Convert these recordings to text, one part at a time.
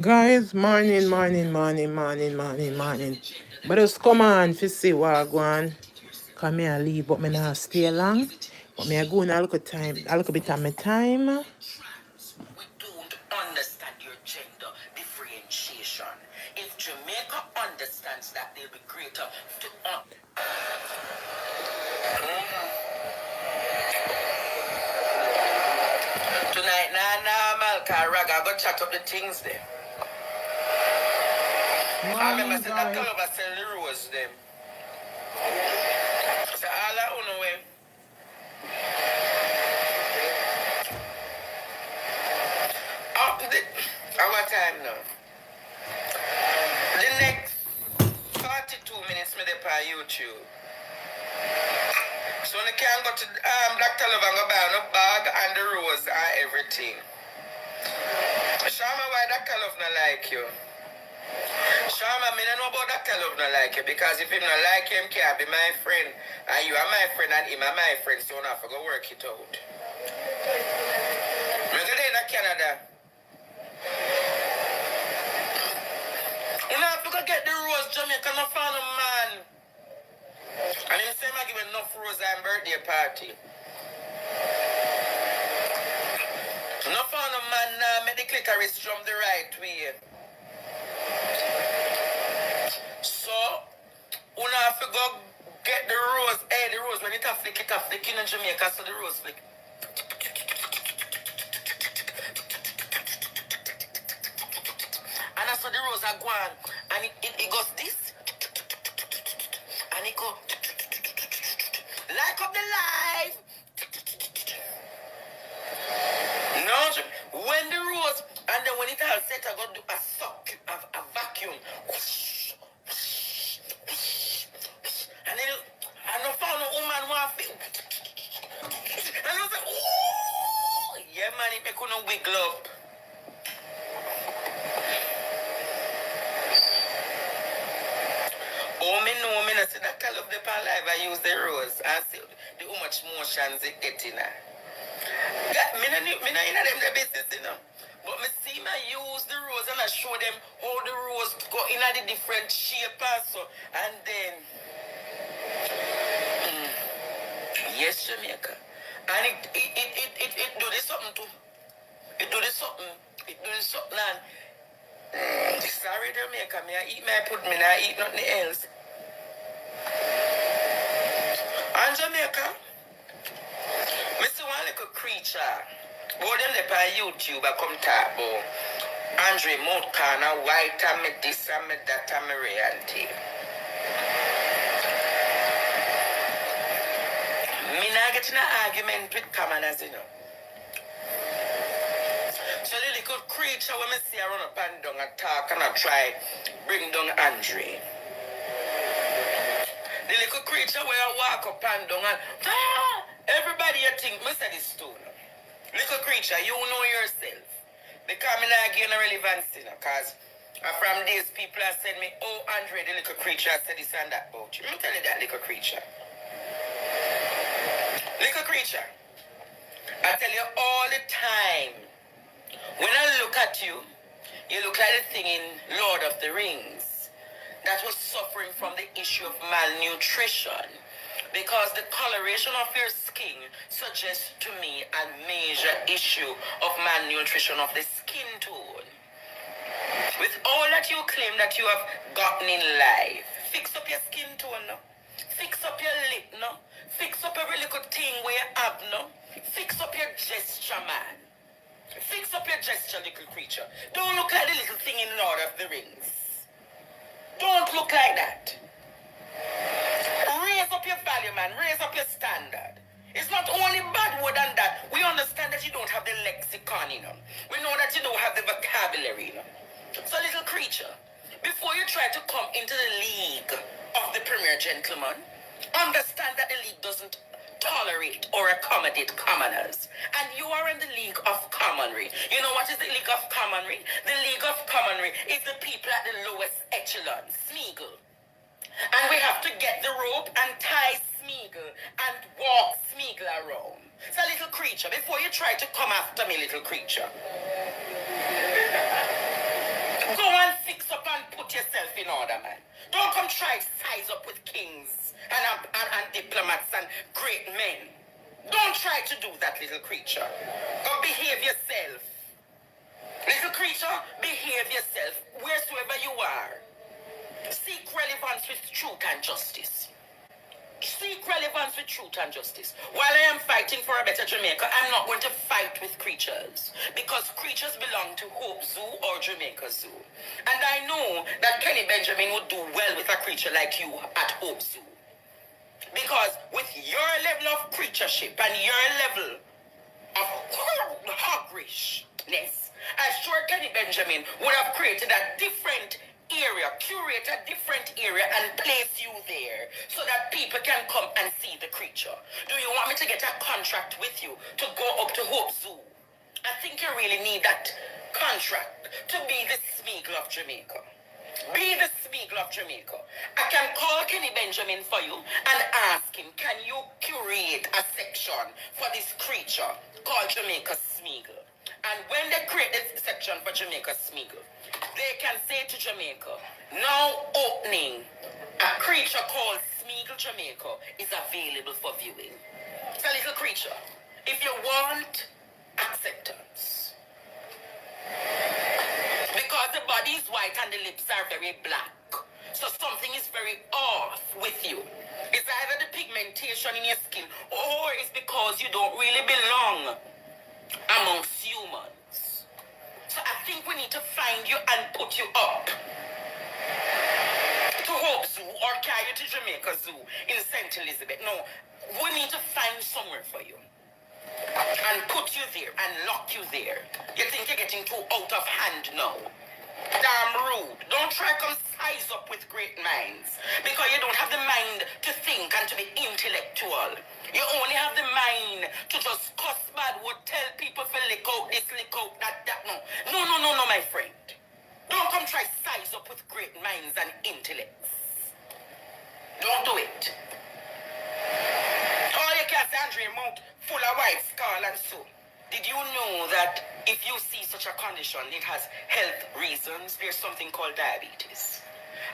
Guys, morning. But just come on to see what I go on. Come here, leave, but me not stay long. But me I go in a little time, a little bit of my time. We don't understand your gender differentiation. If Jamaica understands that, they'll be greater to tonight. Nah, Malka, Raga, go chat up the things there. I remember saying that color of sell the rose them. So all I know when up the our time now. The next 42 minutes me dey on YouTube. So you can go to Dr. Love and go buy no bag and the rose and everything. Shama, why Dr. Love not like you? Shama, me don't know about Dr. Love not like you because if him not like you, him can't be my friend. And you are my friend and him are my friend, so you have to go work it out. Me today in Canada. You have to go get the rose, Jamaica, no found a man. And him say I give enough rose and birthday party. No found a man now, make the clitoris drum the right way. So, you have to go get the rose. Hey, the rose, when it a flick in Jamaica, so the rose flick. And that's how the rose are going. And it goes this. And it go. Like up the life. No, when the rose, and then when it all set, I go do a suck, a vacuum. And then I don't found a woman who have it. And I was like, ooh, yeah, man, it make no wiggle up. Oh, me know, me not see that color of the pan live, I use the rose. I see how much motions it get in her. That, me not in them the business, you know. But me see me use the rose and I show them how the rose go in the different shape also. And then, yes, Jamaica. And it do this something too. It do this something. And sorry, Jamaica, me I eat my put me I eat nothing else. And Jamaica, me see one little creature. Go them there on YouTube, I come talk about Andre Montana, white and me this and me that and me reality. Me not get in an argument with commoners, you know. So the little creature when me see her run up and down and talk and I try bring down Andre. The little creature where I walk up and down and everybody you think me say this too. Little creature, you know yourself. Because me not gain a relevance, you know, because from these people have said me, oh, Andre, the little creature said this and that about you. Let me tell you that, little creature. Little creature, I tell you all the time, when I look at you, you look like the thing in Lord of the Rings that was suffering from the issue of malnutrition. Because the coloration of your skin suggests to me a major issue of malnutrition of the skin tone. With all that you claim that you have gotten in life, fix up your skin tone, no? Fix up your lip, no? Fix up every little thing where you have, no? Fix up your gesture, man. Fix up your gesture, little creature. Don't look like the little thing in Lord of the Rings. Don't look like that. Raise up your value, man. Raise up your standard. It's not only bad word than that. We understand that you don't have the lexicon, you know. We know that you don't have the vocabulary, you know. So, little creature, before you try to come into the league of the premier gentleman, understand that the league doesn't tolerate or accommodate commoners. And you are in the league of commonry. You know what is the league of commonry? The league of commonry is the people at the lowest echelon, Smeagol. And we have to get the rope and tie Smeagol and walk Smeagol around. So, little creature, before you try to come after me, little creature, Go and fix up and put yourself in order, man. Don't come try size up with kings and diplomats and great men. Don't try to do that, little creature. Go behave yourself. Little creature, behave yourself wheresoever you are. Seek relevance with truth and justice. Seek relevance with truth and justice. While I am fighting for a better Jamaica, I'm not going to fight with creatures, because creatures belong to Hope Zoo or Jamaica Zoo. And I know that Kenny Benjamin would do well with a creature like you at Hope Zoo. Because with your level of creatureship and your level of hogrishness, I'm sure Kenny Benjamin would have created a different area, curate a different area and place you there so that people can come and see the creature. Do you want me to get a contract with you to go up to Hope Zoo? I think you really need that contract to be the Smeagol of Jamaica. Be the Smeagol of Jamaica. I can call Kenny Benjamin for you and ask him, can you curate a section for this creature called Jamaica Smeagol? And when they create this section for Jamaica Smeagol, they can say to Jamaica, now opening a creature called Smeagol Jamaica is available for viewing. It's a little creature. If you want acceptance, because the body is white and the lips are very black, so something is very off with you. It's either the pigmentation in your skin or it's because you don't really belong amongst humans. So I think we need to find you and put you up to Hope Zoo or carry you to Jamaica Zoo in St. Elizabeth. No, we need to find somewhere for you and put you there and lock you there. You think you're getting too out of hand now? Damn rude. Don't try to come size up with great minds, because you don't have the mind to think and to be intellectual. You only have the mind to just cuss bad word, tell people to lick out this, lick out that. No, my friend. Don't come try size up with great minds and intellects. Don't do it. All you can say, Andre, mouth full of white skull and so. Did you know that if you see such a condition, it has health reasons? There's something called diabetes.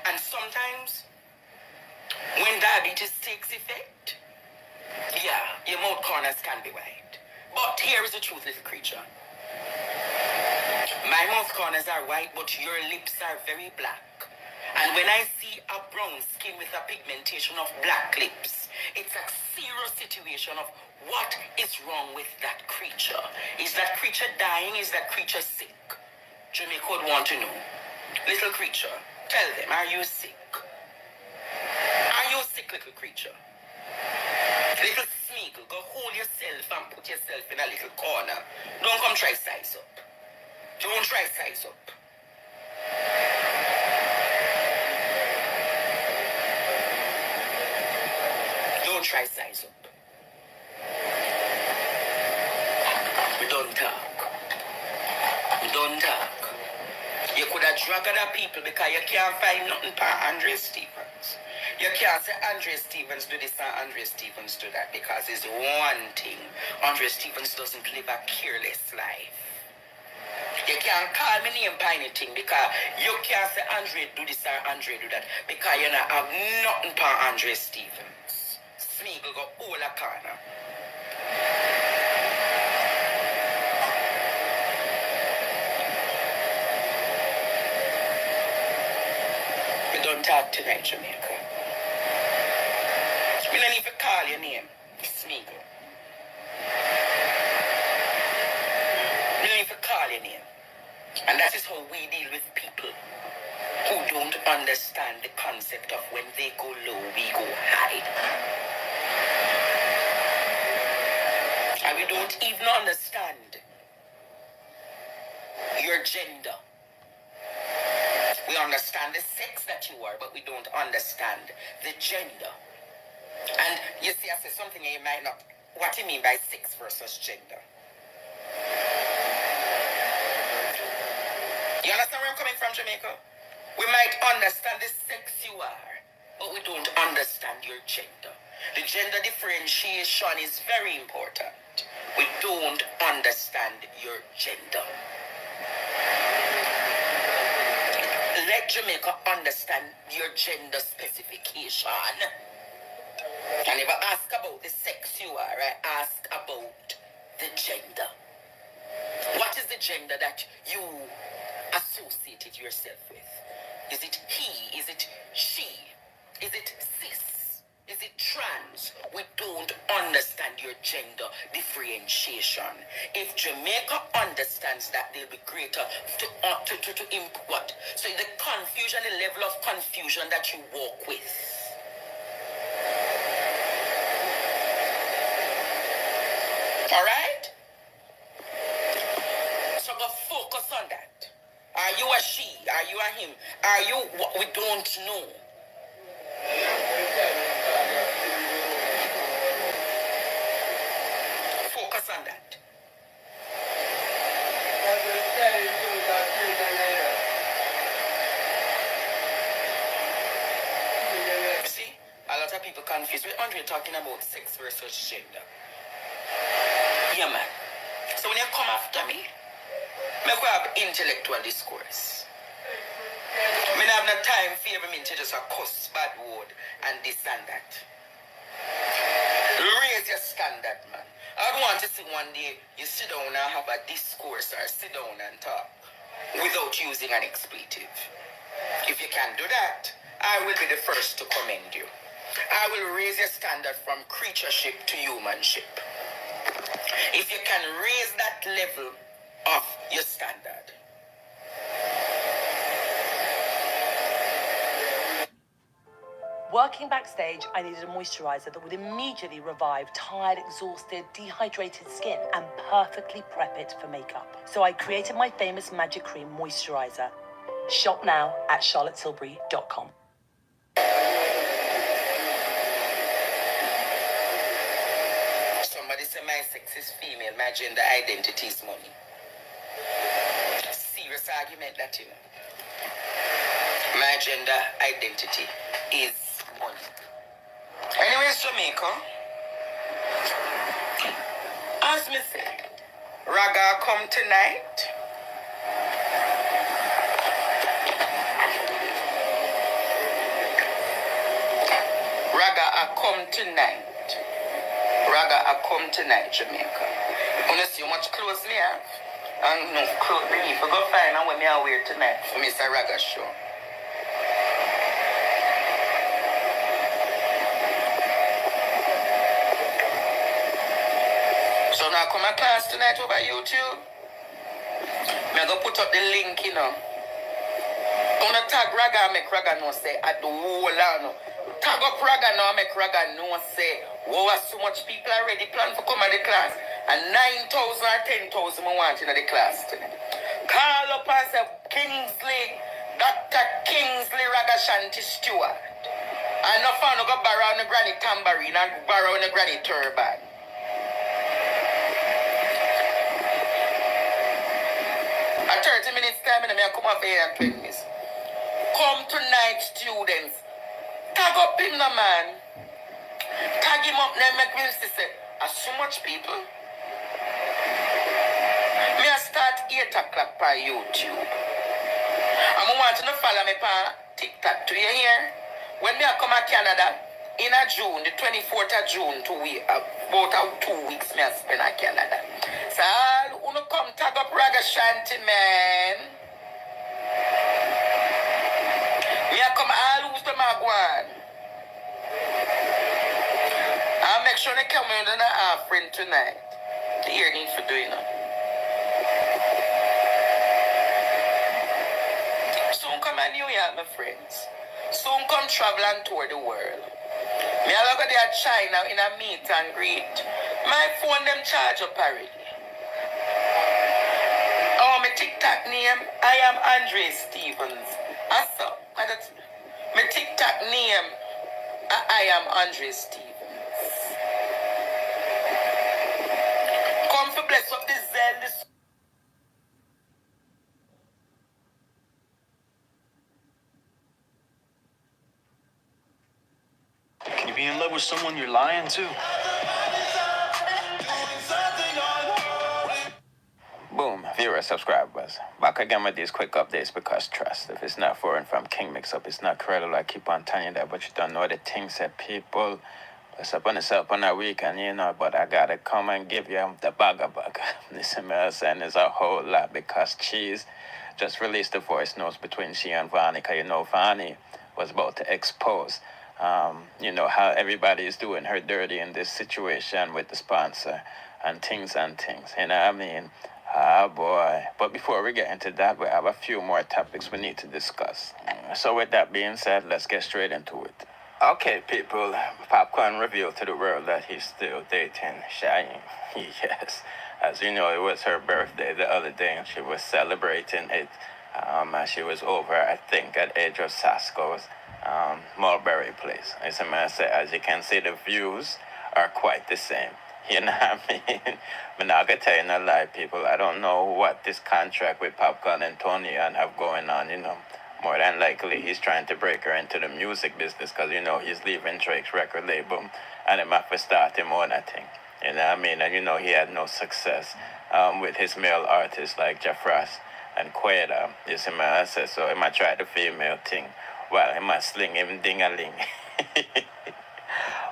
And sometimes, when diabetes takes effect, your mouth corners can be white. But here is the truth, little creature. My mouth corners are white, but your lips are very black. And when I see a brown skin with a pigmentation of black lips, it's a serious situation of what is wrong with that creature. Is that creature dying? Is that creature sick? Jamaica would want to know. Little creature, tell them, are you sick? Are you sick, little creature? Little Smeagol, go hold yourself and put yourself in a little corner. Don't come try size up. Don't try size up. Don't try size up. We don't talk. We don't talk. You could have dragged other people because you can't find nothing for Andre Stevens. You can't say Andre Stevens do this and Andre Stevens do that, because it's one thing. Andre Stevens doesn't live a careless life. You can't call me name by anything, because you can't say Andre do this or Andre do that, because you don't have nothing for Andre Stevens. Smeagol go all a corner. We don't talk tonight, Jamaica. We don't even call your name, Smeagol. We don't even call your name. And that is how we deal with people who don't understand the concept of when they go low, we go high. And we don't even understand your gender. We understand the sex that you are, but we don't understand the gender. And you see, I say something and you might not. What do you mean by sex versus gender? You understand where I'm coming from, Jamaica? We might understand the sex you are, but we don't understand your gender. The gender differentiation is very important. We don't understand your gender. let Jamaica understand your gender specification. I never ask about the sex you are, I ask about the gender. What is the gender that you associated yourself with? Is it he? Is it she? Is it cis? Is it trans? We don't understand your gender differentiation. If Jamaica understands that, they'll be greater to what? So the confusion, the level of confusion that you walk with. All right? So go focus on that. Are you a she? Are you a him? Are you what we don't know? Focus on that. See, a lot of people confused. We're only talking about sex versus gender. Yeah, man. So when you come after me, make we have intellectual discourse. I mean, I have no time for every to just a cuss bad word and this and that. Raise your standard, man. I don't want to see one day you sit down and have a discourse or sit down and talk without using an expletive. If you can do that, I will be the first to commend you. I will raise your standard from creatureship to humanship. If you can raise that level of your standard. Working backstage, I needed a moisturiser that would immediately revive tired, exhausted, dehydrated skin and perfectly prep it for makeup. So I created my famous Magic Cream Moisturiser. Shop now at charlottetilbury.com. Somebody say my sex is female, my gender identity is money. Serious argument that, you know. My gender identity is money. Anyways, Jamaica, as me say, Raga come tonight. Raga I come tonight. Raga I come tonight, Jamaica. Wanna see how much clothes me have? And no clothes me need to go find out what me I wear tonight for Mr. Raga show. So now come to class tonight over YouTube. I'm going to put up the link, you know. I'm going to tag Raga and make Raga know say at the whole land. Tag up Raga now and make Raga know say, wow, so much people already plan to come to the class. And 9,000 or 10,000 I want in the class tonight. Call up and say, Kingsley, Dr. Kingsley Raga Shanti Stewart. And no fun to go borrow on the granny tambourine and borrow on the granny turban. At 30 minutes time, I come up here and play this. Come tonight, students. Tag up him, no man. Tag him up, then make me say, so much people. Me I start 8 o'clock per YouTube. And I want you to follow me on TikTok. Do you hear? When me I come to Canada, in a June, the 24th of June, about 2 weeks me I spend in Canada. So all who come tag up Raga Shanti, man. Me I come all who's the Magwan. I'll make sure they come in an offering tonight. The ear need for doing it. Soon come a New York, my friends. Soon come travel and tour the world. Me I go there China in a meet and greet. My phone them charge up already. Oh, my TikTok name, I am Andre Stevens. Also, my TikTok name, I am Andre Stevens. Come for bless up this zeal. Can you be in love with someone you're lying to? Boom, you're viewer subscribers. Back again with these quick updates because trust, if it's not foreign from King Mix Up, it's not credible. I keep on telling you that, but you don't know the things that people. What's up on itself on that weekend, but I gotta come and give you the bugger. Listen, man, saying there's a whole lot because Cheese just released the voice notes between she and Vani, because Vani was about to expose, how everybody is doing her dirty in this situation with the sponsor and things, you know what I mean? Ah, boy. But before we get into that, we have a few more topics we need to discuss. So with that being said, let's get straight into it. Okay, people, Popcorn revealed to the world that he's still dating Cheyenne. Yes, as you know, it was her birthday the other day, and she was celebrating it. And she was over, I think, at Adrian Sasko's Mulberry Place. As a man said, as you can see, the views are quite the same. You know what I mean? But now I can tell you no lie, people. I don't know what this contract with Popcorn and Tony and have going on, More than likely, he's trying to break her into the music business because, he's leaving Drake's record label and him have to start him on, I think. You know what I mean? And, he had no success with his male artists like Jeff Ross and Queda. You see my answer? So he might try the female thing. Well, he might sling him ding-a-ling.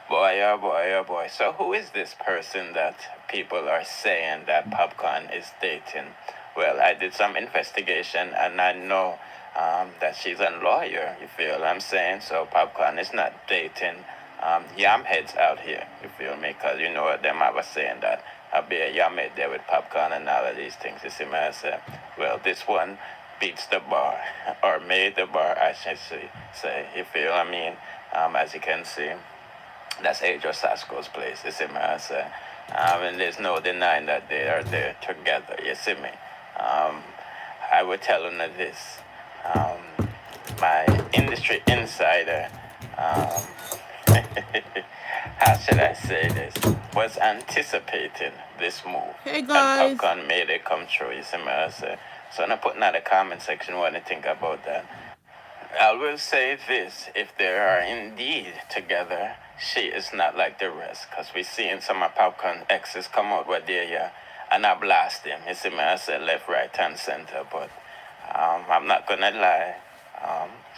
Boy, oh boy, oh boy. So who is this person that people are saying that Popcorn is dating? Well, I did some investigation and I know that she's a lawyer, you feel what I'm saying? So Popcorn is not dating yam heads out here, you feel me? Because you know what them I was saying that I'll be a yam head there with Popcorn and all of these things. You see me? I say, well, this one beats the bar, or made the bar, I should say, you feel what I mean? As you can see, that's Adrian Sasko's place, you see me? I say, and there's no denying that they are there together, you see me? I would tell them this. My industry insider, how should I say this, was anticipating this move. Hey guys. And Popcorn made it come true, you see me? I say. So I'm putting out the comment section what I think about that. I will say this, if they are indeed together, she is not like the rest. Because we're seeing some of Popcorn exes come out with their, and I blast them. You see me, I say left, right, and center. But I'm not going to lie.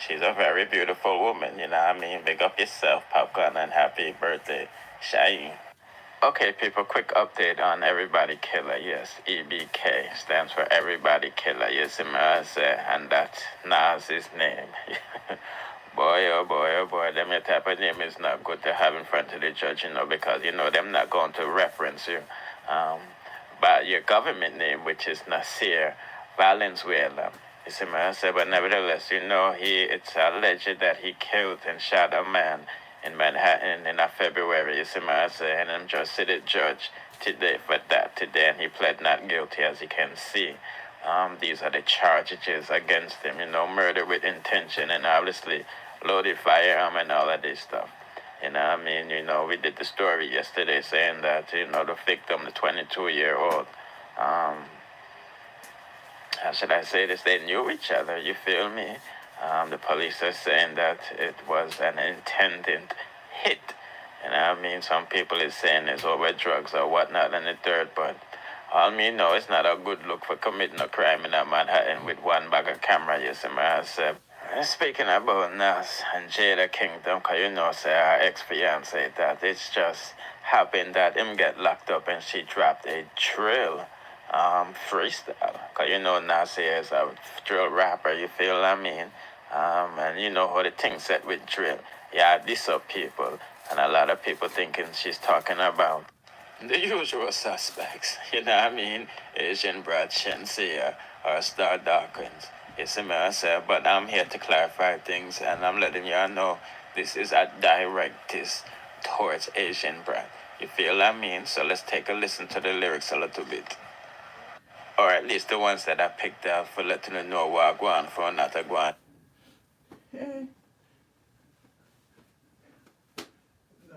She's a very beautiful woman, you know what I mean? Big up yourself, Popcorn, and happy birthday, Cheyenne. Okay, people, quick update on Everybody Killer. Yes, EBK stands for Everybody Killer. Yes, and that's Nas's name. Boy, oh boy, oh boy, them type of name is not good to have in front of the judge, because, them not going to reference you by your government name, which is Nasir Valenzuela. You see, but nevertheless, it's alleged that he killed and shot a man in Manhattan in February, you see, and I'm just sitting judge today for that today, and he pled not guilty, as you can see. These are the charges against him, murder with intention, and obviously loaded firearm and all of this stuff. You know what I mean? We did the story yesterday saying that, the victim, the 22-year-old, how should I say this? They knew each other, you feel me? The police are saying that it was an intended hit. You know what I mean? Some people is saying it's over drugs or whatnot and the third, but all me know it's not a good look for committing a crime in Manhattan with one bag of camera, you see me? I said. Speaking about Nas and Jada Kingdom, because say our ex-fiance, that it's just happened that him get locked up and she dropped a drill freestyle. Because Nas is a drill rapper, you feel what I mean? And you know how the thing set with drill. Yeah, this up people. And a lot of people thinking she's talking about the usual suspects. You know what I mean? Asian Brad Shenseea or Star Dawkins. You see me, I say, but I'm here to clarify things, and I'm letting y'all know this is a direct diss towards Asian Brad. You feel what I mean? So let's take a listen to the lyrics a little bit. Or at least the ones that I picked out for letting you know what I go on for, not a go on.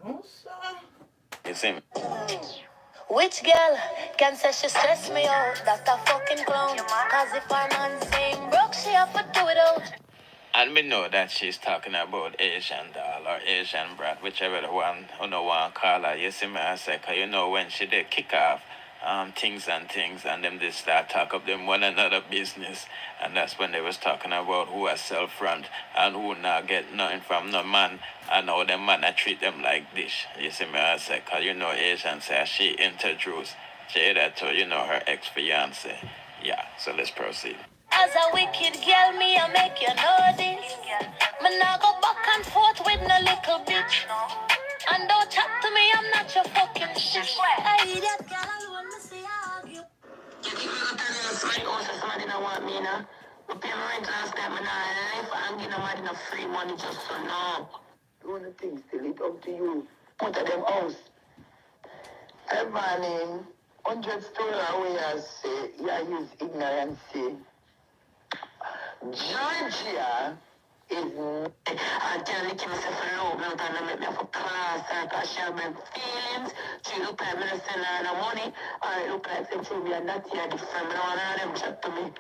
No, sir. You see me? Which girl can say she stress me out? That's a fucking clown. Cause if our man saying broke, she have to do it out. And we know that she's talking about Asian doll or Asian brat, whichever the one who no one call her. You see me, I say, cause when she did kick off things, and them they start talk up them one another business, and that's when they was talking about who has self front and who not get nothing from no man, and how them man I treat them like this. You see me, I say, cause you know Asian say she introduced Jada to her ex fiance. Yeah, so let's proceed. As a wicked girl, me I make you know this. Me nah go back and forth with no little bitch. And don't chat to me, I'm not your fucking shit. Hey, that girl alone, me see argue. You think me go tell you a friend also somebody don't want me, nah? Me pay my rent last time, and I life and give nobody no free money just so now. Doing the things still, it up to you. Put at them house. Everyone 100 story away as say, yeah, use ignorance. Georgia is. I tell you, myself alone, I'm going to make me for class, I share my feelings. She look like me send her no money, or it look like they throw me a natty at the front. No one of them chat to me.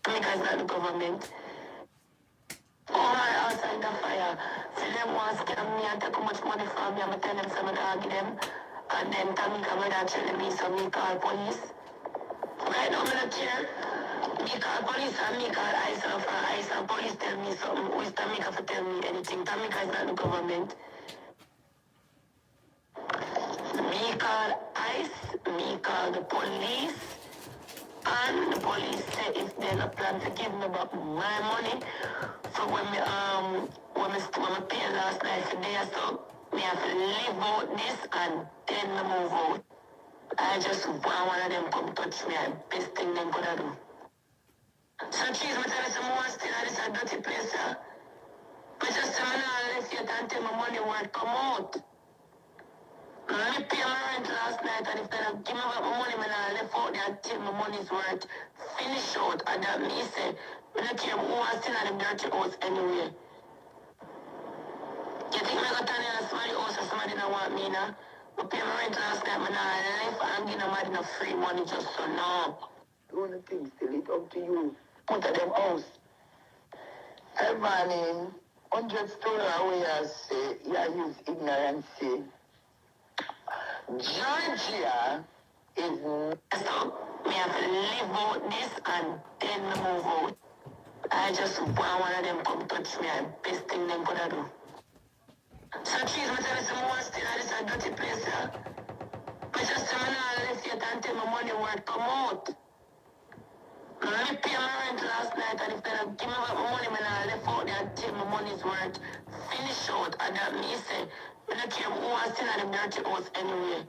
Because not the government. Oh my outside the fire. See them want to scam me and take how much money from me. I'm tell them some of the them. And then Tamika brother telling me so me call police. Right now, I'm not care. Me call police and me call ICE for ICE and police tell me something. Who is Tamika for tell me anything? Tamika is not the government. Me call ICE, me call the police. And the police say if they not plan to give me back my money, so when me pay last night for day, so me have to live out this and then me move out. I just want one of them come touch me and best thing them could do. So cheese, me tell you some more still and this a dirty place, yeah. But just say me not left yet until my money won't come out. Me pay my rent last night and if they don't give me back my money, me not left out there until my money's worth finish out. And that me say, me don't care who wants still in them dirty house anyway. You think me go turn in a somebody house or somebody don't want me now? Me pay my rent last night, me not left and give nobody no free money just so now. Doing the things still, it up to you. Put at them house. Everyone 100 story away as say, yeah, use ignorance. Georgia is. So, me have to live out this and then move out. I just want one of them come touch me and best thing them could do. So, cheese, me tell you some more still, this a dirty place, yeah. But just say me not left yet until my money won't come out. Me pay my rent last night and if they don't give me back my money, me not left out there until my money's worth finish out. And that me say, me don't care who wants still in them dirty house anyway.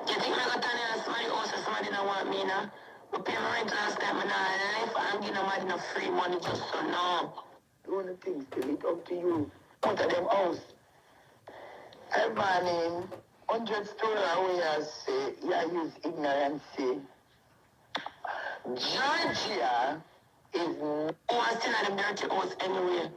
You think me go turn in a somebody house or somebody don't want me now? Me pay my rent last time, me not left and give nobody no free money just so now. Doing the things still, it up to you. Put at them house. Everyone 100 story away as say, yeah, use ignorance. Georgia is still in them dirty house anyway.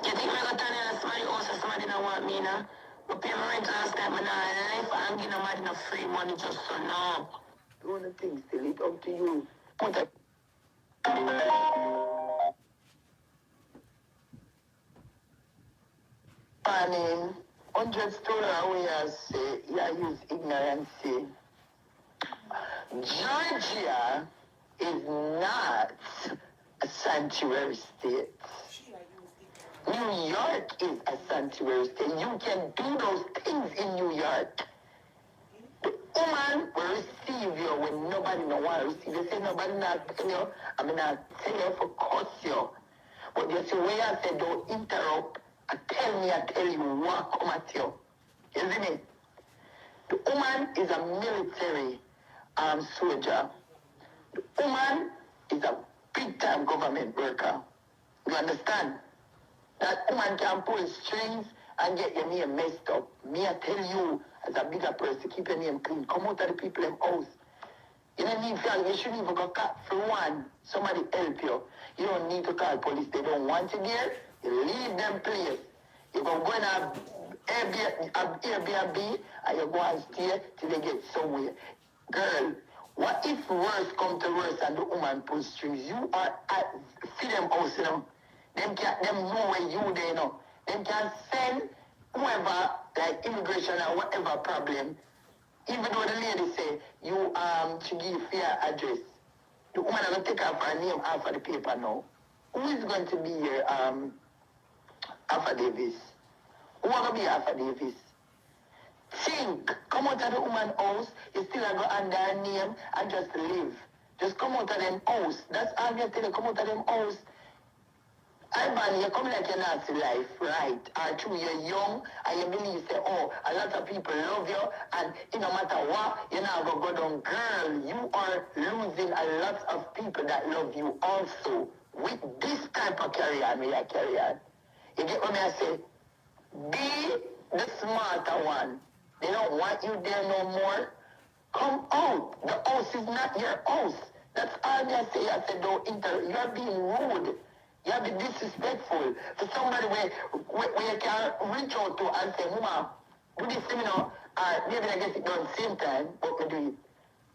You think me go turn in a somebody house or somebody don't want me now? Me pay my rent last time, and I left and give nobody no free money just so now. Doing the things still, it up to you. Put a planning 100 story away as say, yeah, use ignorance. Georgia is not a sanctuary state. New York is a sanctuary state. You can do those things in New York. The woman will receive you when nobody no want to receive you. Say nobody not tell you, I mean not tell you for curse you. But you see where I say don't interrupt. I tell you what come at you. You see me? The woman is a military soldier. The woman is a big time government worker. You understand? That woman can pull strings and get your name messed up. Me, I tell you, as a bigger person, keep your name clean. Come out of the people in house. You don't need to, you shouldn't even go call for one. Somebody help you. You don't need to call police. They don't want you there. You leave them place. You can go in a Airbnb and you go and stay till they get somewhere. Girl, What if worse come to worse and the woman pull strings? You are at see them house, you know. Them know where you there, you know. Them can send whoever, like immigration or whatever problem, even though the lady say you should give fair address. The woman are gonna take off her name off of the paper now. Who is going to be your affidavit? Who are gonna be affidavit? Think, come out of the woman's house, you still go under her name and just live. Just come out of them house. That's all you tell you, come out of them house. Ivan, you come like you not see life, right? Or true, you're young and you believe say, oh, a lot of people love you and it no matter what, you're not gonna go down. Girl, you are losing a lot of people that love you also. With this type of carry-on, we are carry-on. You get what I say? Be the smarter one. They don't want you there no more. Come out. The house is not your house. That's all they say. I said, don't you're being rude. You're being disrespectful. For somebody where you can reach out to and say, Mama, do this seminar, maybe I get it done same time, but we do it.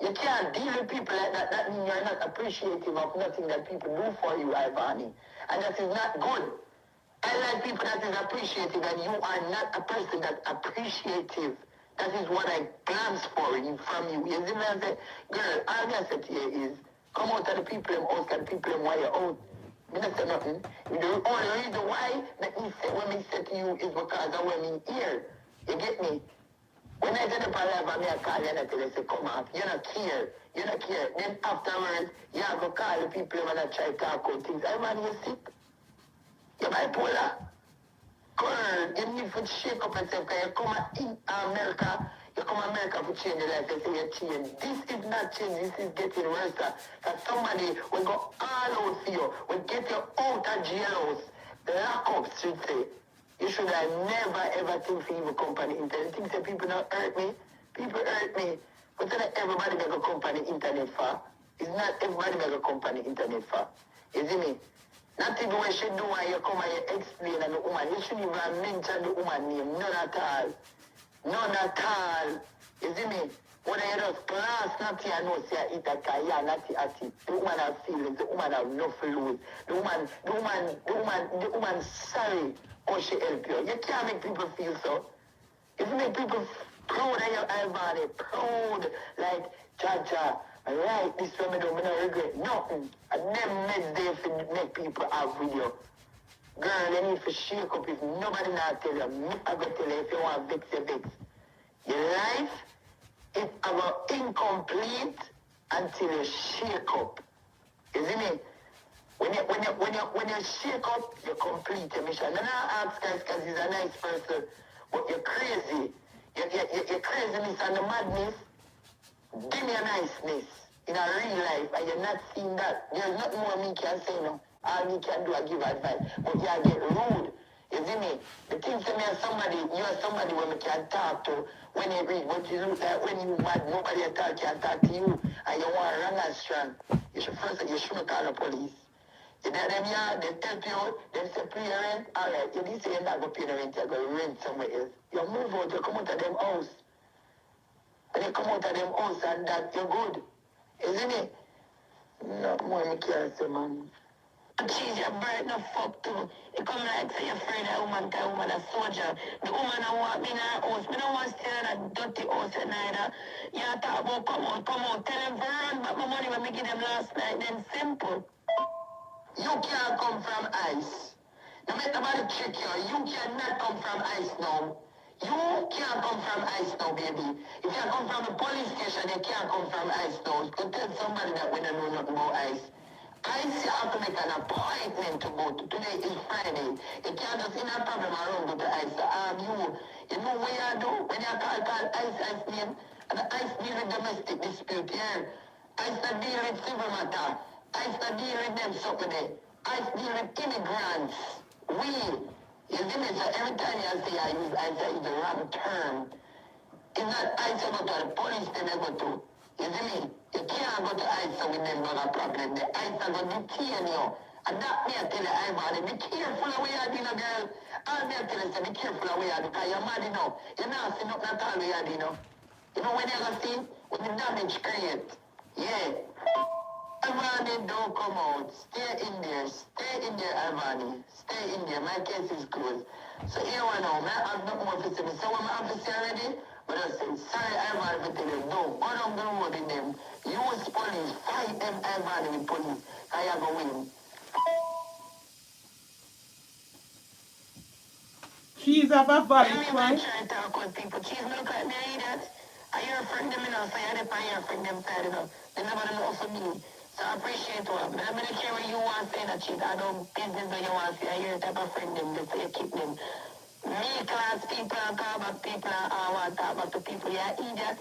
You can't deal with people like that. That means you're not appreciative of nothing that people do for you, Ivani. And that is not good. I like people that is appreciative, and you are not a person that's appreciative. That is what I glance for from you. You see me? I say, girl, all I say to you is, come out of the people and ask the people and why you're out. Me not say nothing. The only reason why that he said when he said to you is because of when he hear. You get me? When I get up alive, I call you and I tell you, say, come out. You don't care. You don't care. Then afterwards, you have to call the people and I try to talk about things. I man, you sick. You're bipolar. Girl, you need to shake up yourself because you come in America, you come to America to change your life, they say you change. This is not change, this is getting worse. That somebody will go all out for you, will get you out of jails, lock up, should say. You should have never ever think for evil company internet. Think that people not hurt me. People hurt me. But not everybody make a company internet for. It's not everybody make a company internet for. You see me? Not even when she do when you come and you explain to the woman. You shouldn't even mention the woman name. None at all. None at all. You see me? When you just class not here, no say it at yeah, not at it. The woman have feelings, the woman have no lose. The woman sorry how she help you. You can't make people feel so. If you make people proud of your Ivani, proud like Jaja, right, this way me don't regret nothing. I never made day to make people have with you. Girl, you need to shake up if nobody not tell you. Me, I go tell you if you want vex, you vex. Your life is about incomplete until you shake up. You see me? When you shake up, you complete your mission. And I ask guys because he's a nice person, but you're crazy. Your craziness and the madness, give me a niceness in a real life, and you're not seeing that. There's nothing more me can say now. All me can do is give advice. But you get rude. You see me? The thing to me as somebody, you are somebody when we can talk to when you read, but you look like when you mad, nobody can talk to you, and you want to run and strong. You shouldn't call the police. You know them here, they help you out, they say pay your rent, alright, you didn't say you're not going to pay the rent, you're going to rent somewhere else. You move out, you come out of them house. And you come out of them house and that, you're good. Isn't it? No more me can't say, man. She's your bird, no fuck too. You come like say you're afraid of a woman, tell a woman a soldier. The woman I want me in her house. Me don't want to stay in that dirty house at night. You talk about come out. Tell them to run back my money when we give them last night. Then simple. You can't come from ice. No matter nobody trick you, you cannot come from ice now. You can't come from ice now, baby. If you come from the police station, you can't come from ice now. You could tell somebody that we don't know nothing about ice. Ice, you have to make an appointment to go to. Today is Friday. You can't just in a problem around go to ice. You know what you do? When you call ice name, and the ice deal with domestic dispute, yeah. Ice not deal with civil matter. Ice not deal with them something there. Ice deal with immigrants. You see me? So every time you say I use ice, I use the wrong term. It's not ice you go to the police, then I go to. You see me? You can't go to ice with them got a problem. The ice are going to detain you. And that me I tell you, Ivan, be careful of where you're doing, girl. All me I tell you, say, be careful of where you're doing, because you're mad enough. You're not seeing nothing at all where you're doing. You know when you're going to see? When the damage create. Yeah. Avani, don't come out. Stay in there. Stay in there, Avani. Stay in there. My case is closed. So here one now. I have no more to say. So when I have to say already, but I say, sorry, Avani, for telling them. No, go down the road in them. Use police. Fight them, Avani, with police. I have a win. She's of a valid I point. try to talk with people. Cheese milk like me, I eat that. I hear from them, you know, so I dip on your friend them side, you know. They never know for me. So I appreciate what. But I'm going to care what you want to say that cheese. I don't business what you want to say. I hear type of friend them, just so you keep them. Me class people and call back people and I want to talk back to people. Yeah, idiot.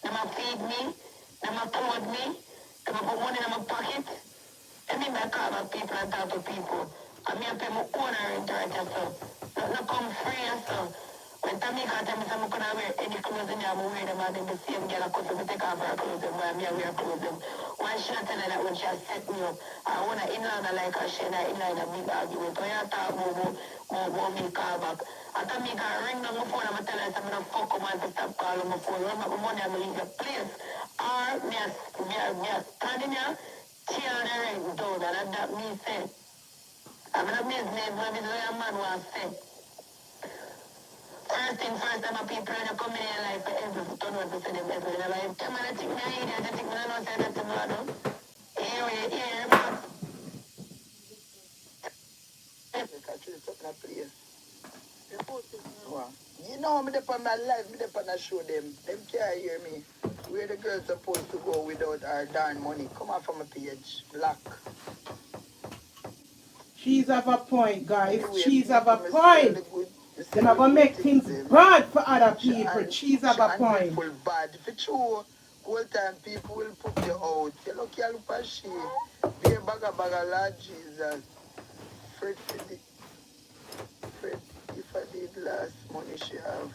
Them a feed me. Them a clothe me. Them a put money in my pocket. I mean, I call back people and talk to people. I mean, I pay my owner into it, so. No come free, so. When Tamika tell me I'm going to wear any clothes in there, I'm wear them and then the same girl I could take off her clothes and wear clothes them. Why she not tell her that when she has set me up? I want to in-line like her, she not in-line a big argument. When I talk about me call back. I Tamika ring on my phone, I'm going to tell her I'm going to fuck up and to stop calling my phone. When my money, I'm going to leave the place. Or me a standing here, tear the rent down, and that me say. I'm in a business, but this way a man was say. First thing first, I'm a people when you come in your life for every turn out to say them every day. Like, come on, I think me an idiot, I think me don't know say that to me, I don't. Here, man. You know, me dep on my life, me dep on a show them. Them can't hear me. Where the girl supposed to go without her darn money? Come off from a page, black. She's of a point, guys. She's of a point. They're not going to make things bad for other people. She's of a point. Bad. If it's true, whole time people will put you out. You look, you look at she. Be a bagger, Lord Jesus. Fred, if I did last money she have.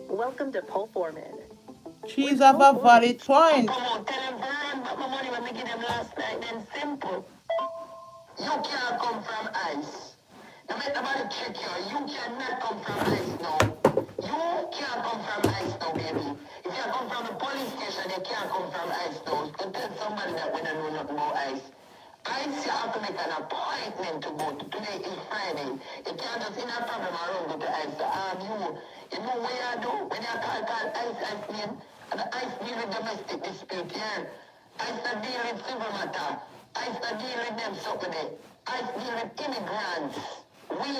Welcome to Paul Foreman. She's of a valid point. Come on, tell them burn back my money when we give them last night, then simple. You can't come from ice. No matter nobody trick you, you cannot come from ice now. You can't come from ice now, baby. If you come from the police station, you can't come from ice now. You can tell somebody that we don't know nothing about ice. Ice, you have to make an appointment to go to. Today is Friday. You can't just in a problem around go to ice. You know what you do? When you call ice name, and the ice deal with domestic dispute here. Ice not deal with civil matter. Ice not deal with them something there. Ice deal with immigrants. We,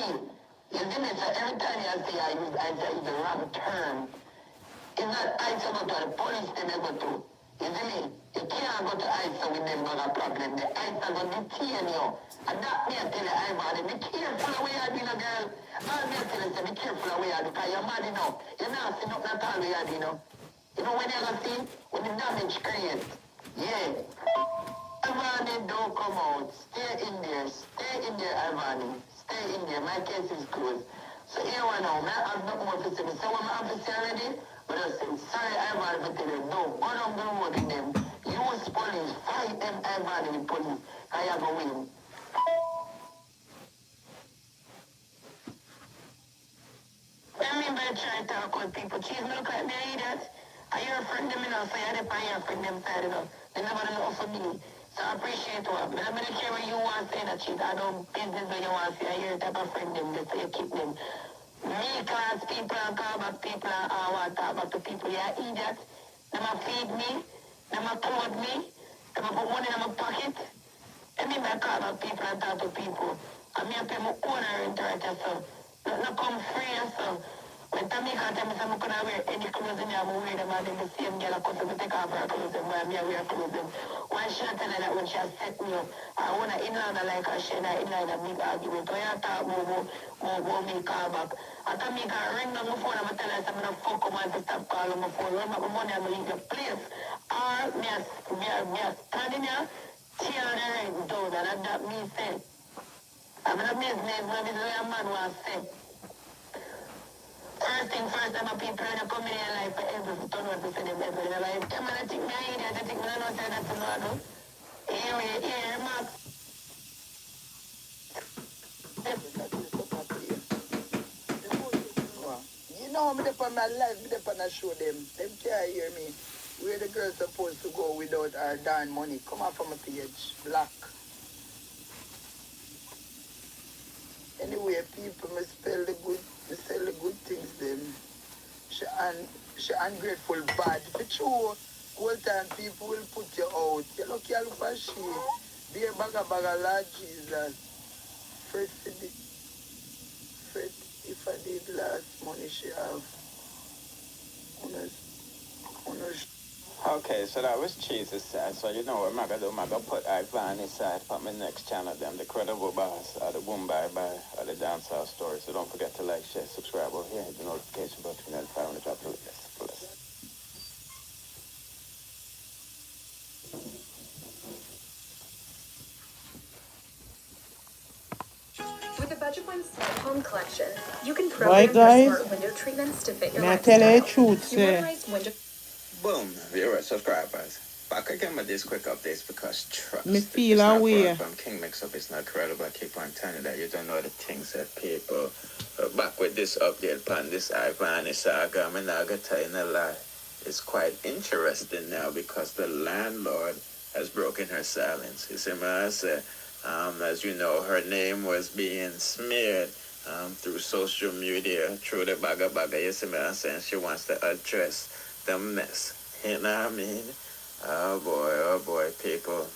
you see me, so every time you say I use ice, I use the wrong term. It's not ice you go to the police they go to. You see me? You can't go to ICE with them got a problem. The ICE are going to detain you. And that me I tell you, I'm be careful of where you do, girl. All me I tell you, say, be careful of where you do, because you're mad enough. You're not seeing nothing at all where you do, you know. You know when you're going to see? When the damage creates. Yeah. Ivani, don't come out. Stay in there. Stay in there, Ivani. Stay in there. My case is closed. So here one now. I have no more to say. So when I have to say already, but I say, sorry, Ivani, for telling them. No, go down the road with them. Use police. Fight them, Ivani, with police. I have a win. I mean by trying to talk with people. Cheese milk like me, I eat that. I hear from them, you know, so I dip on your friend them side, you know. They never know for me. So I appreciate what. But I'm going to care what you want to say that cheese. I don't business what you want to say. I hear type of friend them, just so you keep them. Me class people and call back people and I want to talk back to people. Yeah, idiot. Them a feed me. Them a clothe me. Them a put money in my pocket. I mean by call back people and talk to people. I mean I pay my owner into it, so. No come free, so. When Tamika tell me I'm going to wear any clothes in there, I'm wear them and then the same girl I could take off her clothes and wear clothes them. Why she not tell her that when she has set me up, I want to in-line like her, she not in-line a big argument. When I talk about me call back. And Tamika ring on my phone, I'm going to tell her I'm going to fuck up and to stop calling my phone. When my money, I'm going to leave the place. Or me a standing here, tear the rent down, and that me say. I'm in a business, but this way a man was say. First thing first, I'm a people when you come in your life for every turn out to say them every day. Like, come on, I think me an idiot, I think me don't know say that to no one. Here, Max. me up on my life, me up on I show them. Them can't hear me. Where the girl supposed to go without her darn money? Come off from my page. Black. Anyway, people, me spell the good, me sell the good things them. She ungrateful bad. For true, all time people will put you out. You look, you look for she. Be a bagger, Lord Jesus. Fred, if I did last money she have. Okay, so that was Cheese's side. So you know what I'm gonna do? I'm gonna put Ivan side for my next channel, them, the Credible Boss, or the Boom Bye Bye, or the Dancehall Story. So don't forget to like, share, subscribe over here, hit the notification button, and notify when I drop the latest. Bless. With the Budget One Smart Home Collection, you can Boy, program your guys, smart window treatments to fit your may I tell you the lifestyle. truth, Your say, motorized window. Boom, viewers, subscribers. Back again with these quick updates because trust. me if feel it's not away. from King Mix Up, it's not credible. I keep on telling you that you don't know the things that people are back with this update upon this Ivan saga. I'm not gonna tell you a lie. It's quite interesting now because the landlord has broken her silence. You see, I say, as you know, her name was being smeared through social media, through the bagga. You see, I'm saying she wants to address the mess. You know what I mean? Oh boy, people.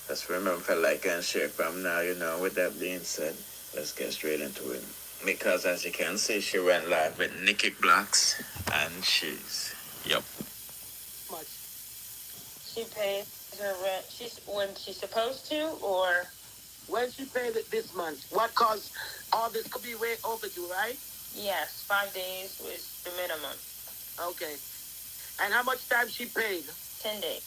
Let's remember, like and share from now, you know. With that being said, let's get straight into it. Because as you can see, she went live with Nikki Blocks and Cheese. Yep. She pays her rent. She's when she's supposed to, or When she paid it this month, what caused all this could be way overdue, right? yes, 5 days was the minimum. Okay. And how much time she paid? 10 days.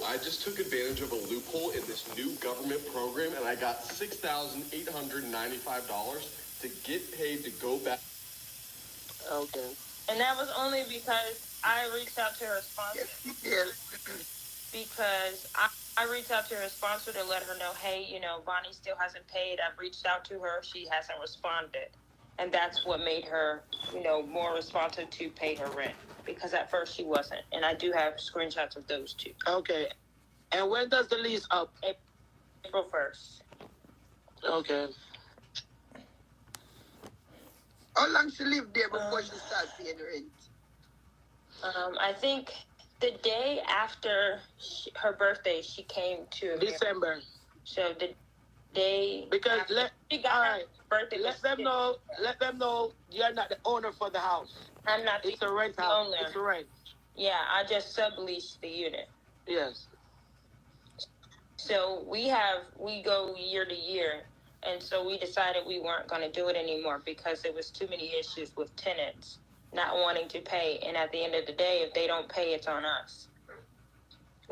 I just took advantage of a loophole in this new government program, and I got $6,895 to get paid to go back. Okay. And that was only because I reached out to her sponsor. Yes. Because I reached out to her sponsor to let her know, hey, you know, Bonnie still hasn't paid. I've reached out to her. She hasn't responded. And that's what made her, you know, more responsive to pay her rent. Because at first she wasn't. And I do have screenshots of those two. Okay. And when does the lease up? April 1st. Okay. How long she lived there before she started paying rent? I think the day after her birthday, she came to December. So the day Because after she got her birthday, let them know you're not the owner for the house. I'm not It's the a rent house. owner. It's a rent. Yeah, I just subleased the unit. Yes. So we go year to year, and so we decided we weren't going to do it anymore because there was too many issues with tenants not wanting to pay. And at the end of the day, if they don't pay, it's on us.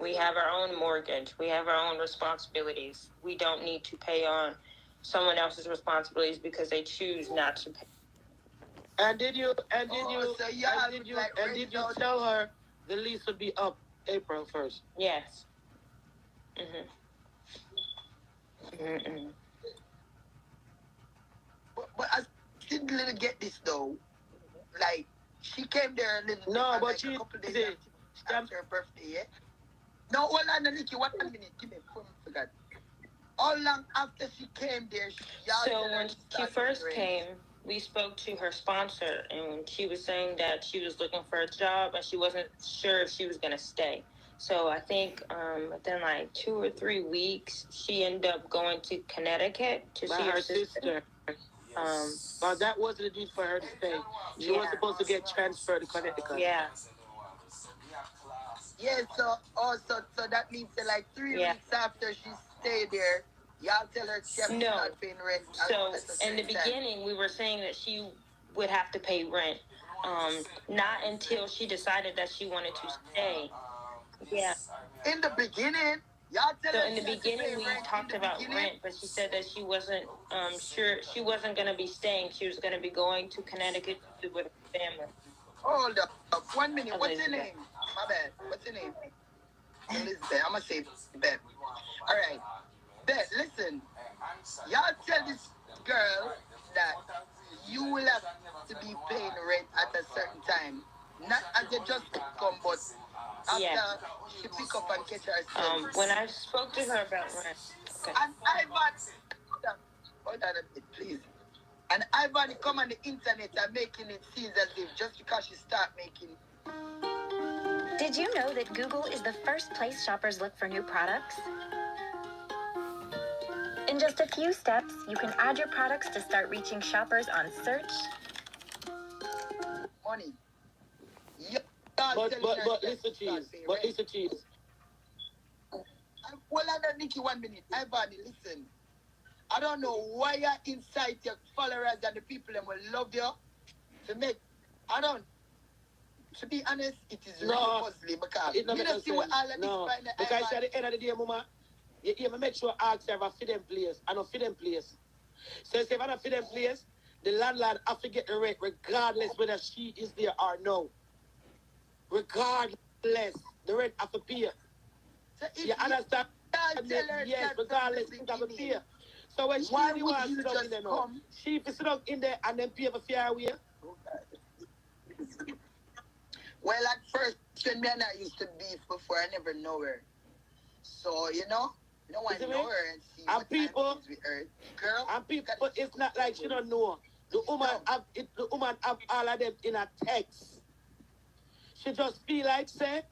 We have our own mortgage. We have our own responsibilities. We don't need to pay on someone else's responsibilities because they choose not to pay. And did you tell her the lease would be up April 1st? Yes. But I didn't get this though. Like she came there a little a couple days after her birthday, yeah? No, hold on, Nikki, 1 minute. Give me before I forgot. How long after she came there? So when she first came, we spoke to her sponsor, and she was saying that she was looking for a job, and she wasn't sure if she was going to stay. So I think within like 2 or 3 weeks, she ended up going to Connecticut to see her sister. But that wasn't a need for her to stay. She was supposed to get transferred to Connecticut. Yeah. Yeah, so that means that like 3 weeks after she stayed there, y'all tell her she has not paying rent. So in the beginning, we were saying that she would have to pay rent. Not until she decided that she wanted to stay. Yeah. In the beginning, y'all tell her. So in the beginning, we talked about rent, but she said that she wasn't sure. She wasn't going to be staying. She was going to be going to Connecticut to live with her family. Hold up. 1 minute. What's your name? My bad. What's your name? Elizabeth. I'm going to say Beth. All right. Beth, listen. Y'all tell this girl that you will have to be paying rent at a certain time. Not as you just come, but after she pick up and catch herself. When I spoke to her about rent. Okay. And Ivan, hold on a bit, please. And Ivan come on the internet and making it seem as if just because she start making. Did you know that Google is the first place shoppers look for new products? In just a few steps, you can add your products to start reaching shoppers on search. Money. But listen, cheese. But listen, cheese. Well, I don't Nikki 1 minute. Ivan, listen. I don't know why you incite your followers and the people that will love you to make. I don't. To be honest, it is really puzzling because you don't see what all of this because at the end of the day, Mama, you make sure ask her if fit them place. I don't fit them place. So if I don't fit them place, the landlord have to get the rent regardless whether she is there or no. Regardless, the rent have to pay. So you understand? Yes, regardless, you have to pay. So when she really wants to sit down in there now, she if sit down in there and then pay for fair away. Well, at first, when me and I used to beef before, I never know her. So, you know, no one know her and see what people we heard. Girl, and people, it's not like she don't know. The woman have all of them in a text. She just feel like, say,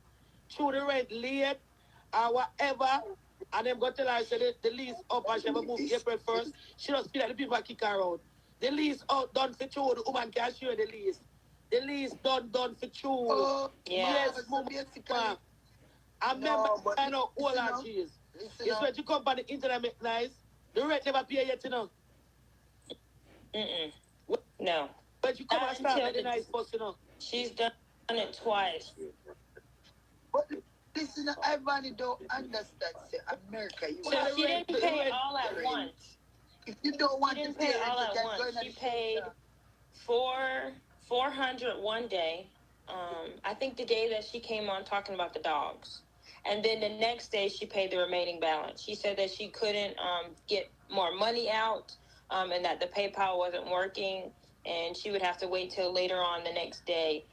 through the rent late or whatever, and them go tell her, say, the lease up and she ever move April 1st. She just feel like the people kick her out. The lease out done for true, the woman can show the lease. The lease done for true. Oh, yes, mom. I remember I know all our cheese. It's when you come on the internet make nice. The rent never pay yet, you know. No. But you come and start with the nice boss, you know. She's done it twice. But listen, Ivan don't understand. Say America, you. So she didn't pay all at once. If you don't want to pay all at once, she paid $400 one day. I think the day that she came on talking about the dogs. And then the next day she paid the remaining balance. She said that she couldn't get more money out and that the PayPal wasn't working and she would have to wait till later on the next day.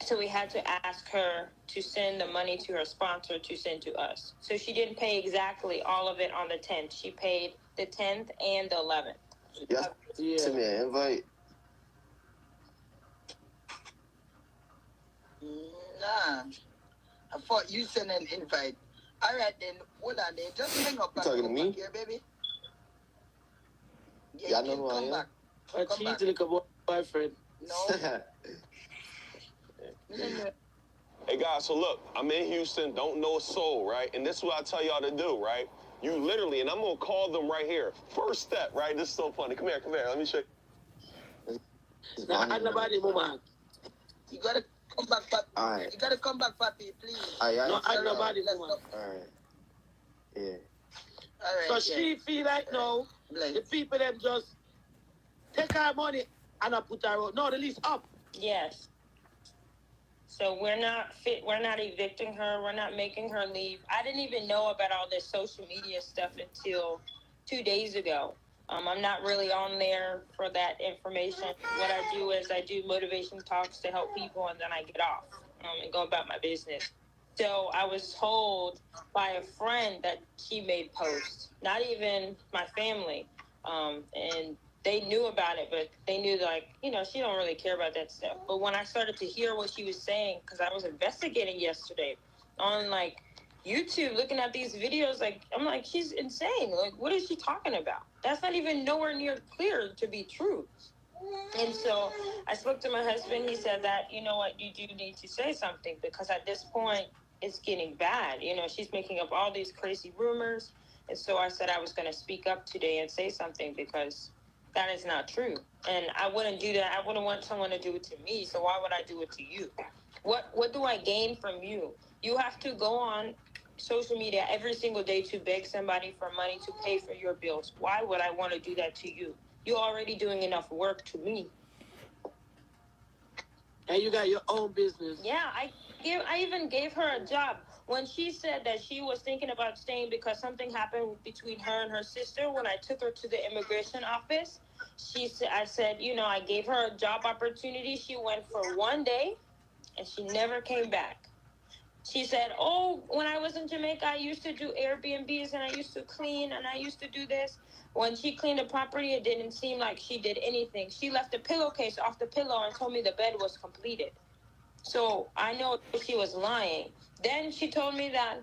So we had to ask her to send the money to her sponsor to send to us. So she didn't pay exactly all of it on the 10th. She paid the 10th and the 11th. Yes, to me, invite. Nah. I thought you sent an invite. All right, then. Hold on, then. Just hang up. You talking to me? Here, baby. Yeah, I know who I am. Back. I cheated like a boyfriend. No. Hey, guys, so look, I'm in Houston, don't know a soul, right? And this is what I tell y'all to do, right? You literally, and I'm going to call them right here. First step, right? This is so funny. Come here. Let me show you. Nah, nobody, Mama. You got to come back, Papi. All right. You got to come back, Papi, please. No, nobody, Mama. All right. Yeah. All right, so she feel like, no, the people them just take her money and not put her out. No, the lease up. Yes. So we're not evicting her. We're not making her leave. I didn't even know about all this social media stuff until 2 days ago. I'm not really on there for that information. What I do is I do motivation talks to help people, and then I get off and go about my business. So I was told by a friend that she made posts, not even my family, and they knew about it, but they knew, like, you know, she don't really care about that stuff. But when I started to hear what she was saying, because I was investigating yesterday on, like, YouTube, looking at these videos, like, I'm like, she's insane. Like, what is she talking about? That's not even nowhere near clear to be true. And so I spoke to my husband. He said that, you know what, you do need to say something, because at this point, it's getting bad. You know, she's making up all these crazy rumors. And so I said I was going to speak up today and say something, because that is not true. And I wouldn't do that. I wouldn't want someone to do it to me. So why would I do it to you? What do I gain from you? You have to go on social media every single day to beg somebody for money to pay for your bills. Why would I want to do that to you? You're already doing enough work to me. And you got your own business. Yeah, I even gave her a job. when she said that she was thinking about staying because something happened between her and her sister, when I took her to the immigration office, I said, you know, I gave her a job opportunity. She went for 1 day and she never came back. She said, oh, when I was in Jamaica, I used to do Airbnbs and I used to clean and I used to do this. When she cleaned the property, it didn't seem like she did anything. She left a pillowcase off the pillow and told me the bed was completed. So I know she was lying. Then she told me that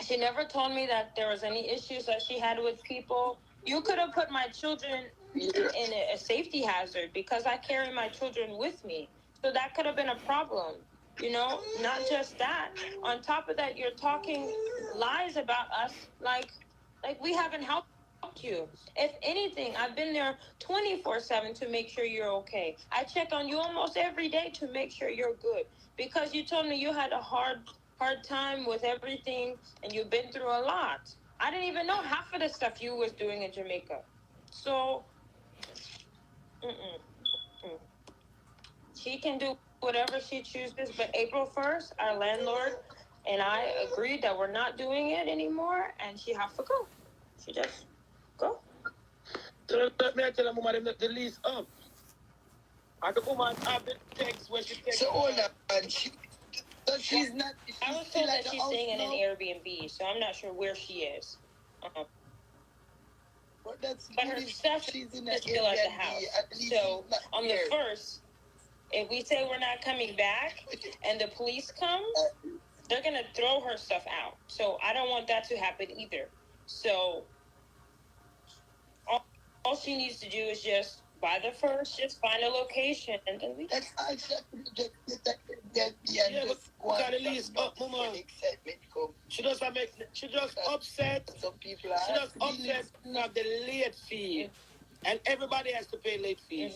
she never told me that there was any issues that she had with people. You could have put my children in a safety hazard because I carry my children with me. So that could have been a problem. You know, not just that. On top of that, you're talking lies about us like we haven't helped you. If anything, I've been there 24/7 to make sure you're okay. I check on you almost every day to make sure you're good because you told me you had a hard time with everything and you've been through a lot. I didn't even know half of the stuff you was doing in Jamaica. So, she can do whatever she chooses, but April 1st, our landlord and I agreed that we're not doing it anymore, and she has to go. She just go. So let me tell the woman the lease up. And the woman have the text where she takes. So hold on, so she's not. I was told that she's staying in an Airbnb, so I'm not sure where she is. But her stuff is still at the house. So on the 1st, if we say we're not coming back and the police come, they're going to throw her stuff out. So I don't want that to happen either. So all she needs to do is just, by the 1st, just find a location and then we... That's all she have to do. Yeah, but got at least up, mama. She just upset. Some people she just upset of the late fee. And everybody has to pay late fees.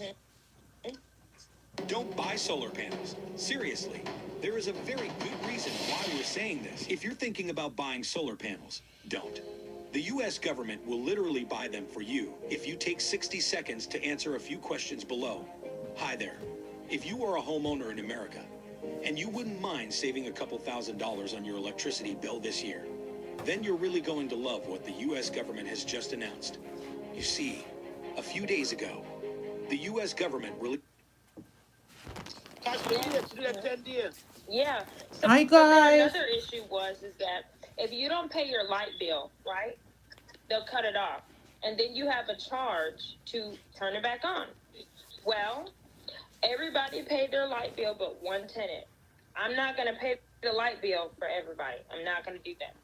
Don't buy solar panels. Seriously. There is a very good reason why we're saying this. If you're thinking about buying solar panels, don't. The U.S. government will literally buy them for you if you take 60 seconds to answer a few questions below. Hi there. If you are a homeowner in America and you wouldn't mind saving a couple $1,000s on your electricity bill this year, then you're really going to love what the U.S. government has just announced. You see, a few days ago, the U.S. government really... Yeah. Hi, guys. Another issue is that if you don't pay your light bill, right, they'll cut it off. And then you have a charge to turn it back on. Well, everybody paid their light bill but one tenant. I'm not going to pay the light bill for everybody. I'm not going to do that.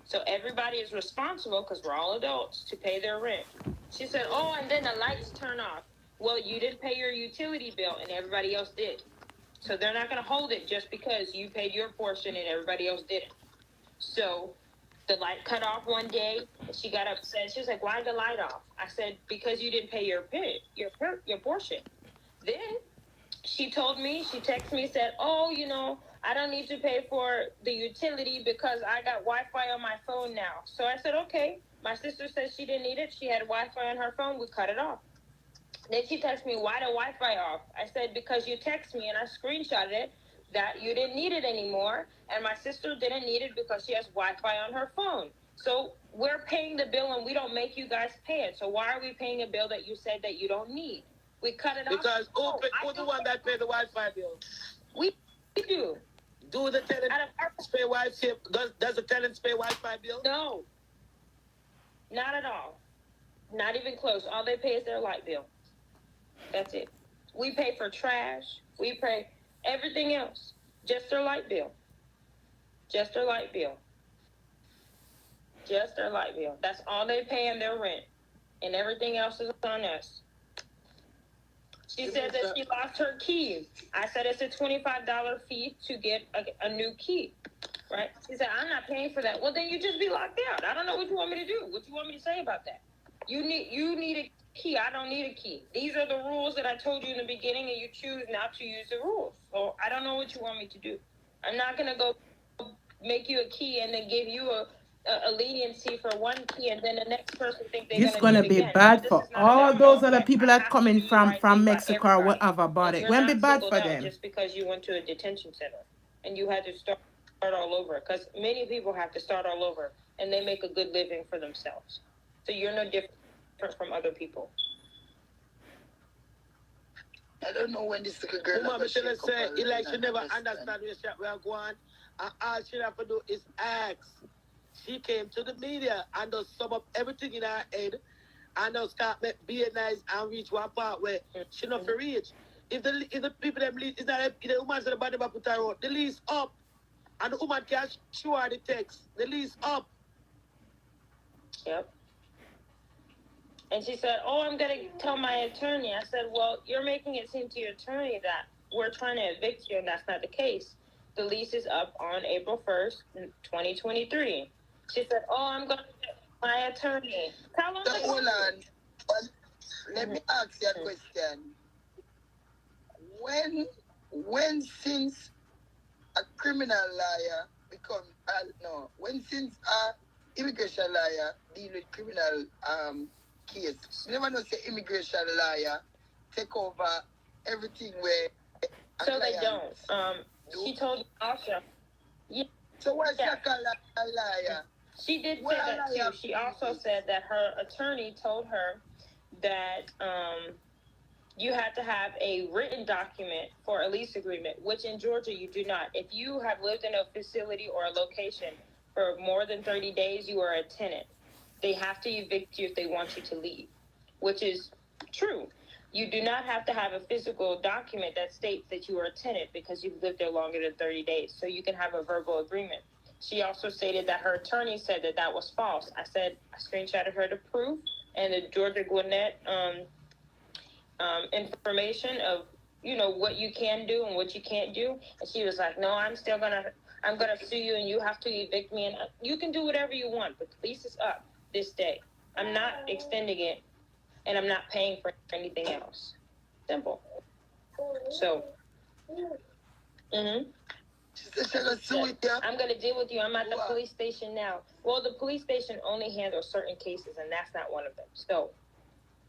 So everybody is responsible, because we're all adults, to pay their rent. She said, oh, and then the lights turn off. Well, you didn't pay your utility bill and everybody else did. So they're not going to hold it just because you paid your portion and everybody else didn't. So the light cut off one day and she got upset. She was like, why the light off? I said, because you didn't pay your portion. Then she told me, she texted me, said, oh, you know, I don't need to pay for the utility because I got Wi-Fi on my phone now. So I said, okay. My sister said she didn't need it. She had Wi-Fi on her phone. We cut it off. Then she texted me, why the Wi-Fi off? I said, because you text me and I screenshotted it that you didn't need it anymore. And my sister didn't need it because she has Wi-Fi on her phone. So we're paying the bill and we don't make you guys pay it. So why are we paying a bill that you said that you don't need? We cut it off. Because who's the one that paid the Wi-Fi bill? We do. Do the tenants pay Wi-Fi? Does the tenants pay Wi-Fi bill? No. Not at all. Not even close. All they pay is their light bill. That's it. We pay for trash. We pay everything else. Just their light bill. Just their light bill. Just their light bill. That's all they pay in their rent. And everything else is on us. She said that she lost her key. I said it's a $25 fee to get a new key. Right? She said, I'm not paying for that. Well, then you just be locked out. I don't know what you want me to do. What you want me to say about that? You need a key. I don't need a key. These are the rules that I told you in the beginning, and you choose not to use the rules. So I don't know what you want me to do. I'm not going to go make you a key and then give you a leniency for one key, and then the next person think they're This gonna be bad for all those other people that coming from Mexico or whatever about it. Won't be bad for them. Just because you went to a detention center and you had to start all over, because many people have to start all over, and they make a good living for themselves. So you're no different from other people. I don't know when this little girl. Mama say, like she never understand where we are going, and all she have to do is ask. She came to the media and just sum up everything in her head, and just start being nice and reach one part where she not for reach. If the people them lead, is that the woman said the body put her out, the lease up, and the woman can show her the text, the lease up. Yep. And she said, "Oh, I'm going to tell my attorney." I said, "Well, you're making it seem to your attorney that we're trying to evict you, and that's not the case. The lease is up on April 1st, 2023. She said, "Oh, I'm going to get my attorney." Tell him. So hold on. Let me ask you a question. When since a criminal lawyer become since a immigration lawyer deal with criminal case, you never know say immigration lawyer take over everything where so they don't. She told me also. Yeah. So why she call a liar? She did say that too. She also said that her attorney told her that you had to have a written document for a lease agreement, which in Georgia you do not. If you have lived in a facility or a location for more than 30 days, you are a tenant. They have to evict you if they want you to leave, which is true. You do not have to have a physical document that states that you are a tenant because you've lived there longer than 30 days. So you can have a verbal agreement. She also stated that her attorney said that that was false. I said I screenshotted her to proof, and the Georgia Gwinnett information of what you can do and what you can't do. And she was like, "No, I'm gonna sue you, and you have to evict me, and you can do whatever you want, but the lease is up this day. I'm not extending it, and I'm not paying for anything else. Simple." So, I'm gonna deal with you. I'm at the police station now. Well, the police station only handles certain cases, and that's not one of them. So,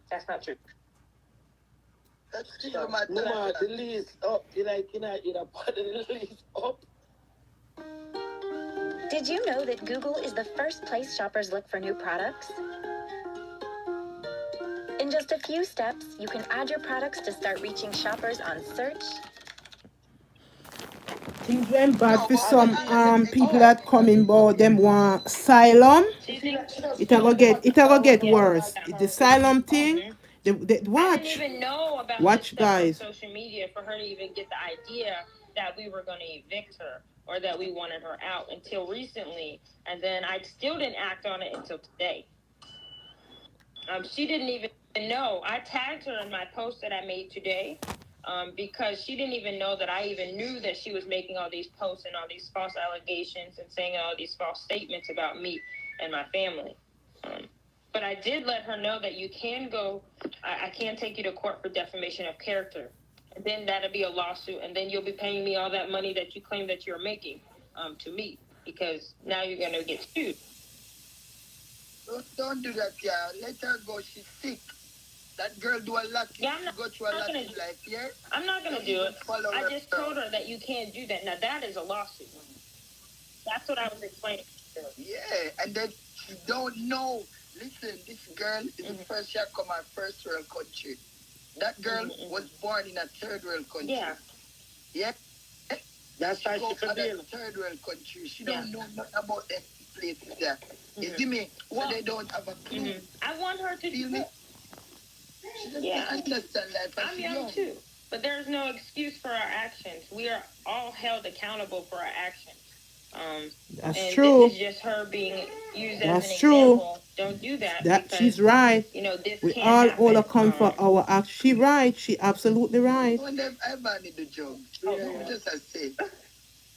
that's not true. Mama, the lease up. You put the lease up. Did you know that Google is the first place shoppers look for new products? In just a few steps, you can add your products to start reaching shoppers on search. Things went bad for some people that coming about them want asylum. It a get worse. The asylum thing. Watch. I didn't even know about Watch, this stuff guys. on social media for her to even get the idea that we were going to evict her or that we wanted her out until recently, and then I still didn't act on it until today. She didn't even know. I tagged her in my post that I made today because she didn't even know that I even knew that she was making all these posts and all these false allegations and saying all these false statements about me and my family. But I did let her know that you can go, I can take you to court for defamation of character. And then that'll be a lawsuit, and then you'll be paying me all that money that you claim that you're making to me, because now you're going to get sued. Don't do that, yeah. Let her go. She's sick. That girl do a lot. Yeah, go through a lot in life, yeah? I'm not going to do it. I just told her that you can't do that. Now, that is a lawsuit. That's what I was explaining to her. Yeah, and then she don't know. Listen, this girl is the first she come out first world country. That girl was born in a third world country. Yeah. Yeah? That's why she could be in a third world country. She don't know nothing about that places there. You see me? So they don't have a clue. I want her to feel me? She doesn't understand life. I'm young too. But there's no excuse for our actions. We are all held accountable for our actions. That's true. This is just her being used as That's an true. example. Don't do that. Because, she's right. This we can't all happen. account for our actions. She right. She absolutely right. When I need the job, just as say,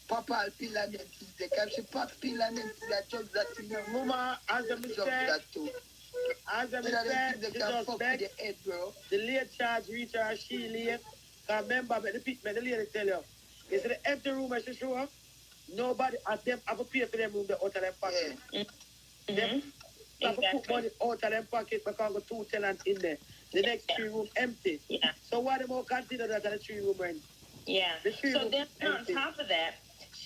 Papa peel and then they can she pop peel and then that job that you know. Mama, as a job that too. As a mistake, she just back the head, bro. The late charge reach her, she late. Remember, the lady tell you, is it the empty room I should show up? Nobody at them have a pay for them room, the out of them pocket. Them have to put money out of them pocket because got 2 tenants in there. The next 3 room empty. So why they more consider that the 3 room rent? Yeah. So then on top of that,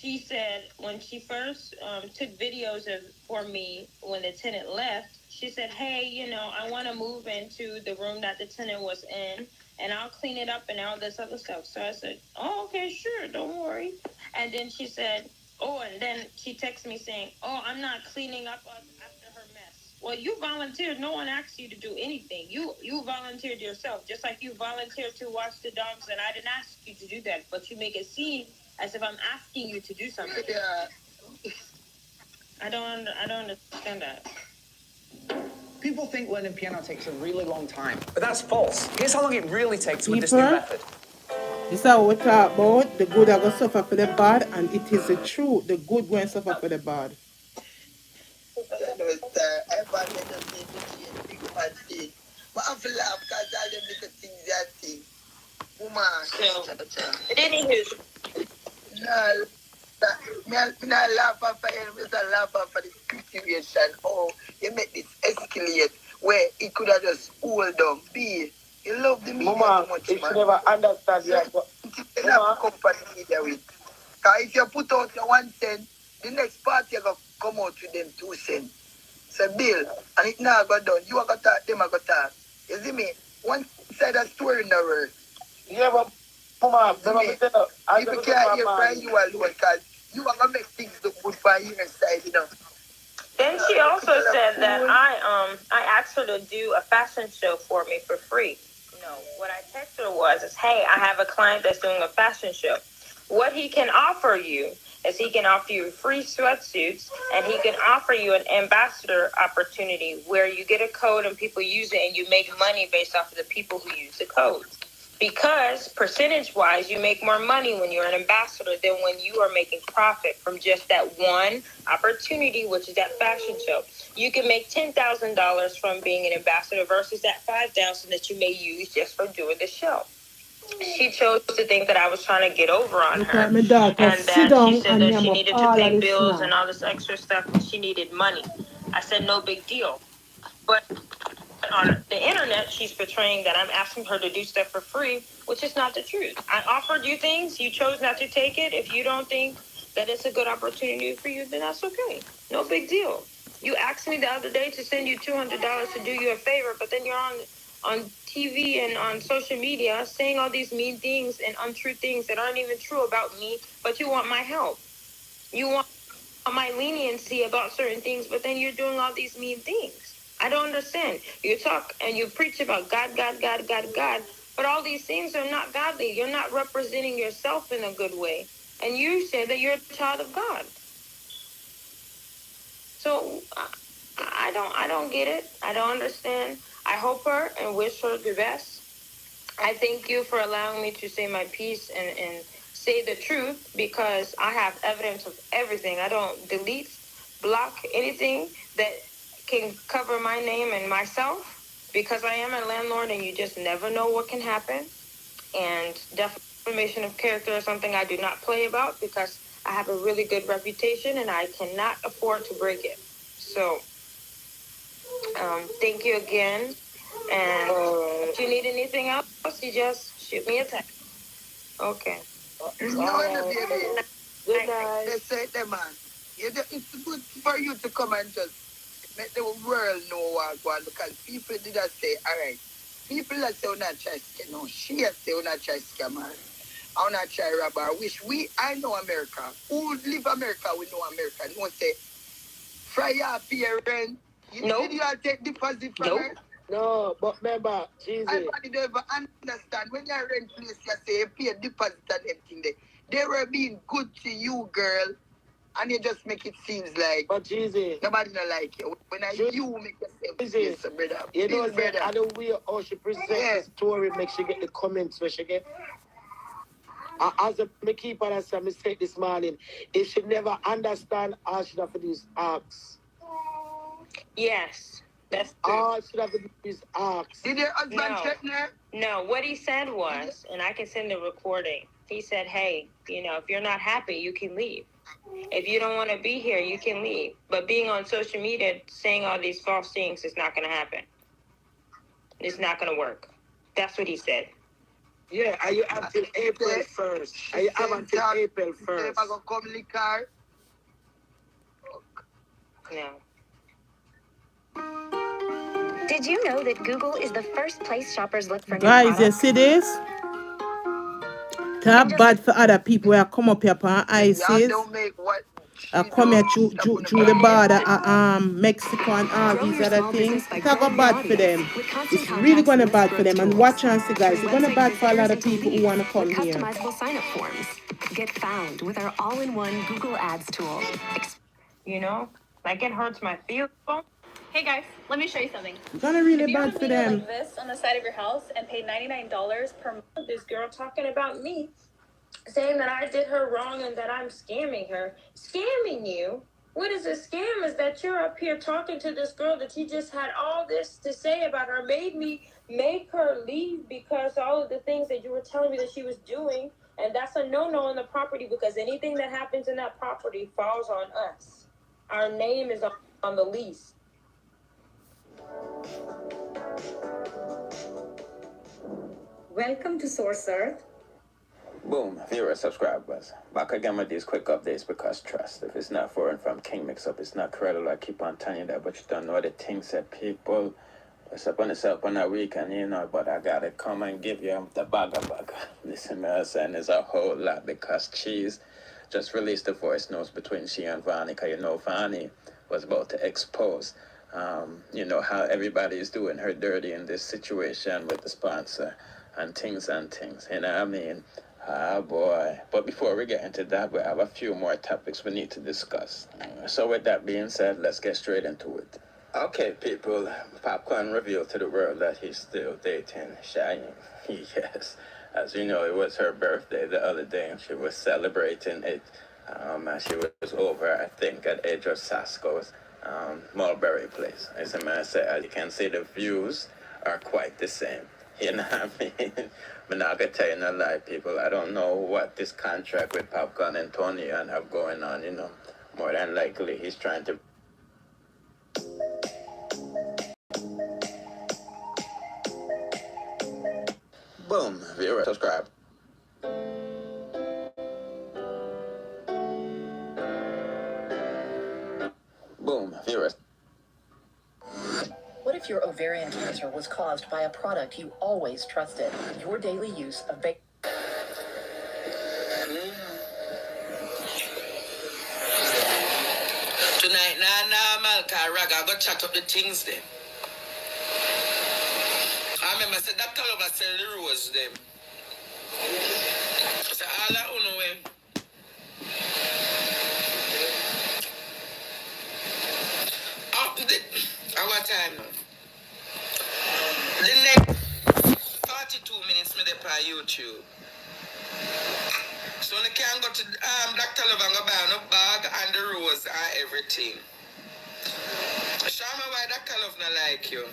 she said when she first took videos for me when the tenant left, she said, hey, you know, I want to move into the room that the tenant was in, and I'll clean it up and all this other stuff. So I said, oh, okay, sure, don't worry. And then she said, oh, and then she texted me saying, oh, I'm not cleaning up after her mess. Well, you volunteered. No one asked you to do anything. You volunteered yourself, just like you volunteered to watch the dogs, and I didn't ask you to do that. But you make it seem as if I'm asking you to do something. Yeah. I don't understand that. People think learning piano takes a really long time, but that's false. Here's how long it really takes with this new method. This is how we talk about the good are going to suffer for the bad, and it is the truth. The good going to suffer for the bad. Everybody just need to change big bad thing. But I feel laugh because all them little things they think. Woman. Anywho. No. Me not laugh after you, me just laugh after the situation. Oh, you make this escalate where it could have just hold down. B, you love the media Mama, too much, if man. you never understand So, that, you have to come for the media with. Because if you put out your 1 cent, the next party you going to come out with them 2 cents. So, Bill, and it now go down. You are going to talk, them are going to talk. You see me? One side of story in the world. yeah, but Mama, people can't hear from you alone because you are gonna make things look good for your side, you know. Then she also said that I asked her to do a fashion show for me for free. No, what I texted her was, hey, I have a client that's doing a fashion show. What he can offer you is he can offer you free sweatsuits, and he can offer you an ambassador opportunity where you get a code and people use it and you make money based off of the people who use the code. Because percentage-wise, you make more money when you're an ambassador than when you are making profit from just that one opportunity, which is that fashion show. You can make $10,000 from being an ambassador versus that $5,000 that you may use just for doing the show. She chose to think that I was trying to get over on her, My daughter, and sit that she down said and that name she up needed to all of pay this bills now. and all this extra stuff, and she needed money. I said, no big deal. But on the internet, she's portraying that I'm asking her to do stuff for free, which is not the truth. I offered you things. You chose not to take it. If you don't think that it's a good opportunity for you, then that's okay. No big deal. You asked me the other day to send you $200 to do you a favor, but then you're on TV and on social media saying all these mean things and untrue things that aren't even true about me, but you want my help. You want my leniency about certain things, but then you're doing all these mean things. I don't understand. You talk and you preach about God, but all these things are not godly. You're not representing yourself in a good way. And you say that you're a child of God. So I don't get it. I don't understand. I hope her and wish her the best. I thank you for allowing me to say my piece and say the truth, because I have evidence of everything. I don't delete, block anything that can cover my name and myself, because I am a landlord and you just never know what can happen. And defamation of character is something I do not play about, because I have a really good reputation and I cannot afford to break it. So thank you again. And if you need anything else, you just shoot me a text. Okay. No, baby. Good night. They say, man, it's good for you to come and just make the world know what's going on, because people did not say, all right, people that say, not try scam, no, she has say, not try scam, man. I not try robber. I know America. Who live America, we know America. No say, fry your parent. You did you take deposit from her? No, but remember, Jesus. Everybody don't ever understand. When you rent place, you say you pay deposit and everything there. They were being good to you, girl. And you just make it seem like but Jesus, nobody don't like you. When you make yourself Jesus, brother. You know, brother. I the way how she presents the story makes she get the comments where she get. As me keep on as I said this morning, if she never understand all she have to do is ask. Yes, that's true. All she have to do is ask. Did your husband threaten her? No, what he said was, and I can send the recording, he said, hey, if you're not happy, you can leave. If you don't want to be here, you can leave. But being on social media saying all these false things is not going to happen. It's not going to work. That's what he said. Yeah, are you until April 1st? Are you have until April 1st? If I go come liquor. No. Did you know that Google is the first place shoppers look for new Guys, you products? see this? That bad for other people where I come up here for ISIS. Don't make what I come here through the border, Mexico and all these other things. It's not go bad for them. It's really gonna bad for them. And watch and see, guys. It's gonna bad for a lot of people who wanna come here. Customizable sign-up forms. Get found with our all-in-one Google Ads tool. You know, like it hurts my feelings. Hey guys, let me show you something. It's gonna really If you bad have a for meter them. like this on the side of your house and pay $99 per month, This girl talking about me, saying that I did her wrong and that I'm scamming her. Scamming you? What is a scam is that you're up here talking to this girl that you just had all this to say about her, made me make her leave because all of the things that you were telling me that she was doing. And that's a no-no on the property because anything that happens in that property falls on us. Our name is on the lease. Welcome to Source Earth. Boom, viewer subscribers. Back again with these quick updates because trust. If it's not for and from King Mix Up, it's not credible. I keep on telling you that, but you don't know the things that people it's up on itself on a weekend, you know, but I gotta come and give you the bag. Listen, man, saying there's a whole lot because Cheese just released the voice notes between she and Vani, because you know Vani was about to expose you know, how everybody is doing her dirty in this situation with the sponsor and things, you know what I mean? Ah, boy. But before we get into that, we have a few more topics we need to discuss. So with that being said, let's get straight into it. Okay, people, Popcorn revealed to the world that he's still dating Cheyenne. Yes. As you know, it was her birthday the other day, and she was celebrating it. And she was over, I think, at Edge of Sasko's Mulberry Place. As a man said, as you can see, the views are quite the same. You know what I mean? I'm not gonna tell you no lie, people. I don't know what this contract with Popcorn and Tony and have going on, you know. More than likely, he's trying to... Boom, viewer, subscribe. Boom, viewers. What if your ovarian cancer was caused by a product you always trusted? Your daily use of Tonight, nah, Malka, Raga, go chat up the things them. I remember said that Lover sell the rose them. So all I know when up the our time now. The next 42 minutes me dey on YouTube. So I can go to Dr. Love and go buy no bag and the rose and everything. Shama, why Dr. Love not like you?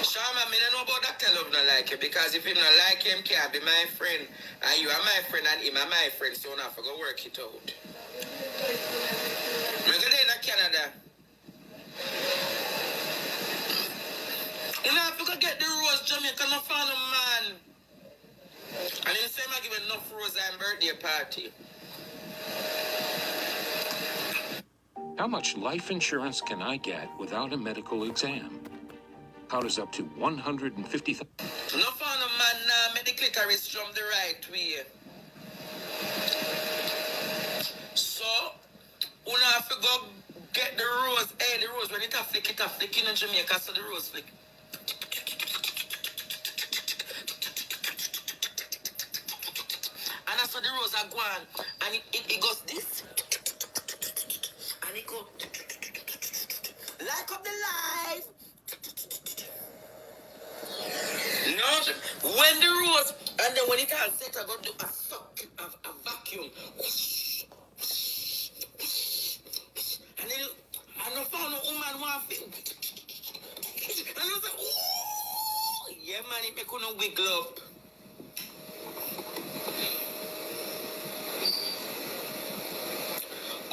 Shama, me don't know about Dr. Love not like you because if him not like him, can't be my friend. And you are my friend and him are my friend, so you have to go work it out. I go there in Canada. You have to go get the rose, Jamaica, no found a man. And him say I give enough rose and birthday party. How much life insurance can I get without a medical exam? How does up to $150,000? No found a man now, make the clitoris drum the right way. So, you have to go get the rose. Hey, the rose, when it a flick in Jamaica, so the rose flick. And that's what the rose are going. And it goes this. And it goes. Light up the light. No, when the rose, and then when it all set, I go do a suck, a vacuum. And then I don't found a woman want to. And I was like, ooh, yeah, man, it make you wiggle up.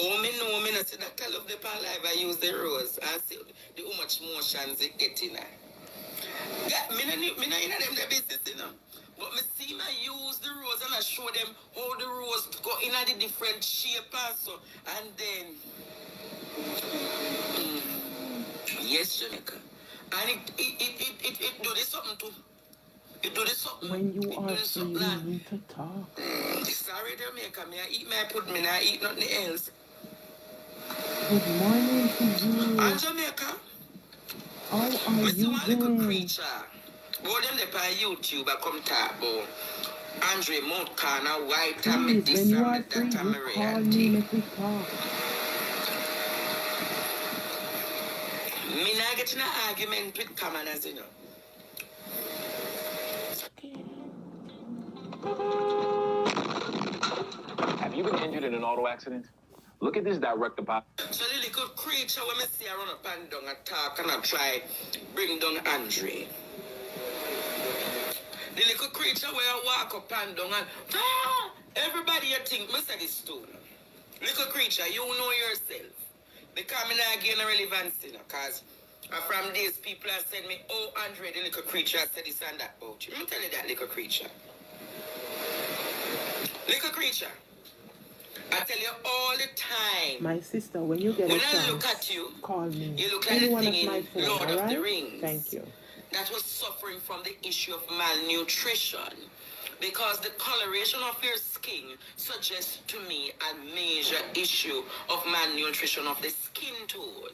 Oh, me know see that I love the pan live, I use the rose. I see how much motions it get in there. Yeah, me know in them the business, you know. But me see me use the rose and I show them how the rose go in a the different shape also. And then, yes, Jamaica. And it do this something too. It do this something. When you are free, you need to talk. Sorry, Jamaica. Me I eat my put me I eat nothing else. Good morning to you. And Jamaica. How are you Little doing? creature. Go them there on YouTube I come talk about Andre Montcana white and me Please, this when you and are me free, that and me you call reality. me, make we talk. Me not get in an argument with commoners, you know. Have you been injured in an auto accident? Look at this direct deposit. So the little creature when me see I run up and down and talk and I try bring down Andre. The little creature where I walk up and down and everybody you think me say this too. Little creature, you know yourself. Because me not gain a relevance, you know, because from these people have said me, oh Andre, the little creature said this and that about you. Let me tell you that, little creature. Little creature. I tell you all the time. My sister, when you get when a chance, I look at you, call me. you look like Any the one thing of my in phone, Lord of the alright? Rings. Thank you. That was suffering from the issue of malnutrition. Because the coloration of your skin suggests to me a major issue of malnutrition of the skin tone.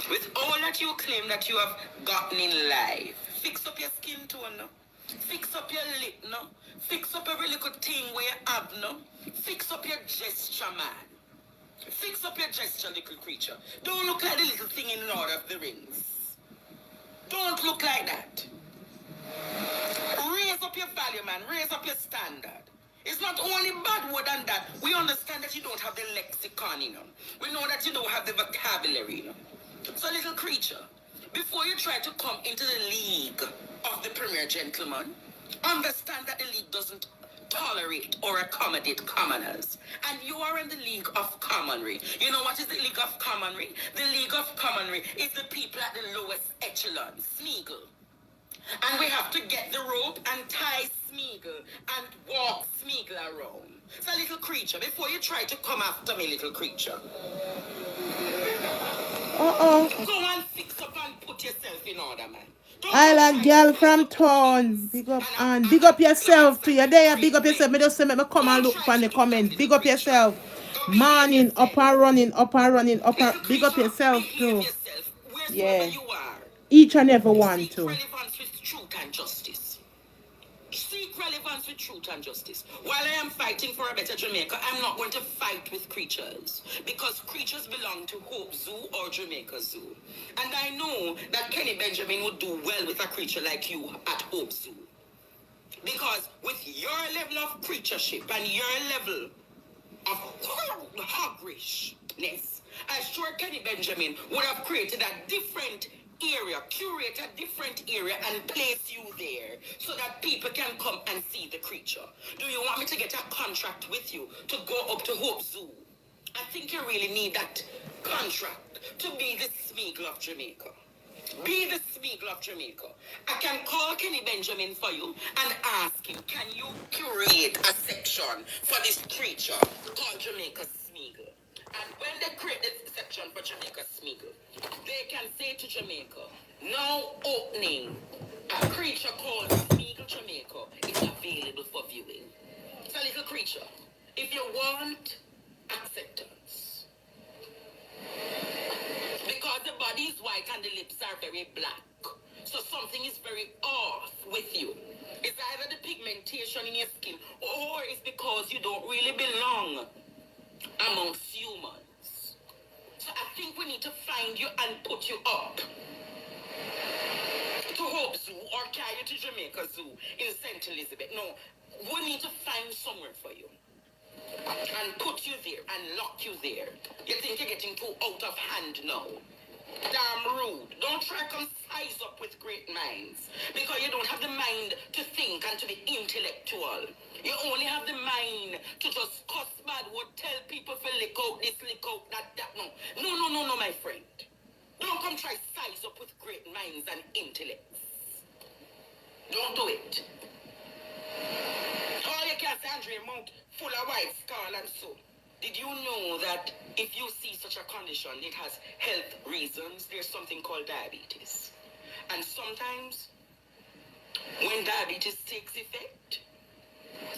With all that you claim that you have gotten in life, fix up your skin tone, no? Fix up your lip, no? Fix up every little thing where you have, no? Fix up your gesture, man. Fix up your gesture, little creature. Don't look like the little thing in Lord of the Rings. Don't look like that. Raise up your value, man. Raise up your standard. It's not only bad word than that. We understand that you don't have the lexicon, you know. We know that you don't have the vocabulary, you know. So, little creature, before you try to come into the league of the premier gentleman, understand that the league doesn't tolerate or accommodate commoners. And you are in the league of commonry. You know what is the league of commonry? The league of commonry is the people at the lowest echelon, Smeagol. And we have to get the rope and tie Smeagol and walk Smeagol around. So, little creature, before you try to come after me, little creature, go and fix up and put yourself in order, man. Island girl from town. Big up and big up yourself to you there. Big up yourself. Me just say me come and look for the comment. Big up yourself. Morning, up and running, up and running, up and big up yourself too. Yeah. Each and every one too. Relevance with truth and justice. Seek relevance with truth and justice. While I am fighting for a better Jamaica, I'm not going to fight with creatures. Because creatures belong to Hope Zoo or Jamaica Zoo. And I know that Kenny Benjamin would do well with a creature like you at Hope Zoo. Because with your level of creatureship and your level of hogrishness, I'm sure Kenny Benjamin would have created a different area, curate a different area and place you there so that people can come and see the creature. Do you want me to get a contract with you to go up to Hope Zoo? I think you really need that contract to be the Smeagol of Jamaica. Be the Smeagol of Jamaica. I can call Kenny Benjamin for you and ask him, can you curate a section for this creature called Jamaica Smeagol? And when they create this section for Jamaica Smeagol, they can say to Jamaica, now opening a creature called Smeagol Jamaica is available for viewing. It's a little creature. If you want acceptance, because the body is white and the lips are very black, so something is very off with you. It's either the pigmentation in your skin or it's because you don't really belong amongst humans. So I think we need to find you and put you up to Hope Zoo or carry you to Jamaica Zoo in St. Elizabeth. No, we need to find somewhere for you and put you there and lock you there. You think you're getting too out of hand now? Damn rude. Don't try to come size up with great minds because you don't have the mind to think and to be intellectual. You only have the mind to just cuss bad word, tell people to lick out this, lick out that. No, my friend. Don't come try size up with great minds and intellects. Don't do it. All you can say, Andre, mouth full of white skull and so. Did you know that if you see such a condition, it has health reasons? There's something called diabetes. And sometimes, when diabetes takes effect,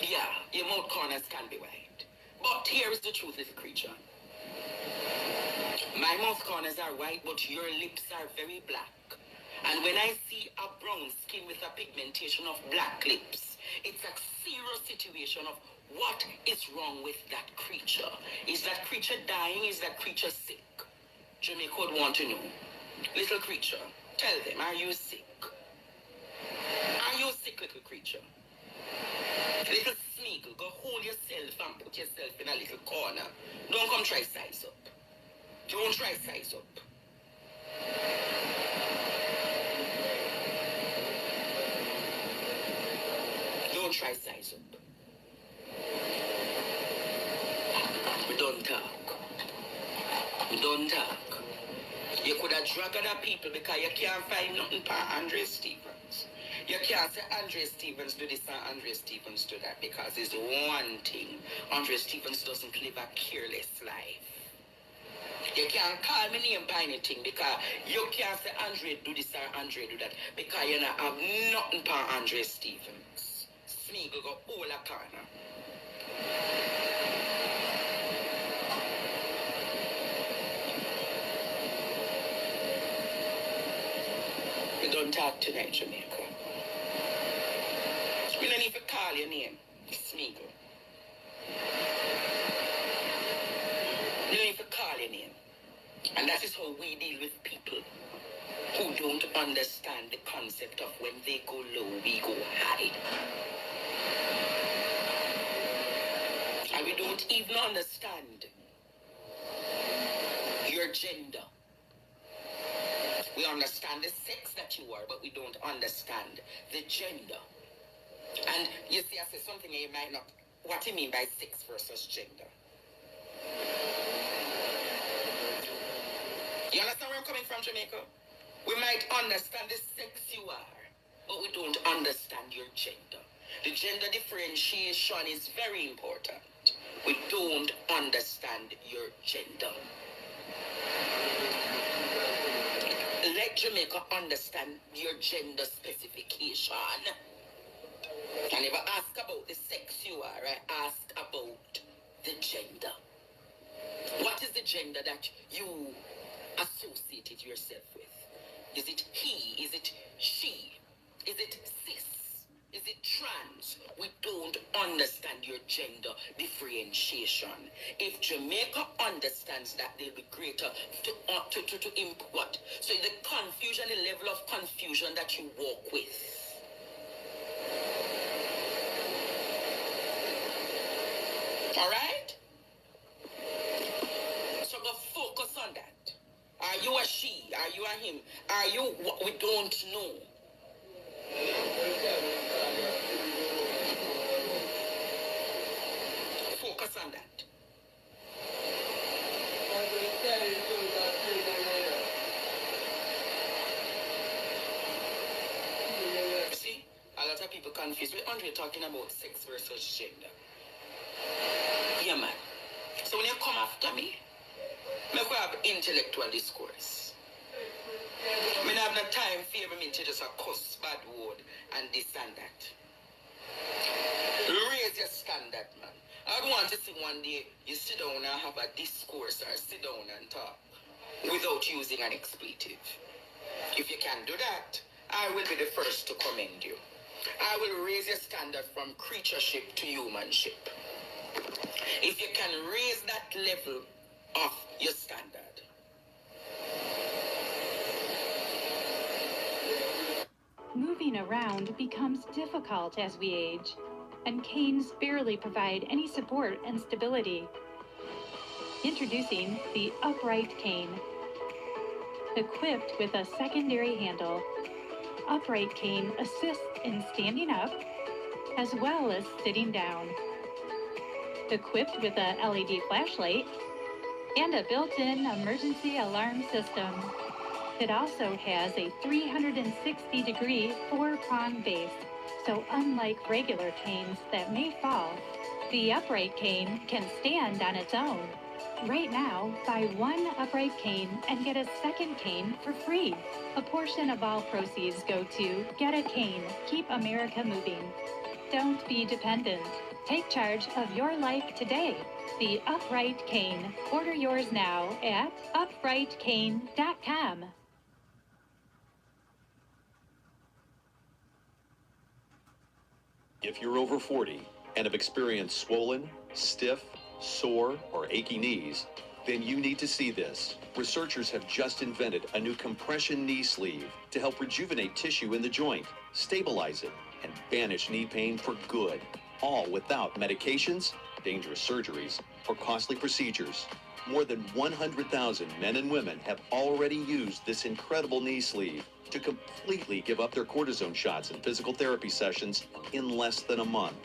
yeah, your mouth corners can be white. But here is the truth, little creature. My mouth corners are white, but your lips are very black. And when I see a brown skin with a pigmentation of black lips, it's a serious situation of what is wrong with that creature. Is that creature dying? Is that creature sick? Jamaica would want to know. Little creature, tell them, are you sick? Are you sick, little creature? Little Smeagol, go hold yourself and put yourself in a little corner. Don't come try size up. Don't try size up. Don't try size up. We don't talk. We don't talk. You could have dragged other people because you can't find nothing for Andre Stevens. You can't say Andre Stevens do this and Andre Stevens do that because it's one thing. Andre Stevens doesn't live a careless life. You can't call me name by anything because you can't say Andre do this or Andre do that because you don't have nothing for Andre Stevens. Smeagol go all a corner. We don't talk tonight, Jamaica. We don't need to call your name, Smeagol. We don't need to call your name. And that is how we deal with people who don't understand the concept of when they go low, we go high. And we don't even understand your gender. We understand the sex that you are, but we don't understand the gender. And you see, I say something you might not. What do you mean by sex versus gender? You understand where I'm coming from, Jamaica? We might understand the sex you are, but we don't understand your gender. The gender differentiation is very important. We don't understand your gender. Let Jamaica understand your gender specification. I never ask about the sex you are, I ask about the gender. What is the gender that you associated yourself with? Is it he? Is it she? Is it cis? Is it trans? We don't understand your gender differentiation. If Jamaica understands that, they'll be greater to import. So the confusion, the level of confusion that you walk with. All right? So go focus on that. Are you a she? Are you a him? Are you what we don't know? Focus on that. See? A lot of people confused. We're Andre talking about sex versus gender. Yeah, man. So when you come after me, make we have intellectual discourse. I have no time for me to just a cuss bad word and this and that. Raise your standard, man. I don't want to see one day you sit down and have a discourse or sit down and talk without using an expletive. If you can do that, I will be the first to commend you. I will raise your standard from creatureship to humanship. If you can raise that level of your standard. Moving around becomes difficult as we age, and canes barely provide any support and stability. Introducing the upright cane. Equipped with a secondary handle, upright cane assists in standing up as well as sitting down. Equipped with a LED flashlight and a built-in emergency alarm system. It also has a 360-degree 4-prong base, so unlike regular canes that may fall, the upright cane can stand on its own. Right now, buy one upright cane and get a second cane for free. A portion of all proceeds go to Get a Cane, Keep America Moving. Don't be dependent. Take charge of your life today. The Upright Cane. Order yours now at uprightcane.com. If you're over 40 and have experienced swollen, stiff, sore, or achy knees, then you need to see this. Researchers have just invented a new compression knee sleeve to help rejuvenate tissue in the joint, stabilize it, and banish knee pain for good, all without medications, dangerous surgeries, or costly procedures. More than 100,000 men and women have already used this incredible knee sleeve to completely give up their cortisone shots and physical therapy sessions in less than a month.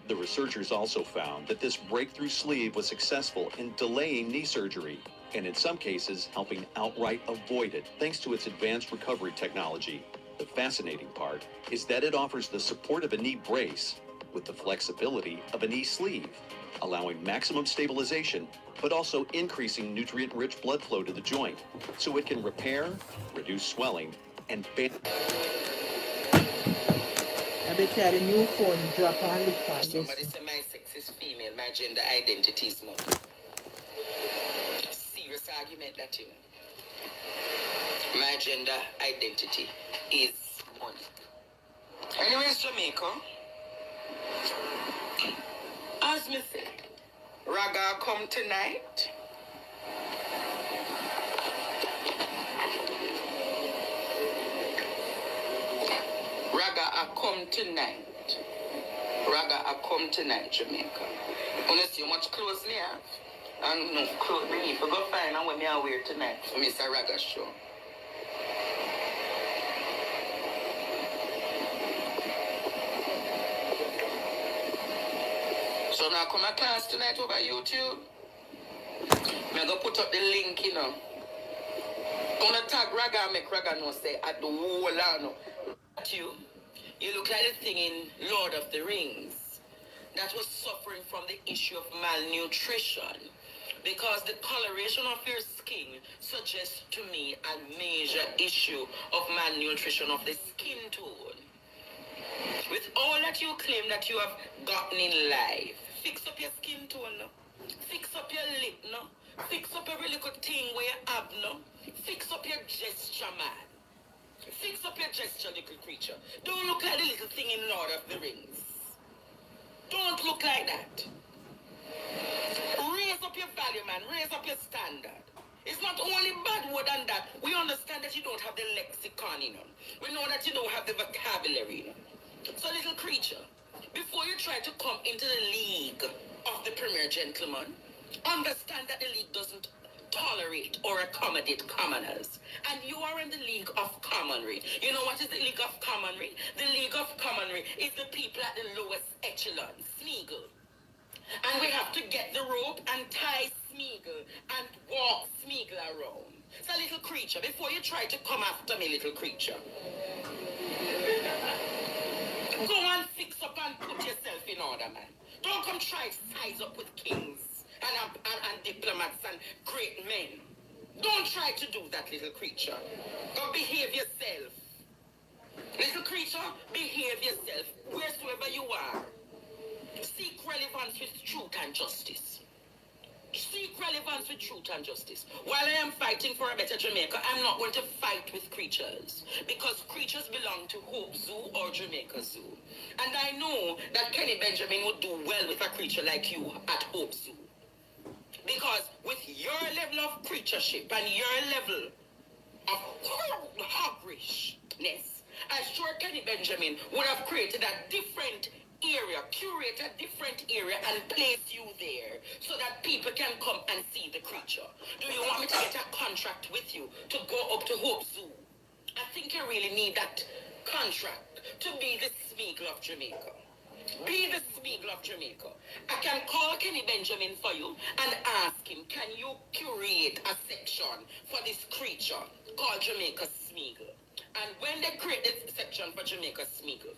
The researchers also found that this breakthrough sleeve was successful in delaying knee surgery, and in some cases helping outright avoid it thanks to its advanced recovery technology. The fascinating part is that it offers the support of a knee brace with the flexibility of a knee sleeve, allowing maximum stabilization, but also increasing nutrient-rich blood flow to the joint, so it can repair, reduce swelling, and I bet you had a new phone drop on the phone. Somebody say my sex is female, my gender identity is male. Serious argument that you know. My gender identity is male. Anyways, Jamaica, as me say, Raga come tonight. Raga I come tonight. Raga I come tonight, Jamaica. Wanna see how much clothes me have? And no clothes me need to go find out what me I wear tonight for Mr. Raga show. So now come to class tonight over YouTube. I'm going to put up the link, you know. I'm going to tag Raga and make Raga know say at the whole ano. You look like the thing in Lord of the Rings that was suffering from the issue of malnutrition, because the coloration of your skin suggests to me a major issue of malnutrition of the skin tone. With all that you claim that you have gotten in life, fix up your skin tone, no? Fix up your lip, no? Fix up every little thing where you have, no? Fix up your gesture, man. Fix up your gesture, little creature. Don't look like the little thing in Lord of the Rings. Don't look like that. Raise up your value, man. Raise up your standard. It's not only bad word than that. We understand that you don't have the lexicon, you know. We know that you don't have the vocabulary, you know. So, little creature, before you try to come into the league of the Premier Gentleman, understand that the league doesn't tolerate or accommodate commoners. And you are in the League of Commonry. You know what is the League of Commonry? The League of Commonry is the people at the lowest echelon, Smeagol. And we have to get the rope and tie Smeagol and walk Smeagol around. So, little creature, before you try to come after me, little creature, go and fix up and put yourself in order, man. Don't come try to size up with kings and diplomats and great men. Don't try to do that, little creature. Go behave yourself. Little creature, behave yourself. Wheresoever you are, seek relevance with truth and justice. Seek relevance with truth and justice. While I am fighting for a better Jamaica, I'm not going to fight with creatures, because creatures belong to Hope Zoo or Jamaica Zoo. And I know that Kenny Benjamin would do well with a creature like you at Hope Zoo. Because with your level of creatureship and your level of hogrishness, I'm sure Kenny Benjamin would have created a different area, curate a different area and place you there so that people can come and see the creature. Do you want me to get a contract with you to go up to Hope Zoo? I think you really need that contract to be the Smeagol of Jamaica. Be the Smeagol of Jamaica. I can call Kenny Benjamin for you and ask him, can you curate a section for this creature called Jamaica Smeagol? And when they create this section for Jamaica Smeagol,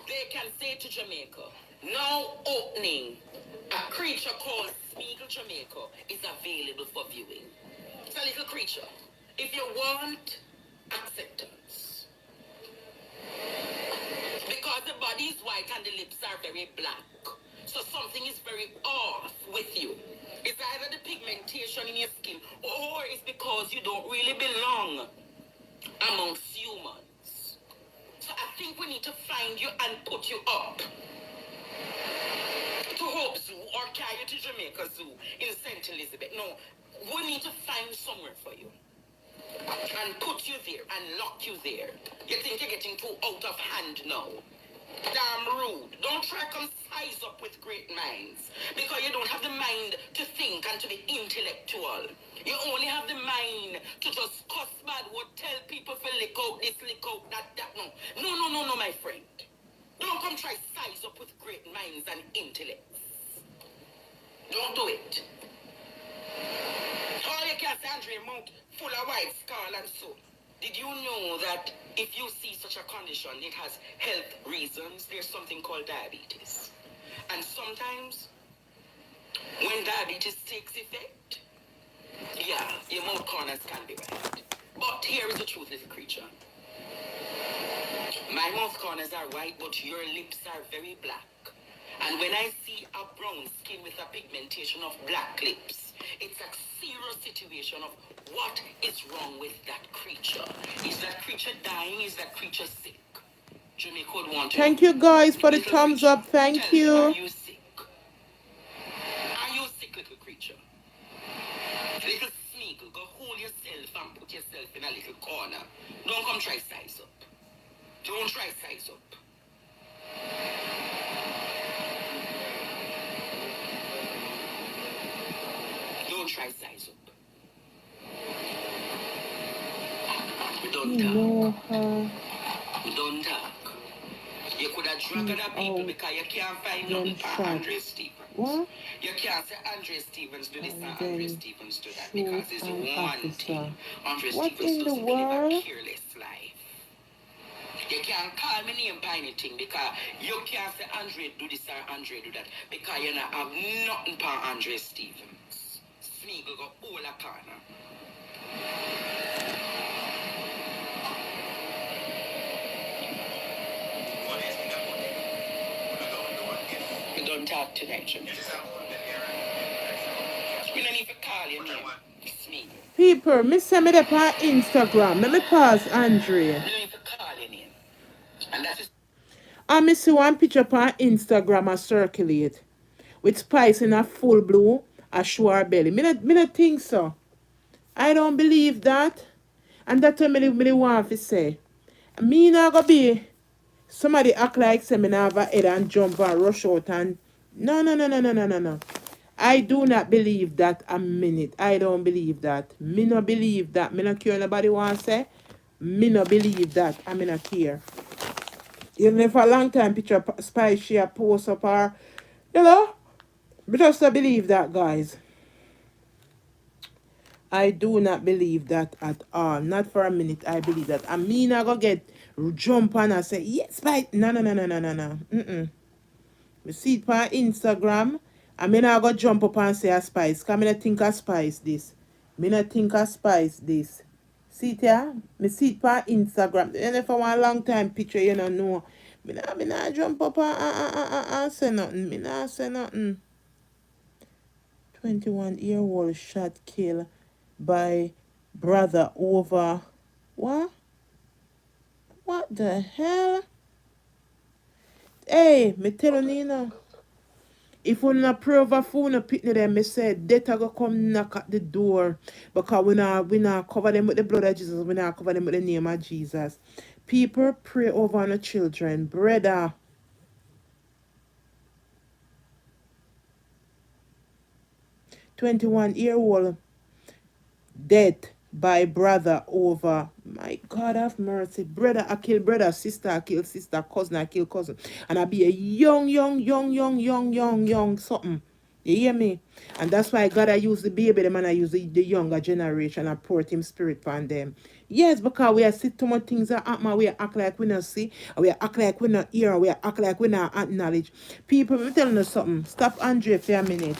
they can say to Jamaica, now opening, a creature called Smeagol Jamaica is available for viewing. It's a little creature. If you want acceptance, because the body is white and the lips are very black. So something is very off with you. It's either the pigmentation in your skin or it's because you don't really belong amongst humans. So I think we need to find you and put you up to Hope Zoo or carry you to Jamaica Zoo in St. Elizabeth. No, we need to find somewhere for you and put you there and lock you there. You think you're getting too out of hand now? Damn rude. Don't try to come size up with great minds because you don't have the mind to think and to be intellectual. You only have the mind to just cuss bad word, tell people to lick out this, lick out that. No, my friend. Don't come try size up with great minds and intellects. Don't do it. All you can say, Andre Mount, full of white skull and so. Did you know that if you see such a condition, it has health reasons? There's something called diabetes. And sometimes, when diabetes takes effect, yeah, your mouth corners can be right. But here is the truth, little creature. My mouth corners are white, but your lips are very black. And when I see a brown skin with a pigmentation of black lips, it's a serious situation of what is wrong with that creature. Is that creature dying? Is that creature sick? Jamaica would want to. Thank you guys for the thumbs up. Thank you. Are you sick? Are you a sick, little creature? Little Smeagol, go hold yourself and put yourself in a little corner. Don't come try size up. Don't try size up. Don't try size up. Don't talk. Don't talk. You could have dragged other people because you can't find nothing for Andre Stevens. What? You can't say Andre Stevens do this and Andre Stevens do that because it's one thing. Andre Stevens doesn't live a careless life. You can't call me name by anything because you can't say Andre do this or Andre do that because you don't have nothing for Andre Stevens. Smeagol go all a corner. We don't talk tonight, Jimmy. We don't even call your name. Smeagol. People, me send me that on Instagram. Let me pause, Andre. We don't even call your name. And that is I me see one picture on Instagram a circulate with Spice in a full blue, a show her belly. Me not think so. I don't believe that. And that's what me want to say. Me not gonna be somebody act like say me not have a head and jump and rush out and no. I do not believe that a minute. I don't believe that. Me no believe that. Me not care nobody want to say. Me no believe that. I me not care. Even if a long time picture Spice she a post up her, you know, but just to believe that, guys. I do not believe that at all. Not for a minute. I believe that. I mean, I go get jump on and say yes, Spice. No. We see it on Instagram. I mean, I go jump up and say a Spice. Cause me not think a Spice this. Me not think a Spice this. See it here? Me see it on Instagram. And if I want a long time picture, you don't know. Me not jump up and say nothing. Me not say nothing. 21-year-old shot killed by brother over what? What the hell? Hey, me tell you now. If we not pray over food, no pitney them, me say death a go come knock at the door. Because we not cover them with the blood of Jesus, we not cover them with the name of Jesus. People pray over the children. Brother. "21-year-old death by brother over. My God have mercy. Brother, I kill brother, sister, I kill sister, cousin, I kill cousin. And I be a young something. You hear me? And that's why God I use the baby, them and I use the younger generation. I pour him spirit upon them. Yes, because we are see too much things that happen. We act like we not see. We act like we not hear. We act like we not acknowledge. People, we telling us something. Stop Andre for a minute.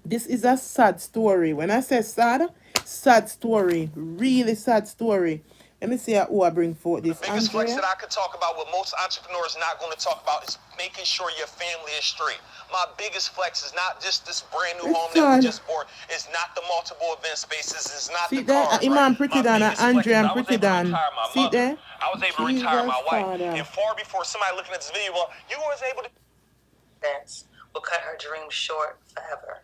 This is a sad story. When I say sad, sad story. Really sad story. Let me see who I bring forth this. The biggest flex Andrea? that I could talk about, what most entrepreneurs not going to talk about, is making sure your family is straight. My biggest flex is not just this brand new home that we just bought. It's not the multiple event spaces. It's not See the there? cars, Imam right? Pretty My Dan, biggest flex Andrea is and I was Pretty able to Dan. retire my See mother. there? I was able to retire my wife. Father. And far before somebody looking at this video, well, you was able to... Events will cut her dreams short forever.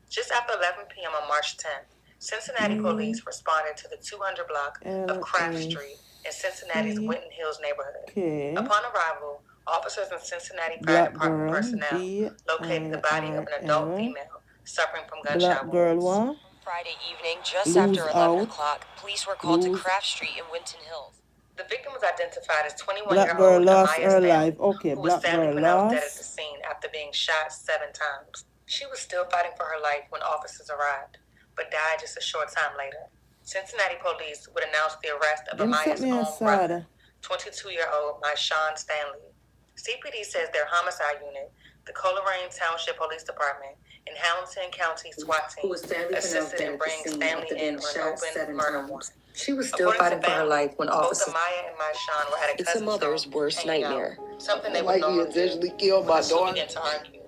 Just after 11 p.m. on March 10th, Cincinnati police responded to the 200 block of Craft Street in Cincinnati's Winton Hills neighborhood. Okay. Upon arrival, officers and Cincinnati Fire Department personnel located the body of an adult female suffering from gunshot wounds. Friday evening, just after 11 o'clock, police were called to Craft Street in Winton Hills. The victim was identified as 21-year-old Amaya Stanley, Okay, who was black sadly girl pronounced dead at lost. the scene after being shot 7 times. She was still fighting for her life when officers arrived, but died just a short time later. Cincinnati police would announce the arrest of Amaya's own brother, 22-year-old Myshawn Stanley. CPD says their homicide unit, the Coleraine Township Police Department, and Hamilton County SWAT team assisted in bringing Stanley in on an open murder warrant. She was still fighting for her life when officers... Both Amaya and Myshawn were at a cousin's mother's worst nightmare. Something they would normally do killed my daughter. began to argue.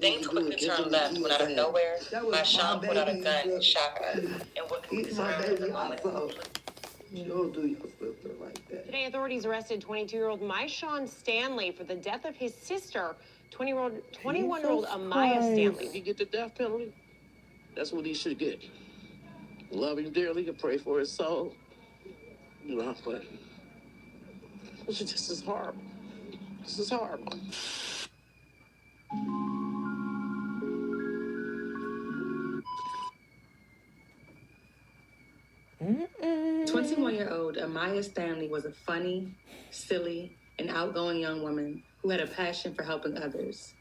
Things quickly turned left when out of nowhere, Myshawn put out a gun and shot her. And what can be described as a moment of complete... Don't do your sister like that. Today, authorities arrested 22-year-old Myshawn Stanley for the death of his sister, 21-year-old Amaya Stanley. He get the death penalty. That's what he should get. Love him dearly and pray for his soul. You know, but this is horrible. This is horrible. Mm-mm. 21-year-old Amaya Stanley was a funny, silly, and outgoing young woman who had a passion for helping others.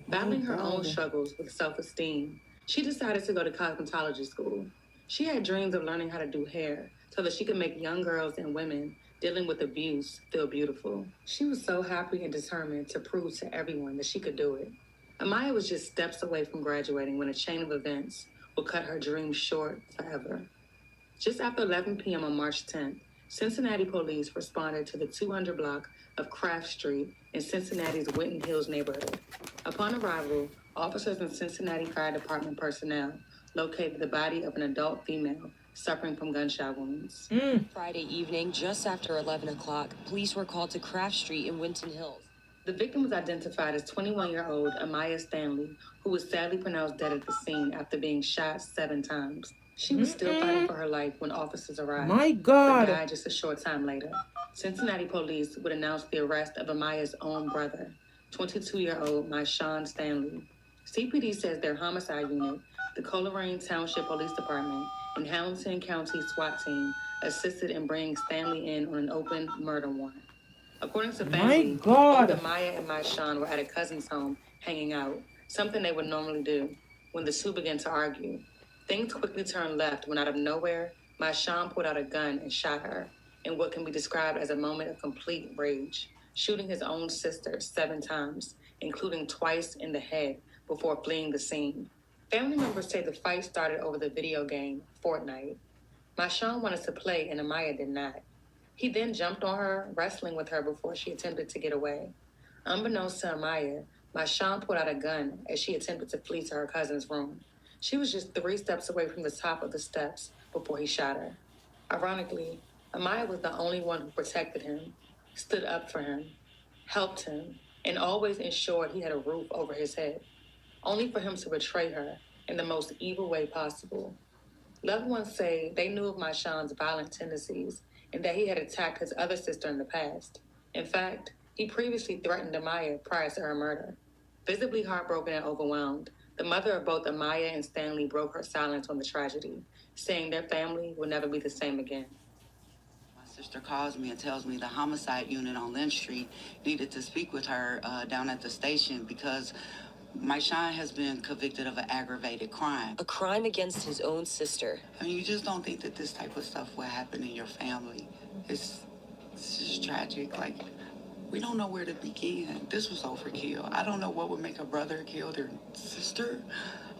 Battling her own struggles with self-esteem, she decided to go to cosmetology school. She had dreams of learning how to do hair so that she could make young girls and women dealing with abuse feel beautiful. She was so happy and determined to prove to everyone that she could do it. Amaya was just steps away from graduating when a chain of events would cut her dreams short forever. Just after 11 p.m. on March 10th, Cincinnati police responded to the 200 block of Craft Street in Cincinnati's Winton Hills neighborhood. Upon arrival, officers and Cincinnati Fire Department personnel located the body of an adult female suffering from gunshot wounds. Friday evening, just after 11 o'clock, police were called to Craft Street in Winton Hills. The victim was identified as 21-year-old Amaya Stanley, who was sadly pronounced dead at the scene after being shot 7 times. She was still fighting for her life when officers arrived. My God. But died just a short time later. Cincinnati police would announce the arrest of Amaya's own brother, 22-year-old Myshawn Stanley. CPD says their homicide unit, the Coleraine Township Police Department, and Hamilton County SWAT team assisted in bringing Stanley in on an open murder warrant. According to family, both Amaya and Myshawn were at a cousin's home hanging out, something they would normally do. When the two began to argue, things quickly turned left when out of nowhere, Myshawn pulled out a gun and shot her in what can be described as a moment of complete rage, shooting his own sister 7 times, including twice in the head before fleeing the scene. Family members say the fight started over the video game Fortnite. Myshawn wanted to play and Amaya did not. He then jumped on her, wrestling with her before she attempted to get away. Unbeknownst to Amaya, Myshawn pulled out a gun as she attempted to flee to her cousin's room. She was just 3 steps away from the top of the steps before he shot her. Ironically, Amaya was the only one who protected him, stood up for him, helped him, and always ensured he had a roof over his head, only for him to betray her in the most evil way possible. Loved ones say they knew of Myshawn's violent tendencies and that he had attacked his other sister in the past. In fact, he previously threatened Amaya prior to her murder. Visibly heartbroken and overwhelmed, The mother of both Amaya and Stanley broke her silence on the tragedy, saying their family will never be the same again. My sister calls me and tells me the homicide unit on Lynch Street needed to speak with her down at the station because my Sean has been convicted of an aggravated crime. A crime against his own sister. I mean, you just don't think that this type of stuff will happen in your family. It's just tragic. Like, we don't know where to begin. This was overkill. I don't know what would make a brother kill their sister.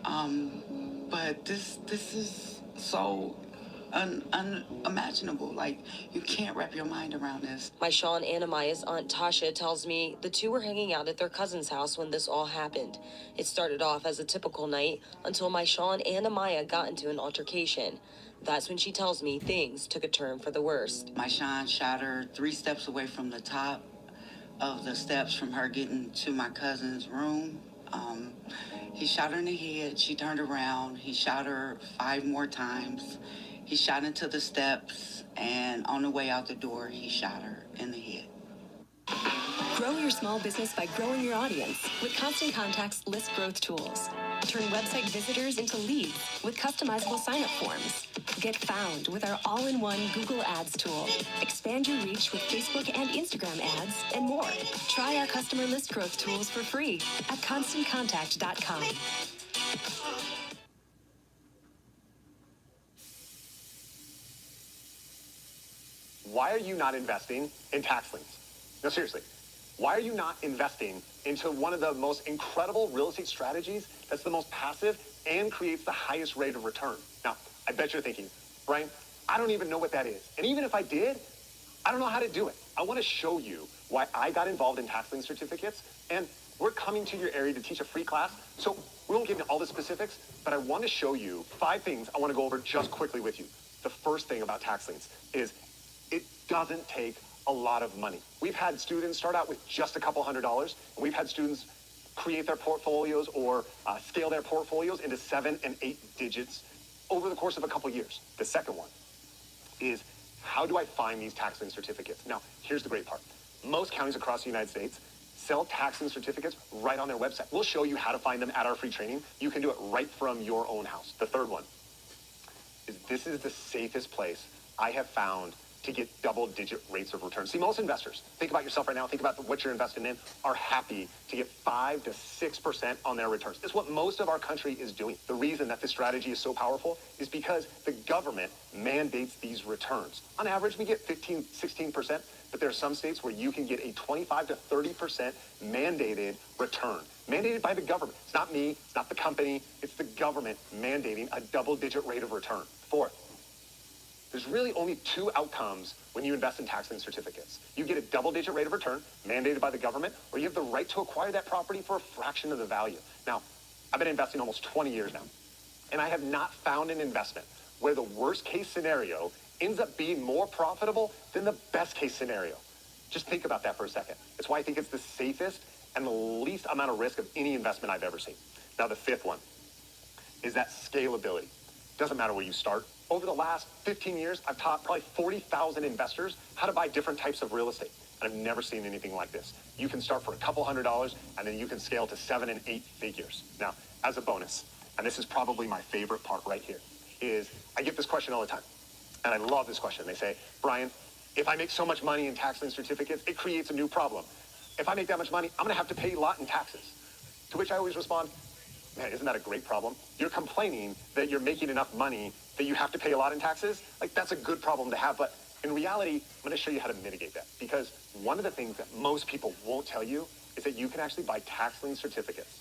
But this is so unimaginable. Like, you can't wrap your mind around this. My Sean and Amaya's aunt Tasha tells me the two were hanging out at their cousin's house when this all happened. It started off as a typical night until my Sean and Amaya got into an altercation. That's when she tells me things took a turn for the worst. My Sean shot her 3 steps away from the top of the steps from her getting to my cousin's room. He shot her in the head. She turned around. He shot her 5 more times. He shot into the steps, and on the way out the door, he shot her in the head. Grow your small business by growing your audience with Constant Contact's list growth tools. Turn website visitors into leads with customizable sign-up forms. Get found with our all-in-one Google Ads tool. Expand your reach with Facebook and Instagram ads and more. Try our customer list growth tools for free at ConstantContact.com. Why are you not investing in tax liens? No, seriously. Why are you not investing into one of the most incredible real estate strategies that's the most passive and creates the highest rate of return? Now, I bet you're thinking, Brian, I don't even know what that is. And even if I did, I don't know how to do it. I want to show you why I got involved in tax lien certificates, and we're coming to your area to teach a free class, so we won't get into all the specifics, but I want to show you 5 things I want to go over just quickly with you. The first thing about tax liens is it doesn't take a lot of money. We've had students start out with just a couple $100s, and we've had students create their portfolios or scale their portfolios into 7 and 8 digits over the course of a couple years. The second one is, how do I find these tax lien certificates? Now, here's the great part. Most counties across the United States sell tax lien certificates right on their website. We'll show you how to find them at our free training. You can do it right from your own house. The third one is, this is the safest place I have found to get double-digit rates of return. See, most investors, think about yourself right now, think about what you're investing in, are happy to get 5 to 6% on their returns. It's what most of our country is doing. The reason that this strategy is so powerful is because the government mandates these returns. On average, we get 15, 16%, but there are some states where you can get a 25 to 30% mandated return. Mandated by the government. It's not me, it's not the company, it's the government mandating a double-digit rate of return. Fourth, there's really only 2 outcomes when you invest in tax lien certificates. You get a double-digit rate of return mandated by the government, or you have the right to acquire that property for a fraction of the value. Now, I've been investing almost 20 years now, and I have not found an investment where the worst-case scenario ends up being more profitable than the best-case scenario. Just think about that for a second. That's why I think it's the safest and the least amount of risk of any investment I've ever seen. Now, the fifth one is that scalability. Doesn't matter where you start. Over the last 15 years, I've taught probably 40,000 investors how to buy different types of real estate. And I've never seen anything like this. You can start for a couple $100s, and then you can scale to 7 and 8 figures. Now, as a bonus, and this is probably my favorite part right here, is I get this question all the time. And I love this question. They say, Brian, if I make so much money in tax lien certificates, it creates a new problem. If I make that much money, I'm going to have to pay a lot in taxes. To which I always respond, man, isn't that a great problem? You're complaining that you're making enough money that you have to pay a lot in taxes. Like, that's a good problem to have. But in reality, I'm going to show you how to mitigate that. Because one of the things that most people won't tell you is that you can actually buy tax lien certificates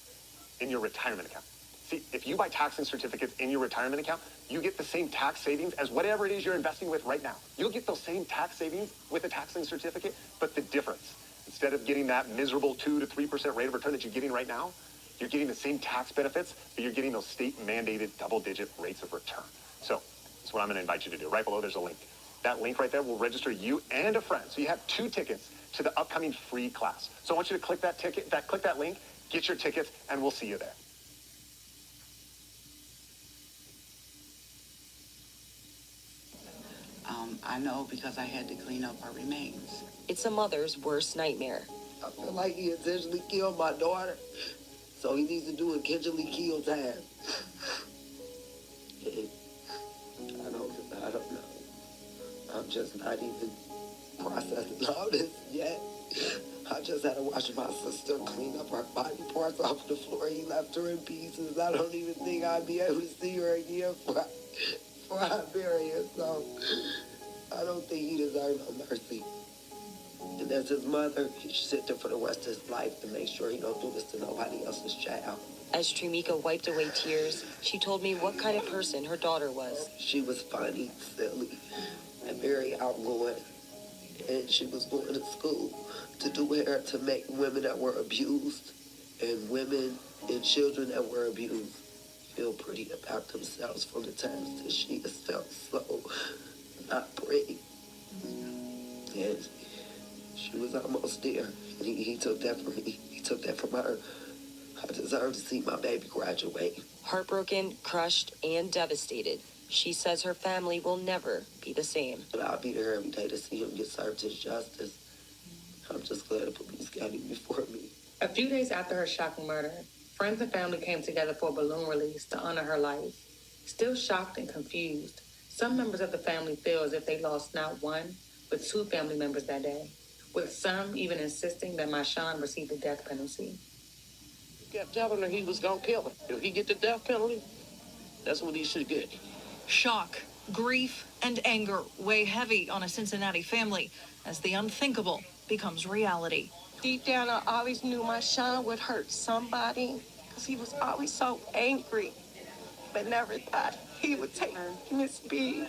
in your retirement account. See, if you buy tax lien certificates in your retirement account, you get the same tax savings as whatever it is you're investing with right now. You'll get those same tax savings with a tax lien certificate, but the difference, instead of getting that miserable 2 to 3% rate of return that you're getting right now, you're getting the same tax benefits, but you're getting those state-mandated double-digit rates of return. So that's what I'm going to invite you to do. Right below, there's a link. That link right there will register you and a friend. So you have 2 tickets to the upcoming free class. So I want you to click that click that link, get your tickets, and we'll see you there. I know because I had to clean up her remains. It's a mother's worst nightmare. I feel like he intentionally killed my daughter So he needs to do a Kendall kill time. I don't know. I'm just not even processing all this yet. I just had to watch my sister clean up her body parts off the floor. He left her in pieces. I don't even think I'd be able to see her again for I bury her. So I don't think he deserves no mercy. And as his mother, he should sit there for the rest of his life to make sure he don't do this to nobody else's child. As Trimika wiped away tears, she told me what kind of person her daughter was. She was funny, silly, and very outgoing. And she was going to school to do hair to make women that were abused and women and children that were abused feel pretty about themselves from the times that she has felt so not pretty. And she was almost there. And he took that from me. He took that from her. I deserve to see my baby graduate. Heartbroken, crushed, and devastated, she says her family will never be the same. But I'll be there every day to see him get served his justice. I'm just glad the police got him before me. A few days after her shocking murder, friends and family came together for a balloon release to honor her life. Still shocked and confused, some members of the family feel as if they lost not one, but two family members that day, with some even insisting that Marshawn receive the death penalty. He kept telling her he was gonna kill him. If he get the death penalty, that's what he should get. Shock, grief, and anger weigh heavy on a Cincinnati family as the unthinkable becomes reality. Deep down, I always knew my Sean would hurt somebody because he was always so angry, but never thought he would take Miss B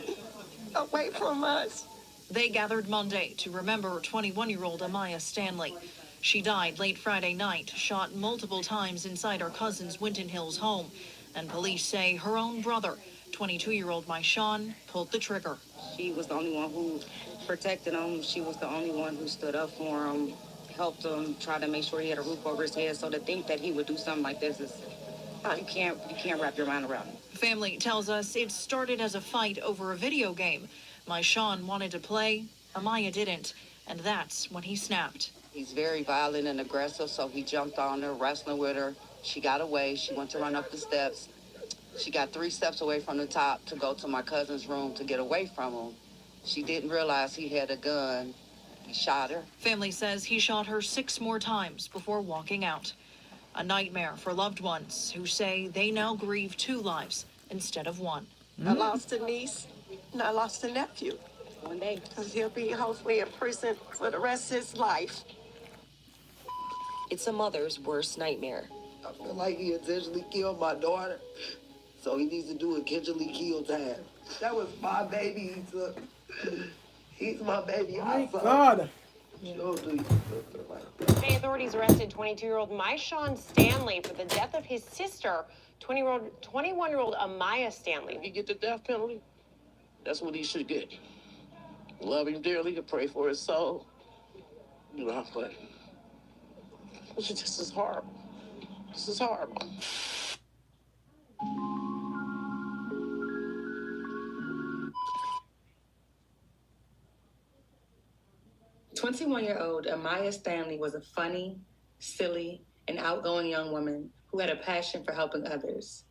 away from us. They gathered Monday to remember 21-year-old Amaya Stanley. She died late Friday night, shot multiple times inside her cousin's Winton Hills home, and police say her own brother, 22-year-old Marshawn, pulled the trigger. She was the only one who protected him. She was the only one who stood up for him, helped him, tried to make sure he had a roof over his head. So to think that he would do something like this is, you can't wrap your mind around it. Family tells us it started as a fight over a video game. Marshawn wanted to play, Amaya didn't, and that's when he snapped. He's very violent and aggressive, so he jumped on her, wrestling with her. She got away. She went to run up the steps. She got 3 steps away from the top to go to my cousin's room to get away from him. She didn't realize he had a gun. He shot her. Family says he shot her 6 more times before walking out. A nightmare for loved ones who say they now grieve 2 lives instead of 1. I lost a niece and I lost a nephew. One day. Because he'll be hopefully in prison for the rest of his life. It's a mother's worst nightmare. I feel like he intentionally killed my daughter. So he needs to do a Kendall kill time. That was my baby he took. He's my baby. My God. State authorities arrested 22-year-old Marshawn Stanley for the death of his sister, 21-year-old Amaya Stanley. If he get the death penalty, that's what he should get. Love him dearly, to pray for his soul. But this is horrible. This is horrible. 21-year-old Amaya Stanley was a funny, silly, and outgoing young woman who had a passion for helping others.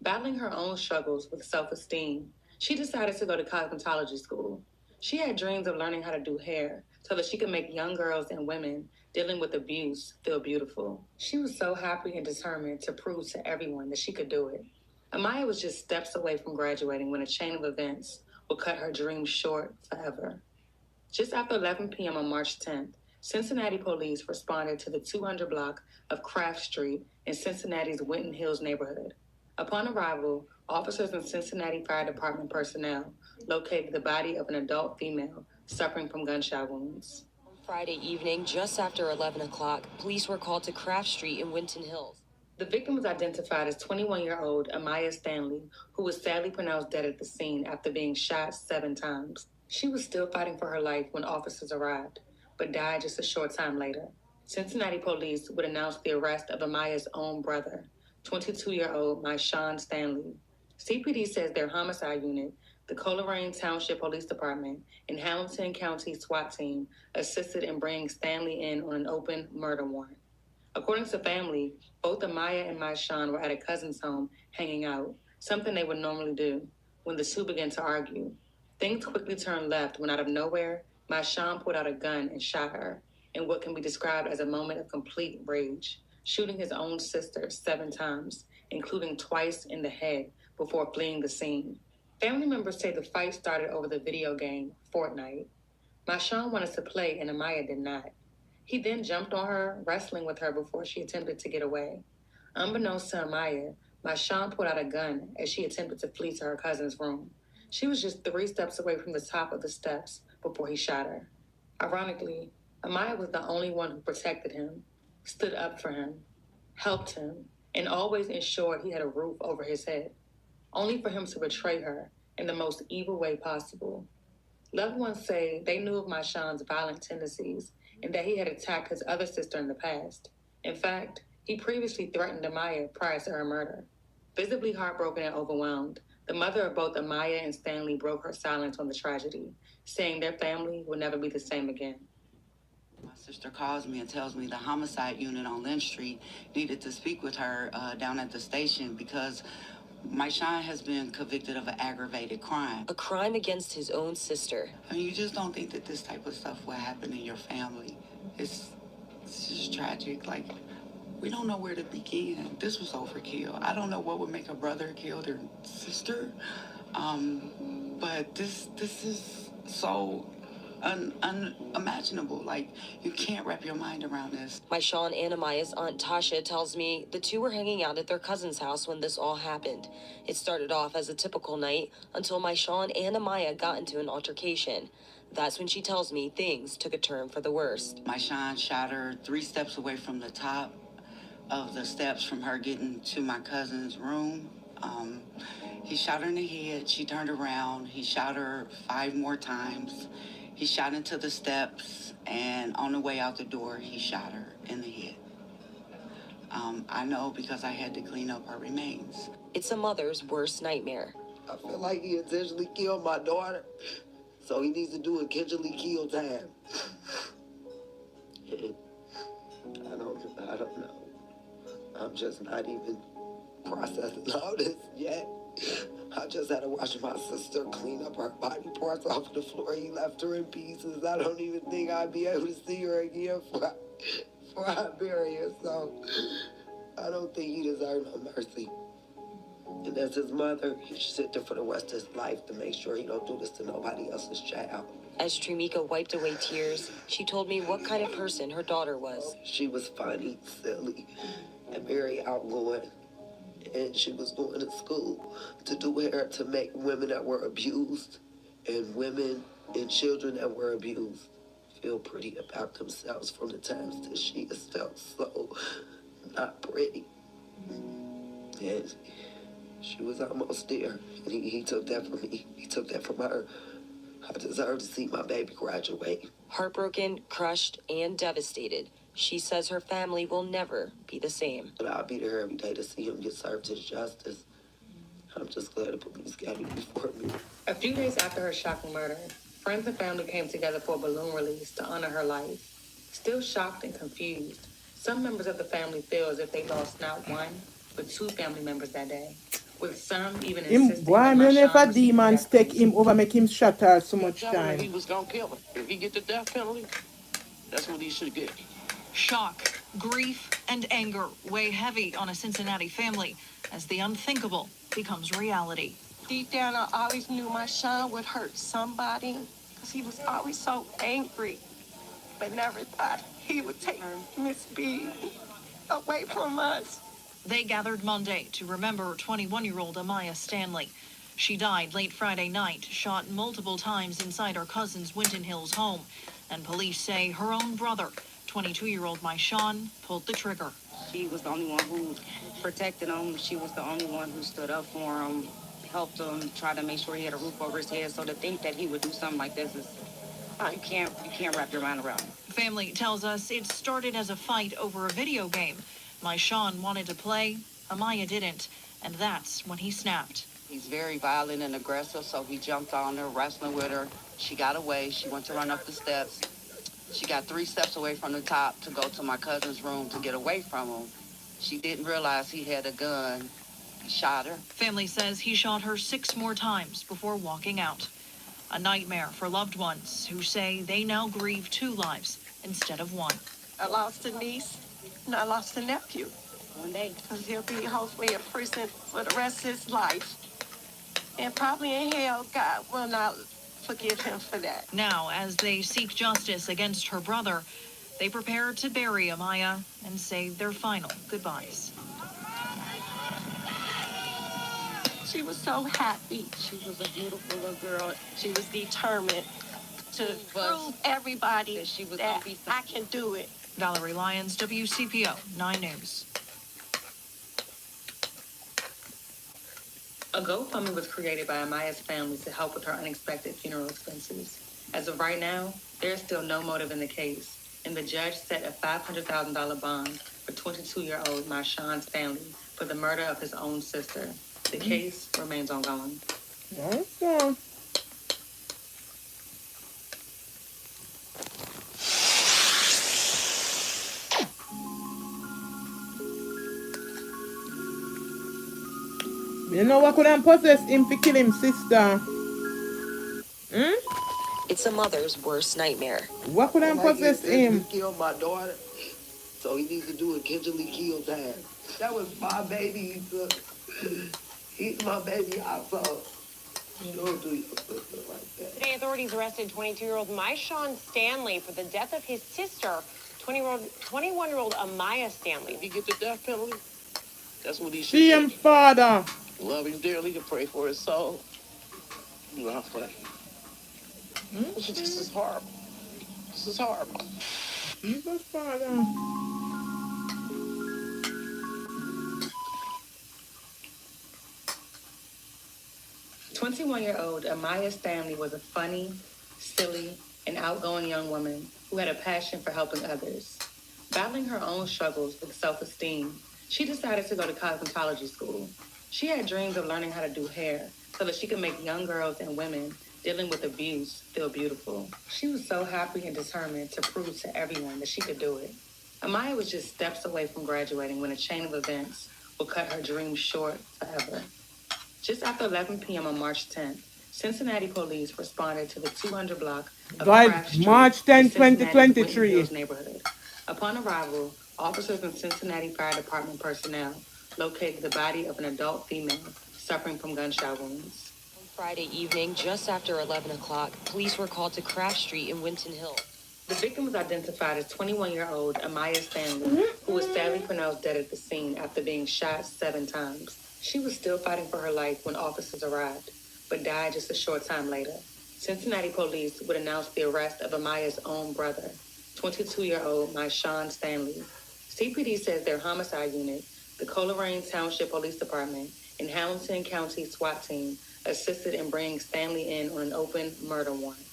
Battling her own struggles with self-esteem, she decided to go to cosmetology school. She had dreams of learning how to do hair so that she could make young girls and women dealing with abuse feel beautiful. She was so happy and determined to prove to everyone that she could do it. Amaya was just steps away from graduating when a chain of events would cut her dreams short forever. Just after 11 p.m. on March 10th, Cincinnati police responded to the 200 block of Craft Street in Cincinnati's Winton Hills neighborhood. Upon arrival, officers and Cincinnati Fire Department personnel located the body of an adult female suffering from gunshot wounds. Friday evening, just after 11 o'clock, police were called to Craft Street in Winton Hills. The victim was identified as 21-year-old Amaya Stanley, who was sadly pronounced dead at the scene after being shot 7 times. She was still fighting for her life when officers arrived, but died just a short time later. Cincinnati police would announce the arrest of Amaya's own brother, 22-year-old Marshawn Stanley. CPD says their homicide unit, the Coleraine Township Police Department, and Hamilton County SWAT team assisted in bringing Stanley in on an open murder warrant. According to family, both Amaya and Maishan were at a cousin's home hanging out, something they would normally do, when the two began to argue. Things quickly turned left when out of nowhere, Maishan pulled out a gun and shot her in what can be described as a moment of complete rage, shooting his own sister 7 times, including twice in the head before fleeing the scene. Family members say the fight started over the video game Fortnite. Maishan wanted to play and Amaya did not. He then jumped on her, wrestling with her before she attempted to get away. Unbeknownst to Amaya, Maishan pulled out a gun as she attempted to flee to her cousin's room. She was just 3 steps away from the top of the steps before he shot her. Ironically, Amaya was the only one who protected him, stood up for him, helped him, and always ensured he had a roof over his head, only for him to betray her in the most evil way possible. Loved ones say they knew of Maishan's violent tendencies and that he had attacked his other sister in the past. In fact, he previously threatened Amaya prior to her murder. Visibly heartbroken and overwhelmed, the mother of both Amaya and Stanley broke her silence on the tragedy, saying their family will never be the same again. My sister calls me and tells me the homicide unit on Lynch Street needed to speak with her down at the station because Maishan has been convicted of an aggravated crime. A crime against his own sister. I mean, you just don't think that this type of stuff will happen in your family. It's just tragic. Like, we don't know where to begin. This was overkill. I don't know what would make a brother kill their sister. But this is so unimaginable. Like, you can't wrap your mind around this. Maishan and Amaya's aunt Tasha tells me the two were hanging out at their cousin's house when this all happened. It started off as a typical night until Maishan and Amaya got into an altercation. That's when she tells me things took a turn for the worst. Maishan shot her 3 steps away from the top of the steps from her getting to my cousin's room. He shot her in the head. She turned around. He shot her 5 more times. He shot into the steps, and on the way out the door, he shot her in the head. I know because I had to clean up her remains. It's a mother's worst nightmare. I feel like he intentionally killed my daughter, so he needs to do intentionally kill time. I don't know. I'm just not even processing all this yet. I just had to watch my sister clean up her body parts off the floor. He left her in pieces. I don't even think I'd be able to see her again for I bury her. So I don't think he deserves no mercy. And as his mother, he should sit there for the rest of his life to make sure he don't do this to nobody else's child. As Trimika wiped away tears, she told me what kind of person her daughter was. She was funny, silly, and very outgoing. And she was going to school to do hair to make women that were abused and women and children that were abused feel pretty about themselves from the times that she has felt so not pretty. And she was almost there. And he took that from me. He took that from her. I deserve to see my baby graduate. Heartbroken, crushed, and devastated, she says her family will never be the same. But I'll be there every day to see him get served his justice. I'm just glad the police got him before me. A few days after her shocking murder, friends and family came together for a balloon release to honor her life. Still shocked and confused, some members of the family feel as if they lost not one, but 2 family members that day. With some even insisting Why that if a Maishan demons take him over, make him shut her so much Tell him he time? was gonna kill her. If he get the death penalty, that's what he should get. Shock, grief, and anger weigh heavy on a Cincinnati family as the unthinkable becomes reality. Deep down, I always knew my Sean would hurt somebody because he was always so angry, but never thought he would take Miss B away from us. They gathered Monday to remember 21-year-old Amaya Stanley. She died late Friday night, shot multiple times inside her cousin's Winton Hills home. And police say her own brother, 22-year-old Maishan, pulled the trigger. She was the only one who protected him. She was the only one who stood up for him, helped him, tried to make sure he had a roof over his head. So to think that he would do something like this is, you can't wrap your mind around it. Family tells us it started as a fight over a video game. Maishan wanted to play, Amaya didn't, and that's when he snapped. He's very violent and aggressive, so he jumped on her, wrestling with her. She got away. She went to run up the steps. She got 3 steps away from the top to go to my cousin's room to get away from him. She didn't realize he had a gun. He shot her. Family says he shot her 6 more times before walking out. A nightmare for loved ones who say they now grieve 2 lives instead of 1. I lost a niece and I lost a nephew. One day. Because he'll be hopefully in prison for the rest of his life. And probably in hell, God will not forgive him for that. Now, as they seek justice against her brother, they prepare to bury Amaya and say their final goodbyes. She was so happy. She was a beautiful little girl. She was determined to prove everybody that I can do it. Valerie Lyons, WCPO 9 News. A GoFundMe was created by Amaya's family to help with her unexpected funeral expenses. As of right now, there is still no motive in the case, and the judge set a $500,000 bond for 22-year-old Marshawn Stanley for the murder of his own sister. The case remains ongoing. Okay. You know what could have possessed him to kill him sister? It's a mother's worst nightmare. What could have possessed him? He killed my daughter, so he needs to do intentionally kill that. That was my baby he took. He's my baby I saw. Don't do your sister like that. Today, authorities arrested 22-year-old Marshawn Stanley for the death of his sister, 21-year-old Amaya Stanley. If he get the death penalty, that's what he should See him, father. Love him dearly and pray for his soul. You know, but this is horrible. This is horrible. Jesus, father. 21-year-old Amaya Stanley was a funny, silly, and outgoing young woman who had a passion for helping others. Battling her own struggles with self-esteem, she decided to go to cosmetology school. She had dreams of learning how to do hair so that she could make young girls and women dealing with abuse feel beautiful. She was so happy and determined to prove to everyone that she could do it. Amaya was just steps away from graduating when a chain of events would cut her dreams short forever. Just after 11 p.m. on March 10th, Cincinnati police responded to the 200 block of Craft Street, March 10, Cincinnati's 2023. Winton Hills neighborhood. Upon arrival, officers and Cincinnati Fire Department personnel located the body of an adult female suffering from gunshot wounds. On Friday evening, just after 11 o'clock, police were called to Craft Street in Winton Hills. The victim was identified as 21-year-old Amaya Stanley, who was sadly pronounced dead at the scene after being shot 7 times. She was still fighting for her life when officers arrived, but died just a short time later. Cincinnati police would announce the arrest of Amaya's own brother, 22-year-old Marshawn Stanley. CPD says their homicide unit, the Coleraine Township Police Department, and Hamilton County SWAT team assisted in bringing Stanley in on an open murder warrant.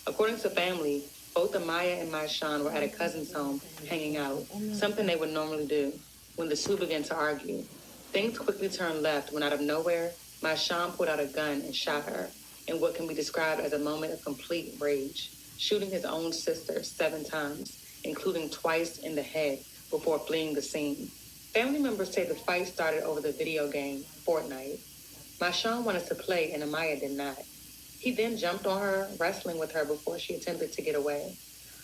According to family, both Amaya and Marshawn were at a cousin's home hanging out, something they would normally do, when the two began to argue. Things quickly turned left when out of nowhere, Marshawn pulled out a gun and shot her in what can be described as a moment of complete rage, shooting his own sister 7 times, including twice in the head before fleeing the scene. Family members say the fight started over the video game, Fortnite. Marshawn wanted to play and Amaya did not. He then jumped on her, wrestling with her before she attempted to get away.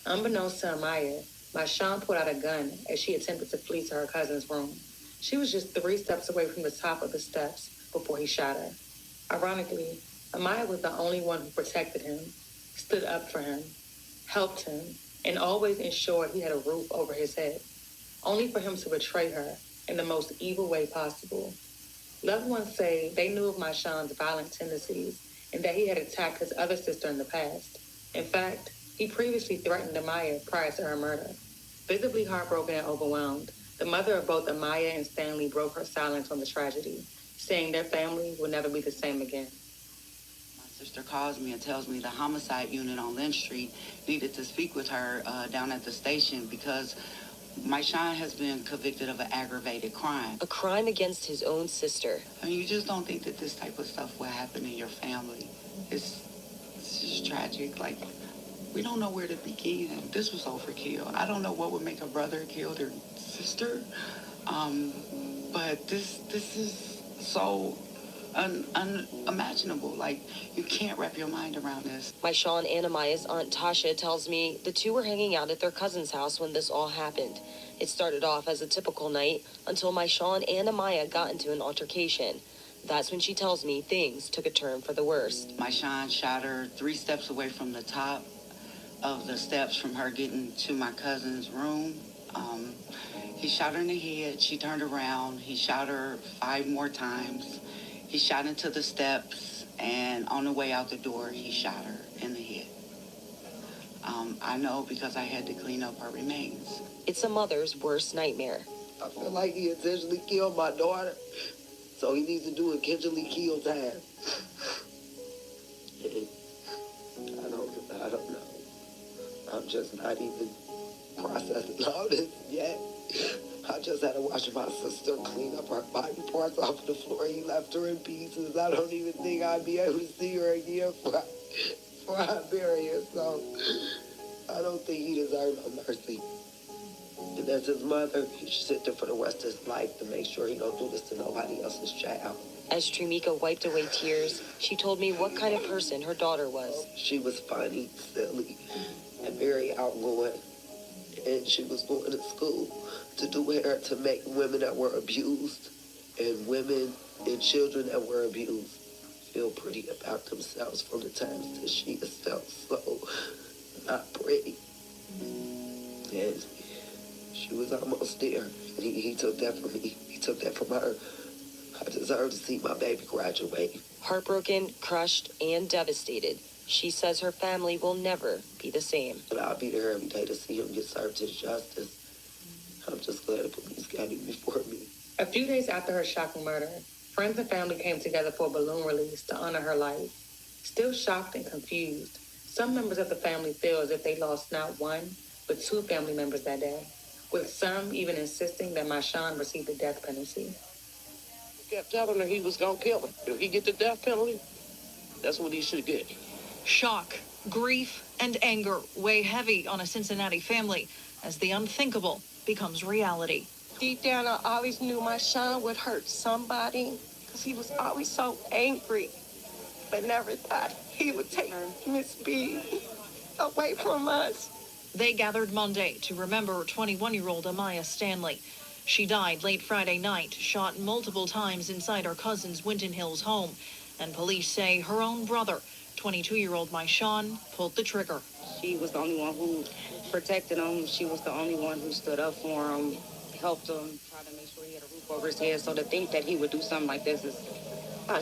Unbeknownst to Amaya, Marshawn pulled out a gun as she attempted to flee to her cousin's room. She was just 3 steps away from the top of the steps before he shot her. Ironically, Amaya was the only one who protected him, stood up for him, helped him, and always ensured he had a roof over his head, only for him to betray her in the most evil way possible. Loved ones say they knew of Marshawn's violent tendencies and that he had attacked his other sister in the past. In fact, he previously threatened Amaya prior to her murder. Visibly heartbroken and overwhelmed, the mother of both Amaya and Stanley broke her silence on the tragedy, saying their family will never be the same again. My sister calls me and tells me the homicide unit on Lynch Street needed to speak with her down at the station because Marshawn has been convicted of an aggravated crime. A crime against his own sister. I mean, you just don't think that this type of stuff will happen in your family. It's just tragic. Like, We don't know where to begin. This was overkill. I don't know what would make a brother kill their sister. But this is so unimaginable. Like, you can't wrap your mind around this. My Sean and Amaya's aunt Tasha tells me the two were hanging out at their cousin's house when this all happened. It started off as a typical night until my Sean and Amaya got into an altercation. That's when she tells me things took a turn for the worst. My Sean shot her 3 steps away from the top of the steps from her getting to my cousin's room. He shot her in the head. She turned around. He shot her 5 more times. He shot into the steps, and on the way out the door, he shot her in the head. I know because I had to clean up her remains. It's a mother's worst nightmare. I feel like he intentionally killed my daughter, so he needs to do intentionally kill time. I don't know. I'm just not even processing all this yet. I just had to watch my sister clean up her body parts off the floor. He left her in pieces. I don't even think I'd be able to see her again before I bury her. So I don't think he deserves no mercy. And as his mother, he should sit there for the rest of his life to make sure he don't do this to nobody else's child. As Trimika wiped away tears, she told me what kind of person her daughter was. She was funny, silly, and very outgoing. And she was going to school to do hair to make women that were abused and women and children that were abused feel pretty about themselves from the times that she has felt so not pretty. And she was almost there. And he took that from me. He took that from her. I deserve to see my baby graduate. Heartbroken, crushed, and devastated, she says her family will never be the same. But I'll be there every day to see him get served his justice. I'm just glad the police got him before me. A few days after her shocking murder, friends and family came together for a balloon release to honor her life. Still shocked and confused, some members of the family feel as if they lost not one, but 2 family members that day, with some even insisting that my Sean received the death penalty. He kept telling her he was going to kill him. If he get the death penalty, that's what he should get. Shock, grief, and anger weigh heavy on a Cincinnati family as the unthinkable becomes reality. Deep down, I always knew my Sean would hurt somebody because he was always so angry, but never thought he would take Miss B away from us. They gathered Monday to remember 21-year-old Amaya Stanley. She died late Friday night, shot multiple times inside her cousin's Winton Hills home, and police say her own brother, 22-year-old Maishan, pulled the trigger. She was the only one who protected him. She was the only one who stood up for him, helped him, tried to make sure he had a roof over his head. So to think that he would do something like this is,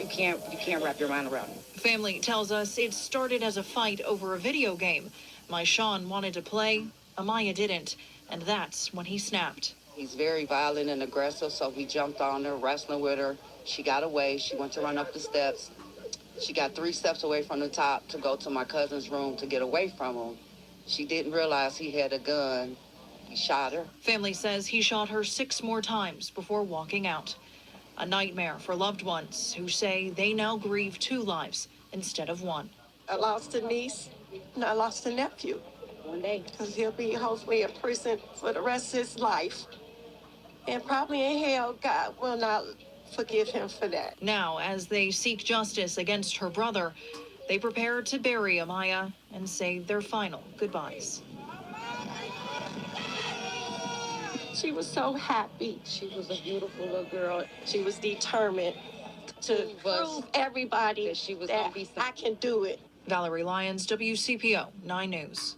you can't wrap your mind around it. Family tells us it started as a fight over a video game. Maishan wanted to play, Amaya didn't, and that's when he snapped. He's very violent and aggressive, so he jumped on her, wrestling with her. She got away. She went to run up the steps. She got 3 steps away from the top to go to my cousin's room to get away from him. She didn't realize he had a gun. He shot her. Family says he shot her 6 more times before walking out. A nightmare for loved ones who say they now grieve 2 lives instead of 1. I lost a niece and I lost a nephew. One day. Because he'll be hopefully in prison for the rest of his life. And probably in hell, God will not forgive him for that. Now, as they seek justice against her brother, they prepare to bury Amaya and say their final goodbyes. She was so happy. She was a beautiful little girl. She was determined to prove everybody that, she was that I can do it. Valerie Lyons, WCPO 9 News.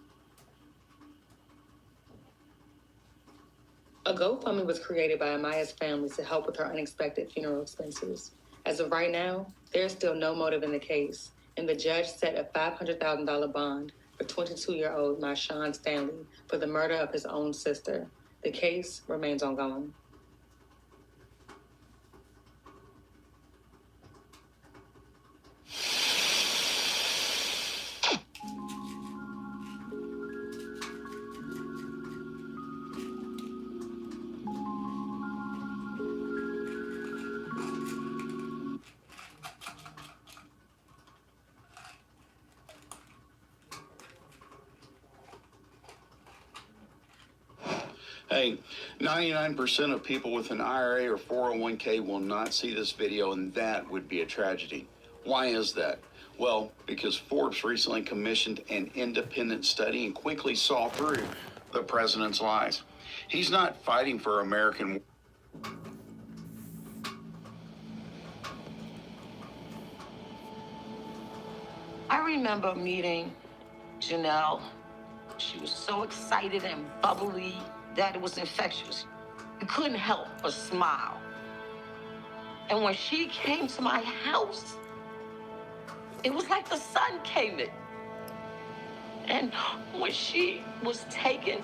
A GoFundMe was created by Amaya's family to help with her unexpected funeral expenses. As of right now, there's still no motive in the case, and the judge set a $500,000 bond for 22-year-old Maishan Stanley for the murder of his own sister. The case remains ongoing. Hey, 99% of people with an IRA or 401k will not see this video, and that would be a tragedy. Why is that? Well, because Forbes recently commissioned an independent study and quickly saw through the president's lies. He's not fighting for American. I remember meeting Janelle. She was so excited and bubbly that it was infectious. You couldn't help but smile. And when she came to my house, it was like the sun came in. And when she was taken,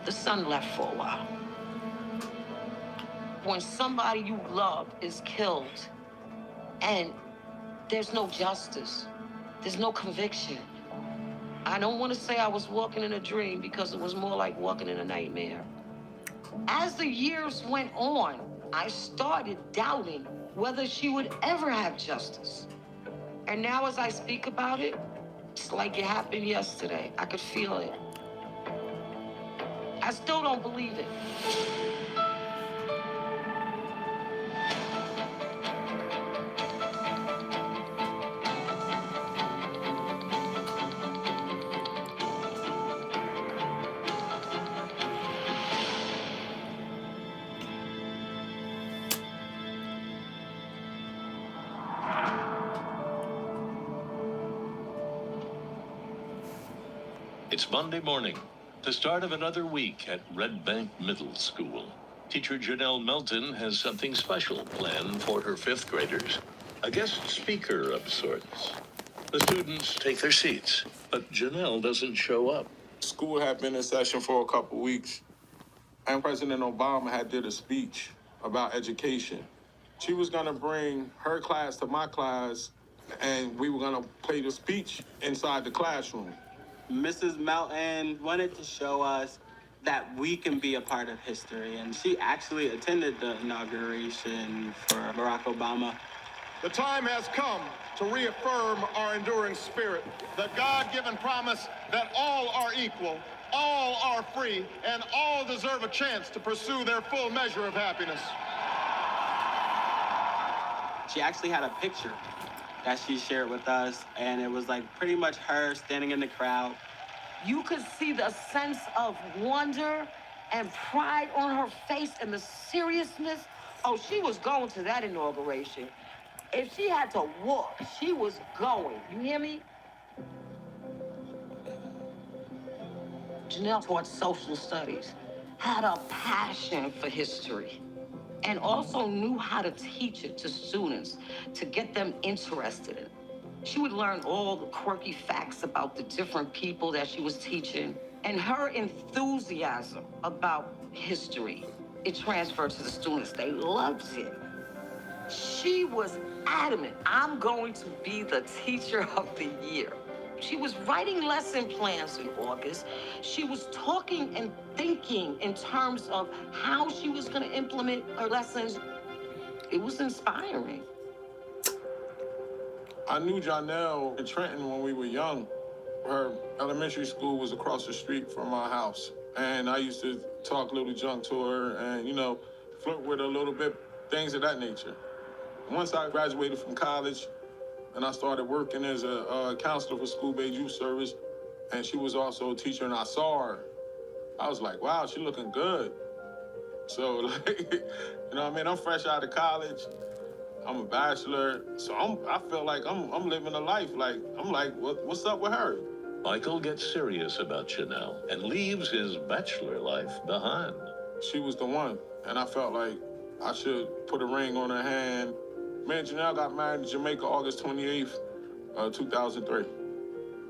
the sun left for a while. When somebody you love is killed and there's no justice, there's no conviction. I don't want to say I was walking in a dream because it was more like walking in a nightmare. As the years went on, I started doubting whether she would ever have justice. And now as I speak about it, it's like it happened yesterday. I could feel it. I still don't believe it. It's Monday morning, the start of another week at Red Bank Middle School. Teacher Janelle Melton has something special planned for her fifth graders, a guest speaker of sorts. The students take their seats, but Janelle doesn't show up. School had been in session for a couple weeks, and President Obama had did a speech about education. She was gonna bring her class to my class, and we were gonna play the speech inside the classroom. Mrs. Melton wanted to show us that we can be a part of history, and she actually attended the inauguration for Barack Obama. The time has come to reaffirm our enduring spirit, the God-given promise that all are equal, all are free, and all deserve a chance to pursue their full measure of happiness. She actually had a picture that she shared with us, and it was like pretty much her standing in the crowd. You could see the sense of wonder and pride on her face and the seriousness. Oh, she was going to that inauguration. If she had to walk, she was going. You hear me? Janelle taught social studies, had a passion for history, and also knew how to teach it to students to get them interested in it. She would learn all the quirky facts about the different people that she was teaching, and her enthusiasm about history, it transferred to the students. They loved it. She was adamant, I'm going to be the teacher of the year. She was writing lesson plans in August. She was talking and thinking in terms of how she was going to implement her lessons. It was inspiring. I knew Janelle in Trenton when we were young. Her elementary school was across the street from my house. And I used to talk little junk to her and, flirt with her a little bit, things of that nature. Once I graduated from college and I started working as a counselor for school-based youth service, and she was also a teacher, and I saw her, I was like, wow, she looking good. So, I'm fresh out of college. I'm a bachelor, so I feel like I'm living a life. I'm like, what's up with her? Michael gets serious about Janelle and leaves his bachelor life behind. She was the one, and I felt like I should put a ring on her hand. Me and Janelle got married in Jamaica August 28th, 2003.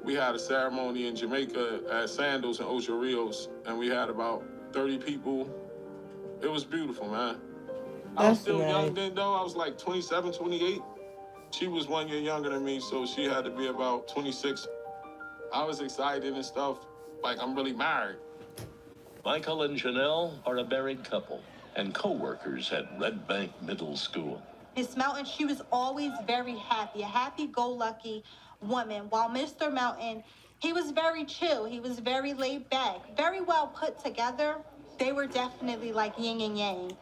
We had a ceremony in Jamaica at Sandals in Ocho Rios, and we had about 30 people. It was beautiful, man. I was still young then, though. I was like 27, 28. She was 1 year younger than me, so she had to be about 26. I was excited and stuff, like I'm really married. Michael and Janelle are a married couple and co-workers at Red Bank Middle School. Miss Melton, she was always very happy, a happy-go-lucky woman, while Mr. Melton, he was very chill. He was very laid back, very well put together. They were definitely like yin and yang.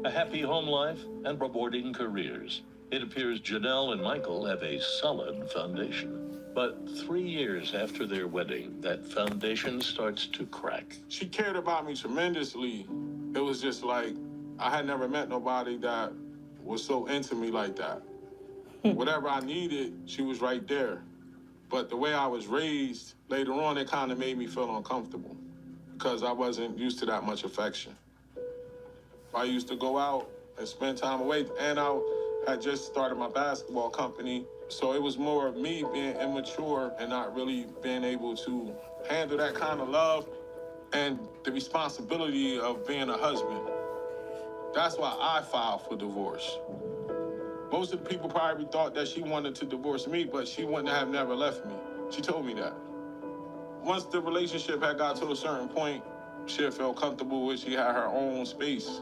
A happy home life and rewarding careers. It appears Janelle and Michael have a solid foundation. But 3 years after their wedding, that foundation starts to crack. She cared about me tremendously. It was just like, I had never met nobody that was so into me like that. Whatever I needed, she was right there. But the way I was raised, later on, it kind of made me feel uncomfortable because I wasn't used to that much affection. I used to go out and spend time away, and I had just started my basketball company. So it was more of me being immature and not really being able to handle that kind of love and the responsibility of being a husband. That's why I filed for divorce. Most of the people probably thought that she wanted to divorce me, but she wouldn't have never left me. She told me that. Once the relationship had got to a certain point, she had felt comfortable with, she had her own space.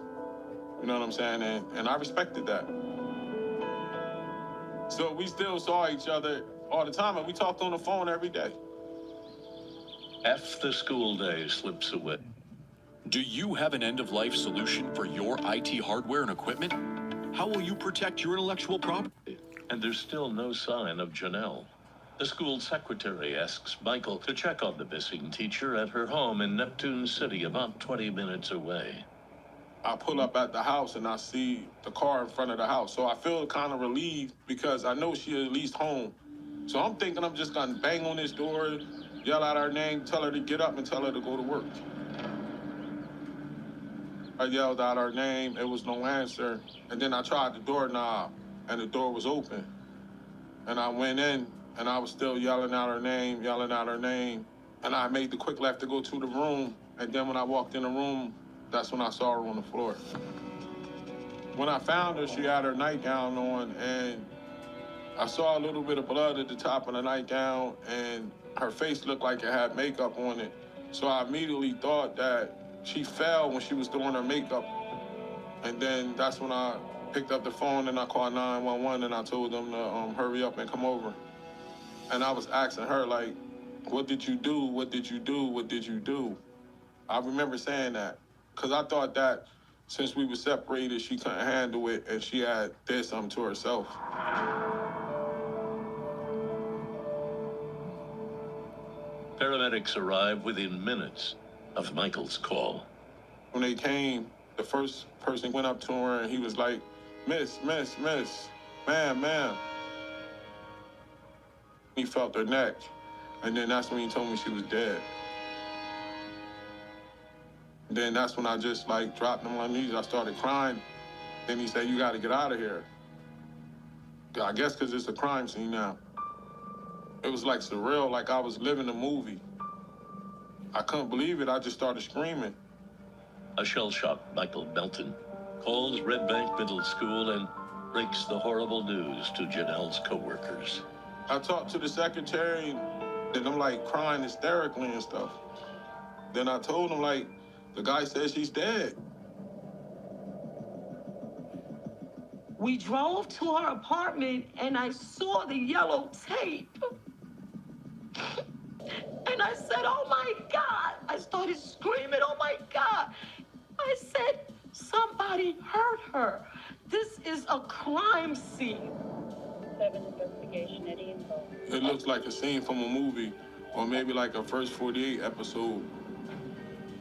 You know what I'm saying? And I respected that. So we still saw each other all the time, and we talked on the phone every day. Half the school day slips away. Do you have an end-of-life solution for your IT hardware and equipment? How will you protect your intellectual property? And there's still no sign of Janelle. The school secretary asks Michael to check on the missing teacher at her home in Neptune City, about 20 minutes away. I pull up at the house and I see the car in front of the house. So I feel kind of relieved because I know she's at least home. So I'm thinking I'm just gonna bang on this door, yell out her name, tell her to get up and tell her to go to work. I yelled out her name, it was no answer. And then I tried the doorknob and the door was open. And I went in and I was still yelling out her name. And I made the quick left to go to the room. And then when I walked in the room, that's when I saw her on the floor. When I found her, she had her nightgown on, and I saw a little bit of blood at the top of the nightgown, and her face looked like it had makeup on it. So I immediately thought that she fell when she was doing her makeup. And then that's when I picked up the phone and I called 911 and I told them to hurry up and come over. And I was asking her, like, what did you do? What did you do? What did you do? I remember saying that. Because I thought that since we were separated, she couldn't handle it and she had did something to herself. Paramedics arrive within minutes of Michael's call. When they came, the first person went up to her and he was like, miss, ma'am. He felt her neck. And then that's when he told me she was dead. Then that's when I just like dropped on my knees. I started crying. Then he said, you got to get out of here. I guess because it's a crime scene now. It was like surreal, like I was living a movie. I couldn't believe it. I just started screaming. A shell-shocked Michael Melton calls Red Bank Middle School and breaks the horrible news to Janelle's coworkers. I talked to the secretary and I'm like crying hysterically and stuff. Then I told him like, the guy says she's dead. We drove to her apartment and I saw the yellow tape. And I said, oh my God. I started screaming, oh my God. I said, somebody hurt her. This is a crime scene. Investigation, any info? It looks like a scene from a movie or maybe like a First 48 episode.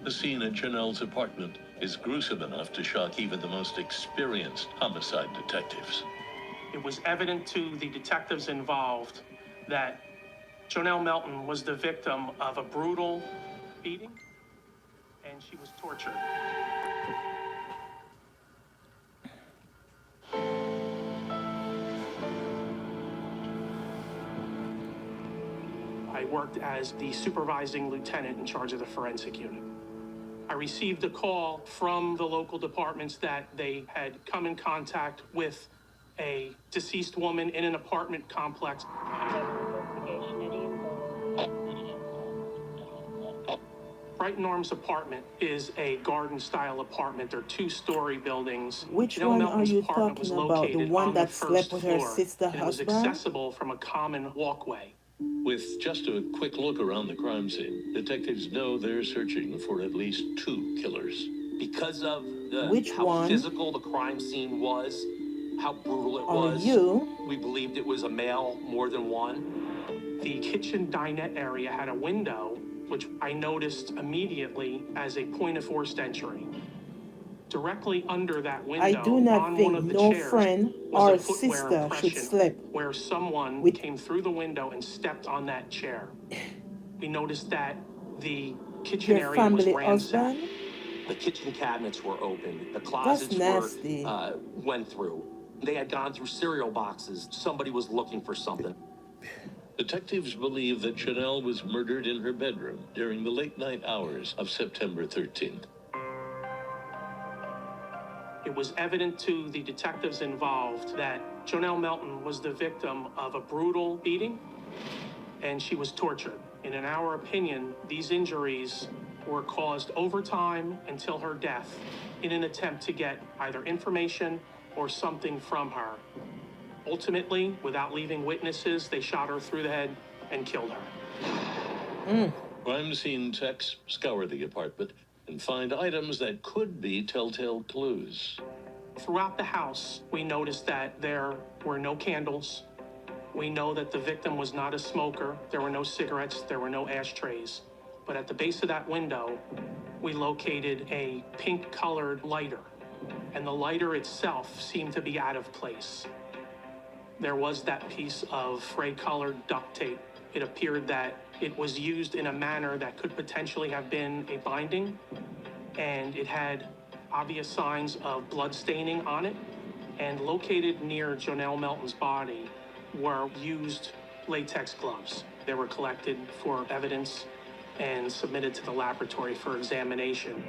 The scene at Janelle's apartment is gruesome enough to shock even the most experienced homicide detectives. It was evident to the detectives involved that Janelle Melton was the victim of a brutal beating, and she was tortured. I worked as the supervising lieutenant in charge of the forensic unit. I received a call from the local departments that they had come in contact with a deceased woman in an apartment complex. Bright Norm's apartment is a garden-style apartment. They're 2-story buildings. Which one are you talking about? The one that slept with her sister husband? It was accessible from a common walkway. With just a quick look around the crime scene, detectives know they're searching for at least 2 killers. Because of how one physical the crime scene was, how brutal it are was, you? we believed it was a male more than one. The kitchen dinette area had a window, which I noticed immediately as a point of forced entry. Directly under that window, I do not on think one of the no chairs, friend was or a footwear sister should impression sleep where someone with came through the window and stepped on that chair. We noticed that the kitchen your area was family ransacked. husband. The kitchen cabinets were open. The That's closets nasty. went through. They had gone through cereal boxes. Somebody was looking for something. Detectives believe that Chanel was murdered in her bedroom during the late night hours of September 13th. It was evident to the detectives involved that Jonelle Melton was the victim of a brutal beating, and she was tortured. And in our opinion, these injuries were caused over time until her death in an attempt to get either information or something from her. Ultimately, without leaving witnesses, they shot her through the head and killed her. Crime scene techs scour the apartment and find items that could be telltale clues. Throughout the house, we noticed that there were no candles. We know that the victim was not a smoker. There were no cigarettes. There were no ashtrays. But at the base of that window, we located a pink-colored lighter, and the lighter itself seemed to be out of place. There was that piece of gray-colored duct tape. It appeared that it was used in a manner that could potentially have been a binding, and it had obvious signs of blood staining on it. And located near Jonelle Melton's body were used latex gloves. They were collected for evidence and submitted to the laboratory for examination.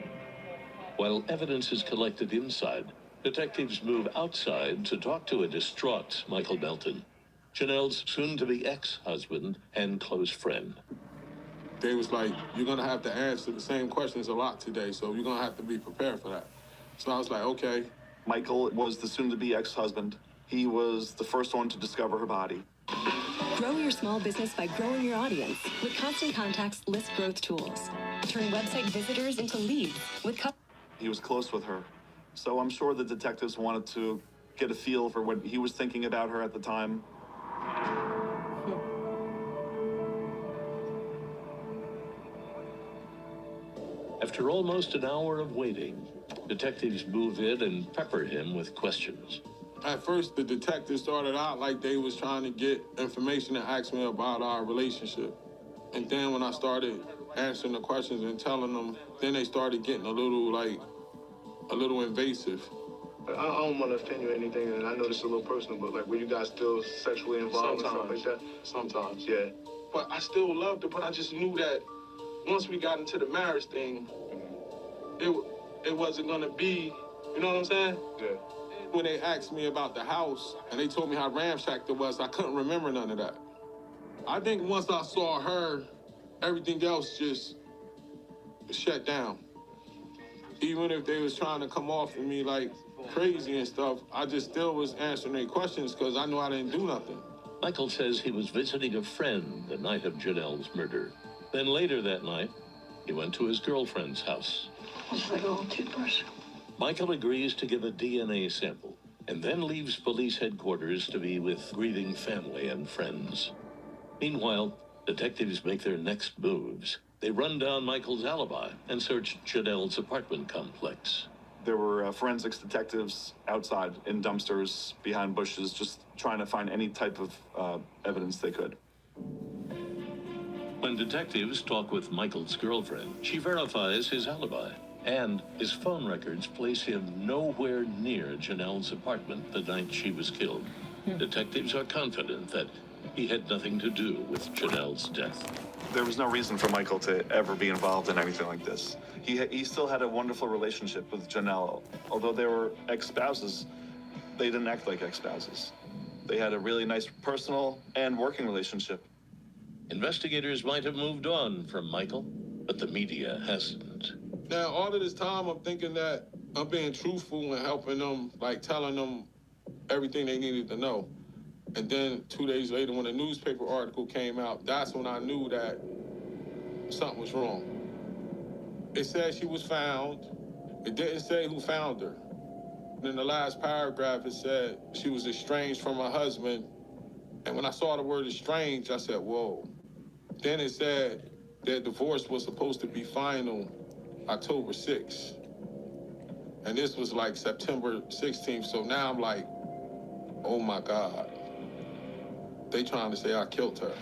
While evidence is collected inside, detectives move outside to talk to a distraught Michael Melton, Chanel's soon-to-be ex-husband and close friend. They was like, you're gonna have to answer the same questions a lot today, so you're gonna have to be prepared for that. So I was like, okay. Michael was the soon-to-be ex-husband. He was the first one to discover her body. Grow your small business by growing your audience with Constant Contact's list growth tools. Turn website visitors into leads with He was close with her. So I'm sure the detectives wanted to get a feel for what he was thinking about her at the time. After almost an hour of waiting, detectives move in and pepper him with questions. At first, the detectives started out like they was trying to get information and ask me about our relationship. And then when I started answering the questions and telling them, then they started getting a little invasive. I don't want to offend you or anything, and I know this is a little personal, but like, were you guys still sexually involved and stuff like that? Sometimes. Yeah. But I still loved her, but I just knew that once we got into the marriage thing, it wasn't gonna be, you know what I'm saying? Yeah. When they asked me about the house and they told me how ramshacked it was, I couldn't remember none of that. I think once I saw her, everything else just shut down. Even if they was trying to come off of me like crazy and stuff, I just still was answering their questions because I knew I didn't do nothing. Michael says he was visiting a friend the night of Janelle's murder. Then later that night, he went to his girlfriend's house. It's like a little toothbrush. Michael agrees to give a DNA sample and then leaves police headquarters to be with grieving family and friends. Meanwhile, detectives make their next moves. They run down Michael's alibi and search Janelle's apartment complex. There were forensics detectives outside in dumpsters, behind bushes, just trying to find any type of evidence they could. When detectives talk with Michael's girlfriend, she verifies his alibi, and his phone records place him nowhere near Janelle's apartment the night she was killed. Detectives are confident that he had nothing to do with Janelle's death. There was no reason for Michael to ever be involved in anything like this. He still had a wonderful relationship with Janelle. Although they were ex-spouses, they didn't act like ex-spouses. They had a really nice personal and working relationship. Investigators might have moved on from Michael, but the media hasn't. Now, all of this time, I'm thinking that I'm being truthful and helping them, like telling them everything they needed to know. And then 2 days later, when the newspaper article came out, that's when I knew that something was wrong. It said she was found. It didn't say who found her. And in the last paragraph, it said she was estranged from her husband. And when I saw the word estranged, I said, whoa. Then it said their divorce was supposed to be final October 6th. And this was like September 16th. So now I'm like, oh my God. They trying to say I killed her.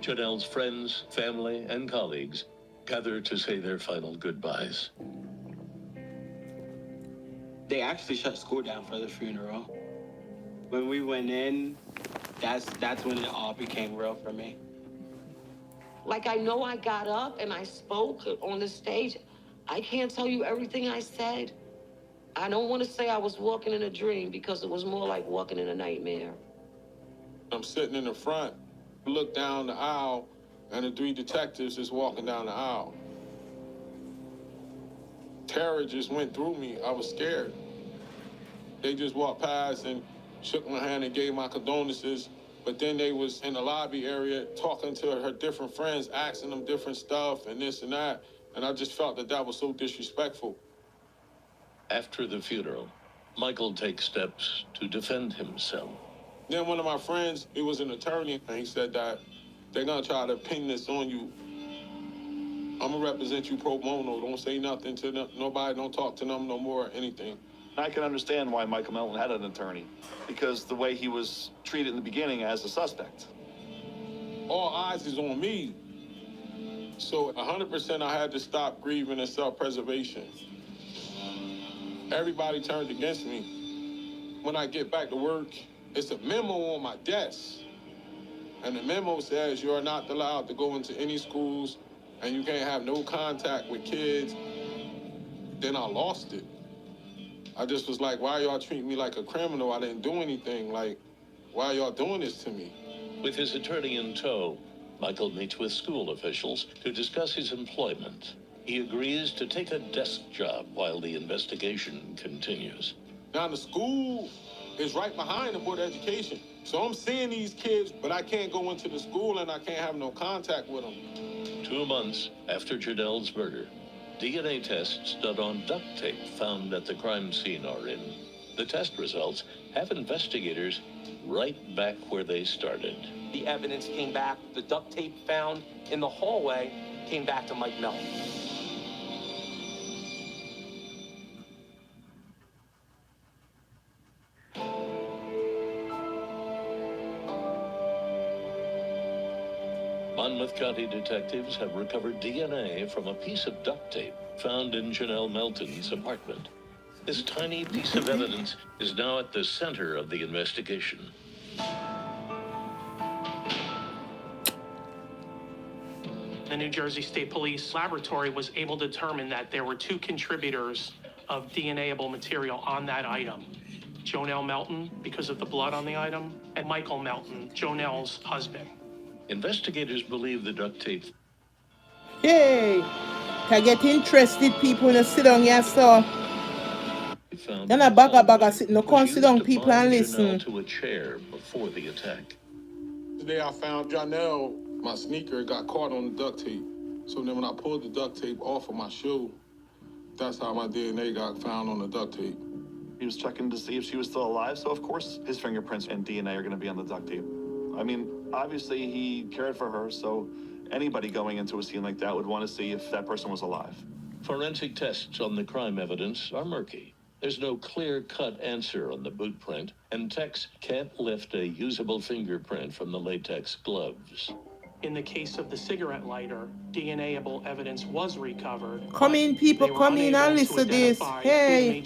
Janelle's friends, family, and colleagues gather to say their final goodbyes. They actually shut school down for the funeral. When we went in, that's when it all became real for me. Like, I know I got up and I spoke on the stage. I can't tell you everything I said. I don't want to say I was walking in a dream because it was more like walking in a nightmare. I'm sitting in the front, look down the aisle, and the 3 detectives is walking down the aisle. Terror just went through me. I was scared. They just walked past and shook my hand and gave my condolences. But then they was in the lobby area talking to her different friends, asking them different stuff and this and that. And I just felt that that was so disrespectful. After the funeral, Michael takes steps to defend himself. Then one of my friends, he was an attorney, and he said that they're gonna try to pin this on you. I'm gonna represent you pro bono. Don't say nothing to them, nobody, don't talk to them no more or anything. I can understand why Michael Melton had an attorney, because the way he was treated in the beginning as a suspect. All eyes is on me. So 100% I had to stop grieving and self-preservation. Everybody turned against me. When I get back to work, it's a memo on my desk. And the memo says you are not allowed to go into any schools and you can't have no contact with kids. Then I lost it. I just was like, why y'all treat me like a criminal? I didn't do anything. Like, why y'all doing this to me? With his attorney in tow, Michael meets with school officials to discuss his employment. He agrees to take a desk job while the investigation continues. Now, the school is right behind the Board of Education. So I'm seeing these kids, but I can't go into the school and I can't have no contact with them. 2 months after Janelle's murder, DNA tests done on duct tape found at the crime scene are in. The test results have investigators right back where they started. The evidence came back. The duct tape found in the hallway came back to Mike Melton. Monmouth County detectives have recovered DNA from a piece of duct tape found in Janelle Melton's apartment. This tiny piece of evidence is now at the center of the investigation. The New Jersey State Police Laboratory was able to determine that there were 2 contributors of DNA-able material on that item. Jonelle Melton, because of the blood on the item, and Michael Melton, Jonelle's husband. Investigators believe the duct tape. Hey, can get interested people in the sit down here, so. Then a bagger sit no come sit down people and listen. To a chair before the attack. Today I found Janelle, my sneaker got caught on the duct tape. So then when I pulled the duct tape off of my shoe, that's how my DNA got found on the duct tape. He was checking to see if she was still alive, so of course his fingerprints and DNA are going to be on the duct tape. I mean, obviously he cared for her, so anybody going into a scene like that would want to see if that person was alive. Forensic tests on the crime evidence are murky. There's no clear-cut answer on the boot print, and techs can't lift a usable fingerprint from the latex gloves. In the case of the cigarette lighter, DNA-able evidence was recovered. Come in, people, come in and listen to this. Hey,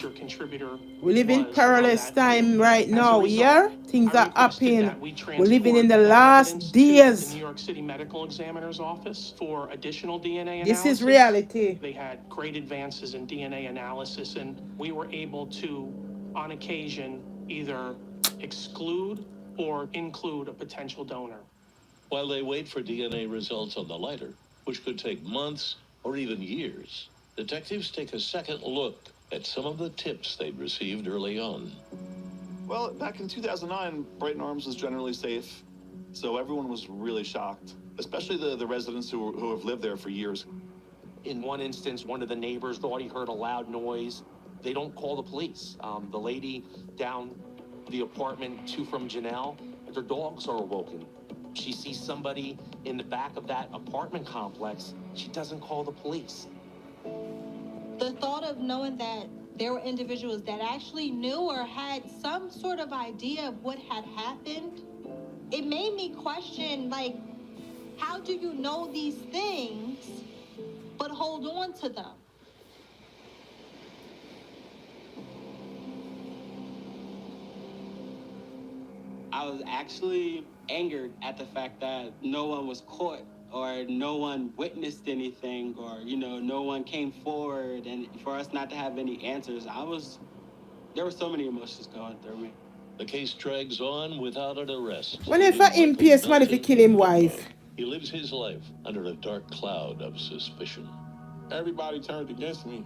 we live in perilous time right now, yeah? Things are happening. We're living in the last days. The New York City Medical Examiner's Office for additional DNA analysis. This is reality. They had great advances in DNA analysis, and we were able to, on occasion, either exclude or include a potential donor. While they wait for DNA results on the lighter, which could take months or even years, detectives take a second look at some of the tips they'd received early on. Well, back in 2009, Brighton Arms was generally safe, so everyone was really shocked, especially the residents who have lived there for years. In one instance, one of the neighbors thought he heard a loud noise. They don't call the police. The lady down the apartment 2 from Janelle, their dogs are awoken. She sees somebody in the back of that apartment complex. She doesn't call the police. The thought of knowing that there were individuals that actually knew or had some sort of idea of what had happened, it made me question, like, how do you know these things but hold on to them? I was actually angered at the fact that no one was caught or no one witnessed anything or, no one came forward, and for us not to have any answers, there were so many emotions going through me. The case drags on without an arrest. Whenever him PS man if he kill him wife. He lives his life under a dark cloud of suspicion. Everybody turned against me.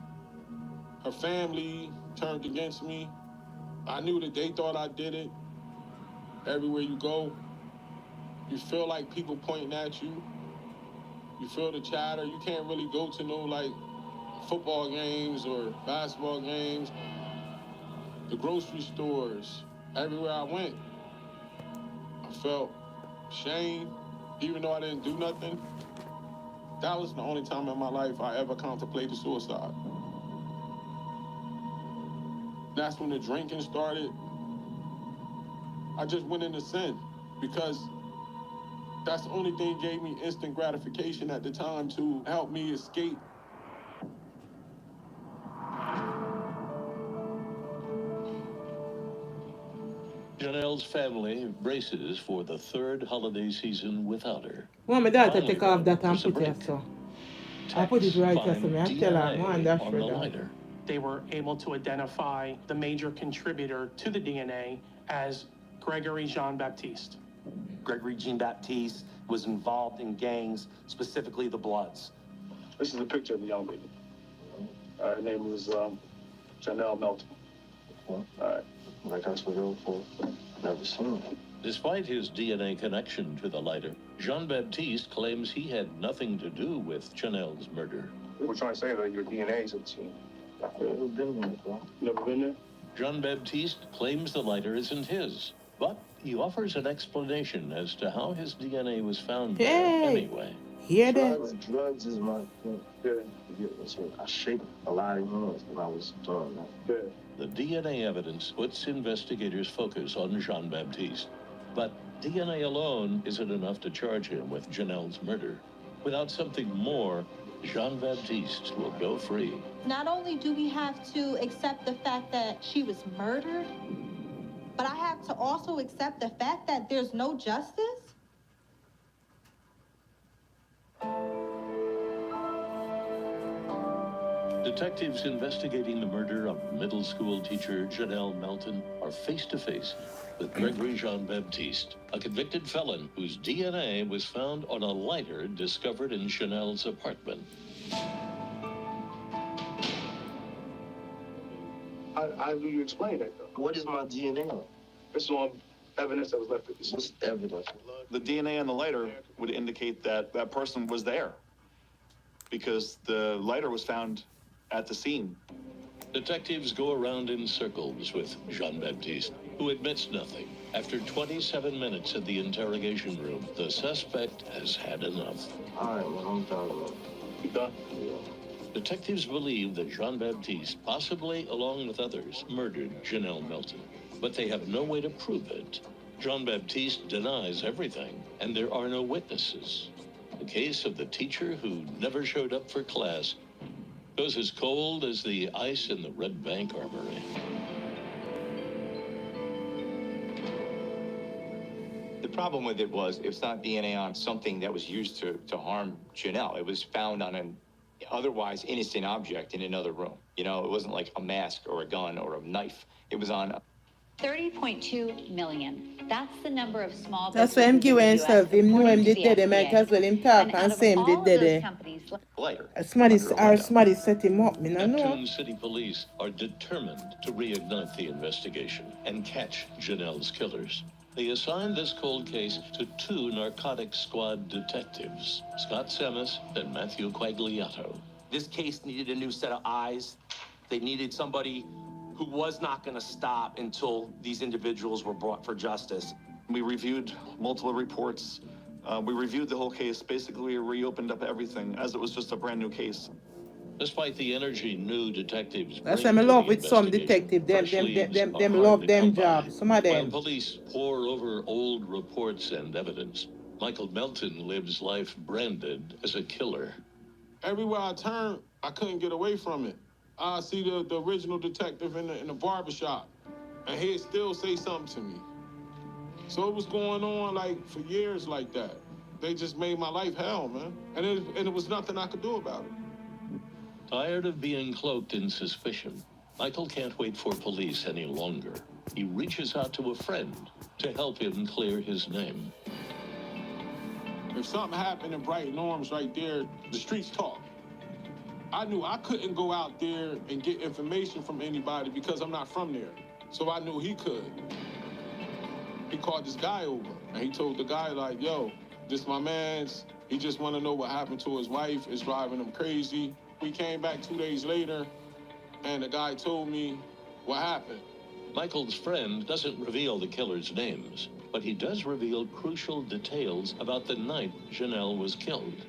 Her family turned against me. I knew that they thought I did it. Everywhere you go, you feel like people pointing at you. You feel the chatter. You can't really go to no football games or basketball games. The grocery stores, everywhere I went, I felt shame, even though I didn't do nothing. That was the only time in my life I ever contemplated suicide. That's when the drinking started. I just went into sin because that's the only thing gave me instant gratification at the time to help me escape. Janelle's family braces for the third holiday season without her. Well, my daughter take off that and there's a put it break. so. I put it right here, so I tell her, DNA that's on for the that. lighter. They were able to identify the major contributor to the DNA as Gregory Jean-Baptiste. Gregory Jean-Baptiste was involved in gangs, specifically the Bloods. This is a picture of the young lady. Her name was Janelle Melton. All right. Like that's what you're for. Never seen her. Despite his DNA connection to the lighter, Jean-Baptiste claims he had nothing to do with Janelle's murder. We're trying to say that your DNA is at the scene. I've never been there, bro. Never been there? Jean-Baptiste claims the lighter isn't his, but he offers an explanation as to how his DNA was found there anyway. Hear that? Drugs is my thing. I shaped a lot of hands when I was doing that. The DNA evidence puts investigators' focus on Jean-Baptiste. But DNA alone isn't enough to charge him with Janelle's murder. Without something more, Jean-Baptiste will go free. Not only do we have to accept the fact that she was murdered, but I have to also accept the fact that there's no justice. Detectives investigating the murder of middle school teacher Janelle Melton are face-to-face with Gregory Jean-Baptiste, a convicted felon whose DNA was found on a lighter discovered in Janelle's apartment. How do you explain that, though? What is my DNA on? It's on evidence that was left at the scene. What's evidence? The DNA on the lighter would indicate that that person was there because the lighter was found at the scene. Detectives go around in circles with Jean-Baptiste, who admits nothing. After 27 minutes in the interrogation room, the suspect has had enough. All right, well, I'm done. You done? Yeah. Detectives believe that Jean-Baptiste, possibly along with others, murdered Janelle Melton, but they have no way to prove it. Jean-Baptiste denies everything, and there are no witnesses. The case of the teacher who never showed up for class goes as cold as the ice in the Red Bank Armory. The problem with it was it's not DNA on something that was used to harm Janelle. It was found on an otherwise innocent object in another room. You know, it wasn't like a mask or a gun or a knife. It was on 30.2 million. That's the number of small That's why him give himself. Him know him did it. He might as well him talk and say him did it. companies Later. Somebody set him up, me no know. Neptune City Police are determined to reignite the investigation and catch Janelle's killers. They assigned this cold case to 2 narcotic squad detectives, Scott Semis and Matthew Quagliato. This case needed a new set of eyes. They needed somebody who was not going to stop until these individuals were brought for justice. We reviewed multiple reports. We reviewed the whole case. Basically, we reopened up everything as it was just a brand new case. Despite the energy new detectives That's bring why I to love the with some investigation, detective. fresh leads are Them hard love to them come by. jobs. Some of them. While police pore over old reports and evidence, Michael Melton lives life branded as a killer. Everywhere I turn, I couldn't get away from it. I see the original detective in the barbershop, and he'd still say something to me. So it was going on like for years like that. They just made my life hell, man. And it was nothing I could do about it. Tired of being cloaked in suspicion, Michael can't wait for police any longer. He reaches out to a friend to help him clear his name. If something happened in Brighton Arms right there, the streets talk. I knew I couldn't go out there and get information from anybody because I'm not from there. So I knew he could. He called this guy over, and he told the guy, like, yo, this my man's. He just want to know what happened to his wife. It's driving him crazy. We came back 2 days later, and the guy told me what happened. Michael's friend doesn't reveal the killer's names, but he does reveal crucial details about the night Janelle was killed.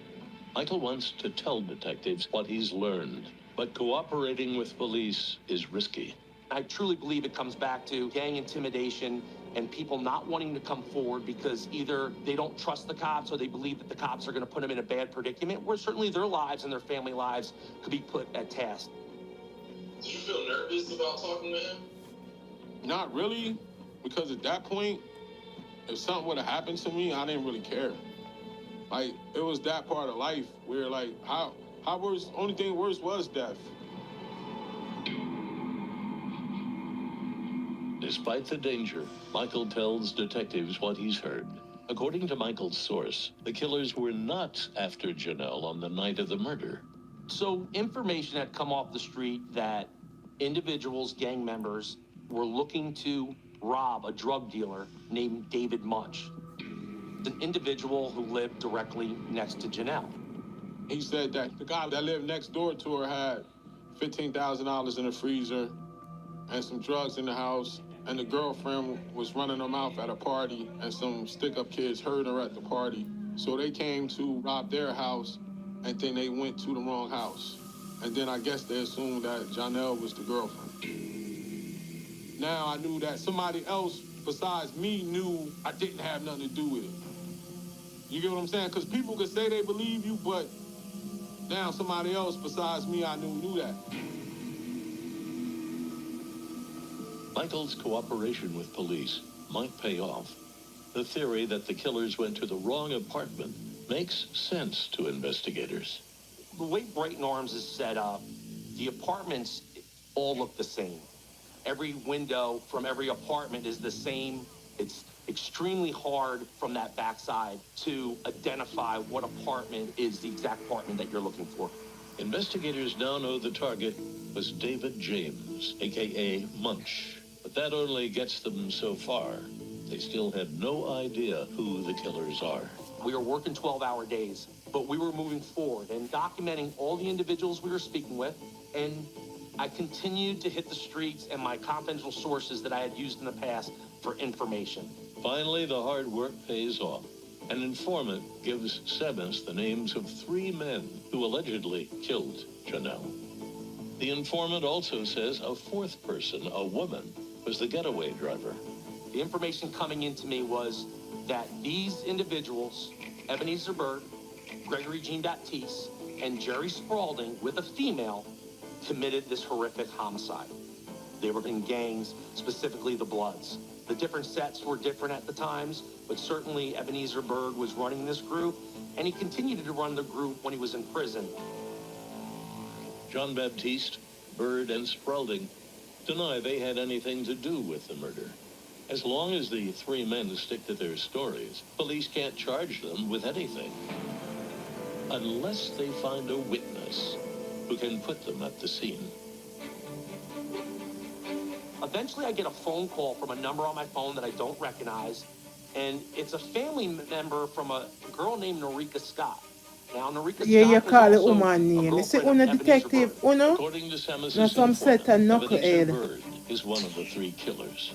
Michael wants to tell detectives what he's learned, but cooperating with police is risky. I truly believe it comes back to gang intimidation and people not wanting to come forward because either they don't trust the cops or they believe that the cops are going to put them in a bad predicament where certainly their lives and their family lives could be put at task. Did you feel nervous about talking to him? Not really, because at that point, if something would have happened to me, I didn't really care. Like, it was that part of life where, like, how worse, only thing worse was death. Despite the danger, Michael tells detectives what he's heard. According to Michael's source, the killers were not after Janelle on the night of the murder. So information had come off the street that individuals, gang members, were looking to rob a drug dealer named David Munch, an individual who lived directly next to Janelle. He said that the guy that lived next door to her had $15,000 in the freezer and some drugs in the house, and the girlfriend was running her mouth at a party, and some stick-up kids heard her at the party. So they came to rob their house, and then they went to the wrong house. And then I guess they assumed that Janelle was the girlfriend. Now I knew that somebody else besides me knew I didn't have nothing to do with it. You get what I'm saying? Because people could say they believe you, but now somebody else besides me I knew that. Michael's cooperation with police might pay off. The theory that the killers went to the wrong apartment makes sense to investigators. The way Brighton Arms is set up, the apartments all look the same. Every window from every apartment is the same. It's extremely hard from that backside to identify what apartment is the exact apartment that you're looking for. Investigators now know the target was David James, a.k.a. Munch. But that only gets them so far. They still had no idea who the killers are. We were working 12-hour days, but we were moving forward and documenting all the individuals we were speaking with, and I continued to hit the streets and my confidential sources that I had used in the past for information. Finally, the hard work pays off. An informant gives Semis the names of 3 men who allegedly killed Janelle. The informant also says a 4th person, a woman, was the getaway driver. The information coming into me was that these individuals, Ebenezer Byrd, Gregory Jean-Baptiste, and Jerry Spaulding, with a female, committed this horrific homicide. They were in gangs, specifically the Bloods. The different sets were different at the times, but certainly Ebenezer Byrd was running this group, and he continued to run the group when he was in prison. Jean-Baptiste, Byrd, and Spaulding deny they had anything to do with the murder. As long as the 3 men stick to their stories, police can't charge them with anything. unless they find a witness who can put them at the scene. Eventually, I get a phone call from a number on my phone that I don't recognize, and it's a family member from a girl named Norika Scott. Now, Norika Yeah, you Scott is call the also woman a name. You say, girlfriend of Una Ebenezer detective, Bird. Una? According to Samus's Not some set a informant, Ebenezer knucklehead. Bird is one of the 3 killers.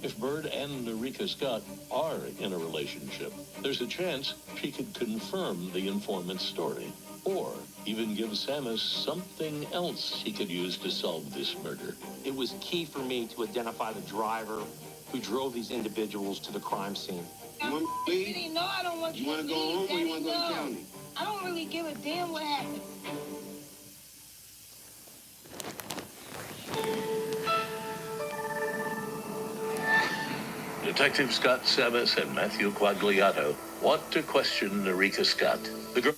If Bird and Norika Scott are in a relationship, there's a chance she could confirm the informant's story, or even give Samus something else he could use to solve this murder. It was key for me to identify the driver who drove these individuals to the crime scene. You want to leave? No, I don't want you. You want to go home or you want to go to the county? I don't really give a damn what happened. Detective Scott Samus and Matthew Quagliato want to question Norika Scott. The girl.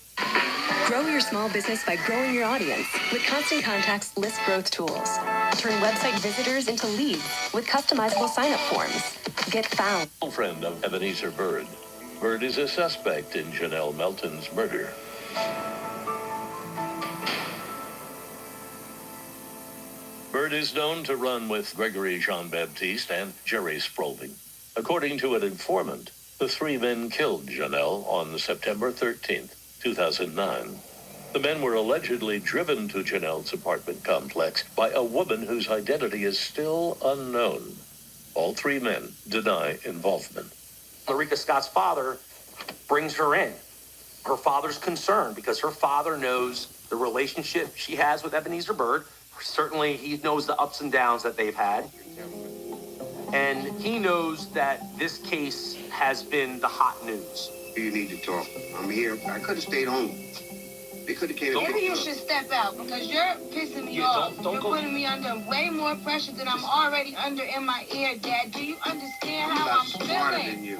Grow your small business by growing your audience with Constant Contact's list growth tools. Turn website visitors into leads with customizable sign-up forms. Get found. Friend of Ebenezer Bird. Bird is a suspect in Janelle Melton's murder. Bird is known to run with Gregory Jean-Baptiste and Jerry Spalding. According to an informant, the 3 men killed Janelle on September 13th, 2009. The men were allegedly driven to Janelle's apartment complex by a woman whose identity is still unknown. All 3 men deny involvement. Norika Scott's father brings her in. Her father's concerned because her father knows the relationship she has with Ebenezer Bird. Certainly, he knows the ups and downs that they've had. And he knows that this case has been the hot news. You need to talk. I'm here. I could have stayed home. They could have came and Maybe you should step out because you're pissing me off. You're putting me under way more pressure than I'm already under in my ear, Dad. Do you understand how I'm smarter feeling? than you.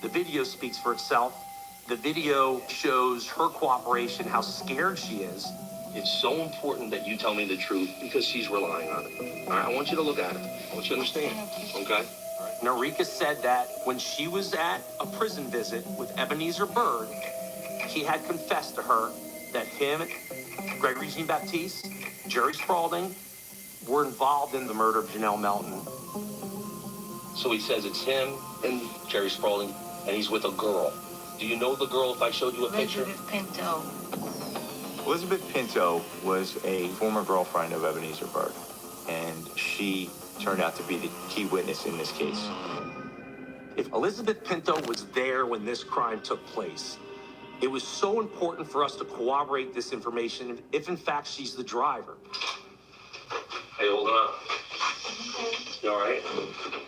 The video speaks for itself. The video shows her cooperation, how scared she is. It's so important that you tell me the truth because she's relying on it. All right, I want you to look at it. I want you to understand, okay? Norika said that when she was at a prison visit with Ebenezer Bird, he had confessed to her that him, Gregory Jean-Baptiste, Jerry Spalding, were involved in the murder of Janelle Melton. So he says it's him and Jerry Spalding, and he's with a girl. Do you know the girl if I showed you a picture? Elizabeth Pinto. Elizabeth Pinto was a former girlfriend of Ebenezer Bird, and she turned out to be the key witness in this case. If Elizabeth Pinto was there when this crime took place, it was so important for us to corroborate this information if in fact she's the driver. Hey, hold on. You all right?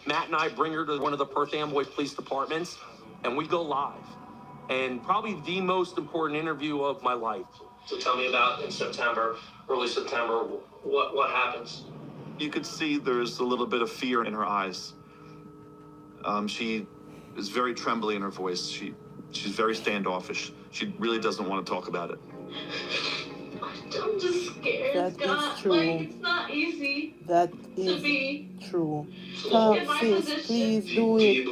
Matt and I bring her to one of the Perth Amboy police departments, and we go live. And probably the most important interview of my life. So tell me about in September, early September, what happens? You could see there's a little bit of fear in her eyes. She is very trembly in her voice. She's very standoffish. She really doesn't want to talk about it. I'm just scared. That Scott. is true. Like, it's not easy That to is be true. in Talk, my sis, position. please Do do you it.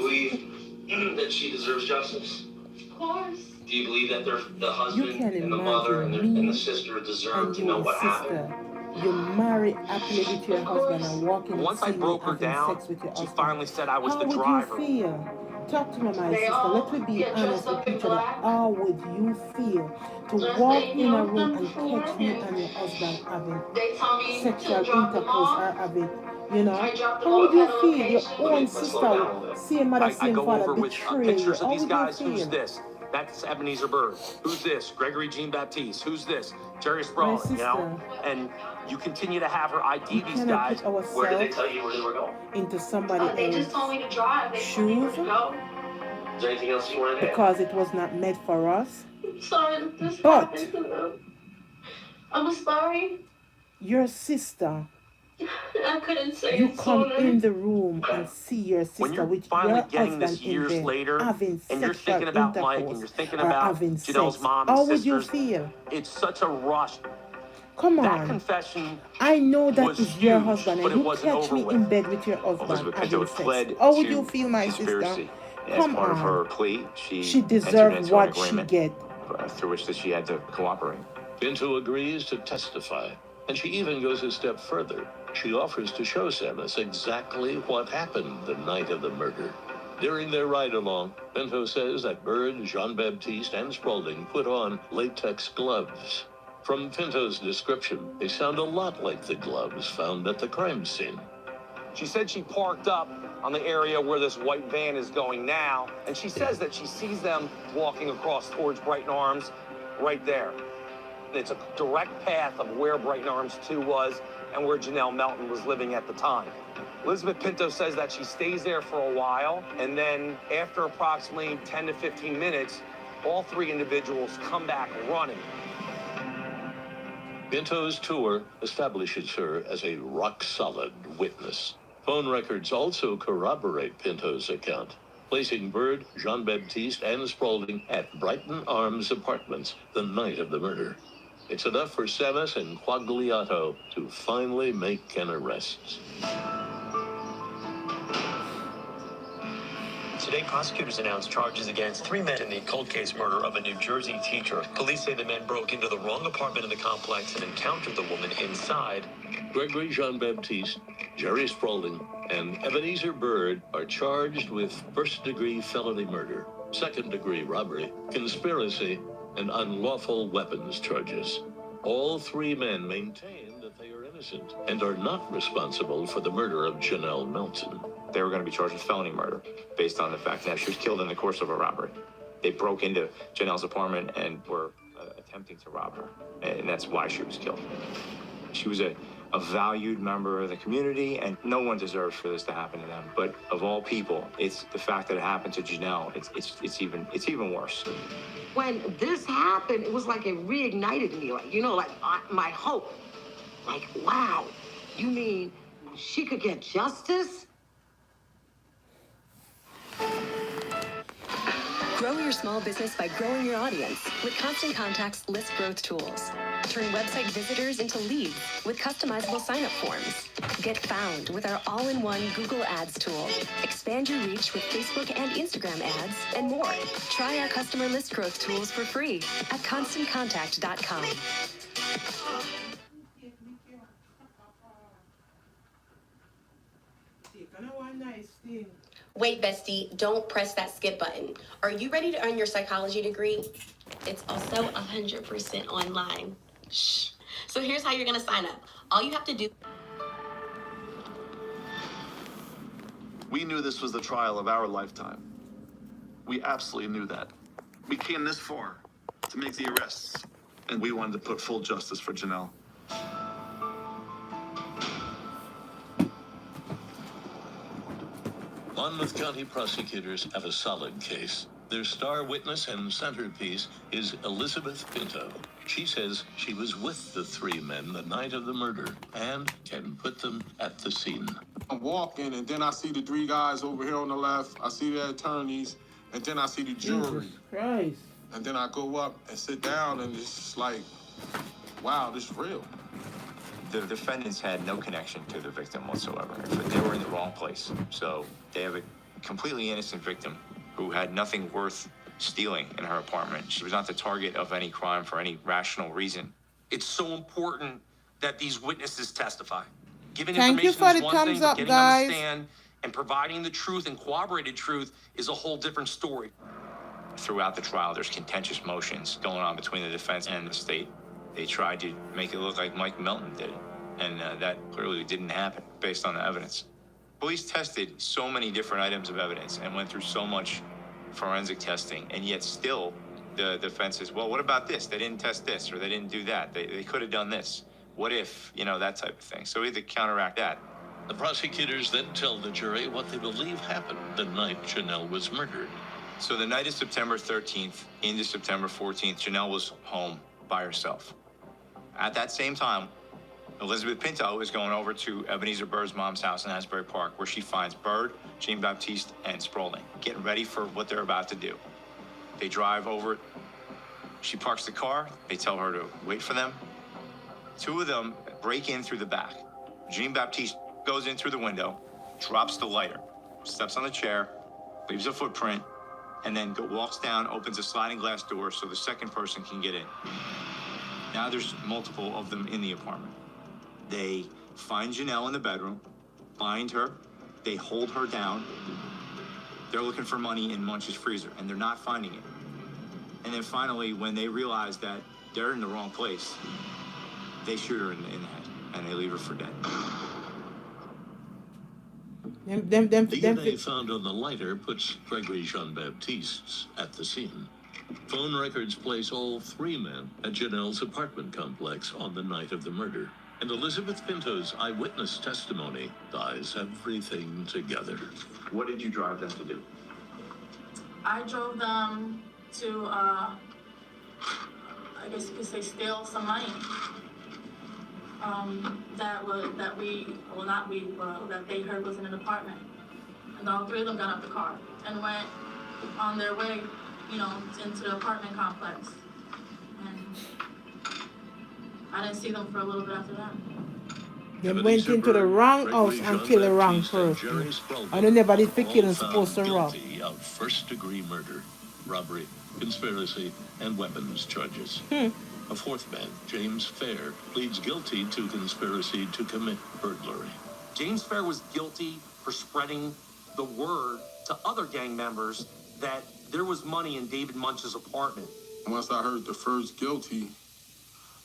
believe that she deserves justice? Of course. Do you believe that the You husband can and the mother and imagine the me sister deserve and to know your what happened? sister. You marry happily with your husband and walking and Once I seeing broke her having down, sex with your she husband. finally said I was How the would driver. you feel? Talk to me, my They sister. all Let me be get honest dressed with up in each other. black. How would you feel to Just walk saying, in a them room and before, catch me and and your husband having they told me sexual to drop them intercourse off. or having, you know? I dropped them How would off you at a feel? Your location. own Let's slow down a little sister, bit. same mother, I same go father, over with betray you. pictures of How these would you guys. Who's feel? this? That's Ebenezer Bird. Who's this? Gregory Jean-Baptiste. Who's this? Jerry My Spalding, you know? sister, And you continue to have her ID we these cannot guys. put Where did they ourselves tell you where they were going? into somebody They just told me else's to drive. They told me where shoes to go. Is there anything else you want to add? because it was not meant for us. I'm sorry that this But happened to them. I'm sorry. your sister, I couldn't say you it come sooner. in the room and see your When sister you're with finally your getting this husband in years there later, having and you're sexual thinking about Mike, and you're intercourse thinking or about having Janelle's sex, mom and how would you sisters, feel? it's such a rush. Come That on. confession I know that was is your huge, husband, but and it you wasn't catch over me with. in bed with your husband Elizabeth Pinto having sex. pled How would to you feel, my conspiracy. sister? As Come part of on. her plea, She she entered deserves into an what she agreement get. through which that she had to cooperate. Pinto agrees to testify, and she even goes a step further. She offers to show Samus exactly what happened the night of the murder. During their ride along, Pinto says that Bird, Jean-Baptiste, and Spaulding put on latex gloves. From Pinto's description, they sound a lot like the gloves found at the crime scene. She said she parked up on the area where this white van is going now, and she says that she sees them walking across towards Brighton Arms right there. It's a direct path of where Brighton Arms 2 was and where Janelle Melton was living at the time. Elizabeth Pinto says that she stays there for a while, and then after approximately 10 to 15 minutes, all three individuals come back running. Pinto's tour establishes her as a rock-solid witness. Phone records also corroborate Pinto's account, placing Bird, Jean-Baptiste, and Spaulding at Brighton Arms apartments the night of the murder. It's enough for Samus and Quagliato to finally make an arrest. Today, prosecutors announced charges against 3 men in the cold case murder of a New Jersey teacher. Police say the men broke into the wrong apartment in the complex and encountered the woman inside. Gregory Jean-Baptiste, Jerry Spaulding, and Ebenezer Bird are charged with first-degree felony murder, second-degree robbery, conspiracy, and unlawful weapons charges. All 3 men maintain that they are innocent and are not responsible for the murder of Janelle Melton. They were going to be charged with felony murder based on the fact that she was killed in the course of a robbery. They broke into Janelle's apartment and were attempting to rob her, and that's why she was killed. She was a valued member of the community, and no one deserves for this to happen to them. But of all people, it's the fact that it happened to Janelle. It's even worse. When this happened, it was like it reignited me, like, my hope. Like, wow, you mean she could get justice? Grow your small business by growing your audience with Constant Contact's list growth tools. Turn website visitors into leads with customizable sign-up forms. Get found with our all-in-one Google Ads tool. Expand your reach with Facebook and Instagram ads, and more. Try our customer list growth tools for free at ConstantContact.com. Wait, bestie, don't press that skip button. Are you ready to earn your psychology degree? It's also 100% online. Shh. So here's how you're gonna sign up. All you have to do... We knew this was the trial of our lifetime. We absolutely knew that. We came this far to make the arrests, and we wanted to put full justice for Janelle. Monmouth County prosecutors have a solid case. Their star witness and centerpiece is Elizabeth Pinto. She says she was with the 3 men the night of the murder and can put them at the scene. I'm walking, and then I see the 3 guys over here on the left. I see the attorneys, and then I see the jury. Jesus Christ. And then I go up and sit down, and it's just like, wow, this is real. The defendants had no connection to the victim whatsoever. They were in the wrong place. So they have a completely innocent victim who had nothing worth stealing in her apartment. She was not the target of any crime for any rational reason. It's so important that these witnesses testify. Giving Thank you information for is the one thumbs thing, but up, getting on guys. the stand and providing the truth and corroborated truth is a whole different story. Throughout the trial, there's contentious motions going on between the defense and the state. They tried to make it look like Mike Melton did, and that clearly didn't happen based on the evidence. Police tested so many different items of evidence and went through so much forensic testing, and yet still the defense says, well, what about this? They didn't test this, or they didn't do that. They could have done this. What if, that type of thing. So we had to counteract that. The prosecutors then tell the jury what they believe happened the night Janelle was murdered. So the night of September 13th into September 14th, Janelle was home by herself. At that same time, Elizabeth Pinto is going over to Ebenezer Bird's mom's house in Asbury Park, where she finds Bird, Jean-Baptiste, and Spaulding getting ready for what they're about to do. They drive over. She parks the car. They tell her to wait for them. 2 of them break in through the back. Jean-Baptiste goes in through the window, drops the lighter, steps on the chair, leaves a footprint, and then walks down, opens a sliding glass door so the second person can get in. Now there's multiple of them in the apartment. They find Janelle in the bedroom, bind her, they hold her down. They're looking for money in Munch's freezer, and they're not finding it. And then finally, when they realize that they're in the wrong place, they shoot her in the head, and they leave her for dead. DNA found on the lighter puts Gregory Jean-Baptiste at the scene. Phone records place all three men at Janelle's apartment complex on the night of the murder. And Elizabeth Pinto's eyewitness testimony ties everything together. What did you drive them to do? I drove them to, I guess you could say, steal some money. That they heard was in an apartment. And all three of them got out the car and went on their way, into the apartment complex. And I didn't see them for a little bit after that. They went into the wrong house and killed the wrong person. And they never did for killing supposed to rob. Guilty of first-degree murder, robbery, conspiracy, and weapons charges. A fourth man, James Fair, pleads guilty to conspiracy to commit burglary. James Fair was guilty for spreading the word to other gang members that there was money in David Munch's apartment. Once I heard the first guilty,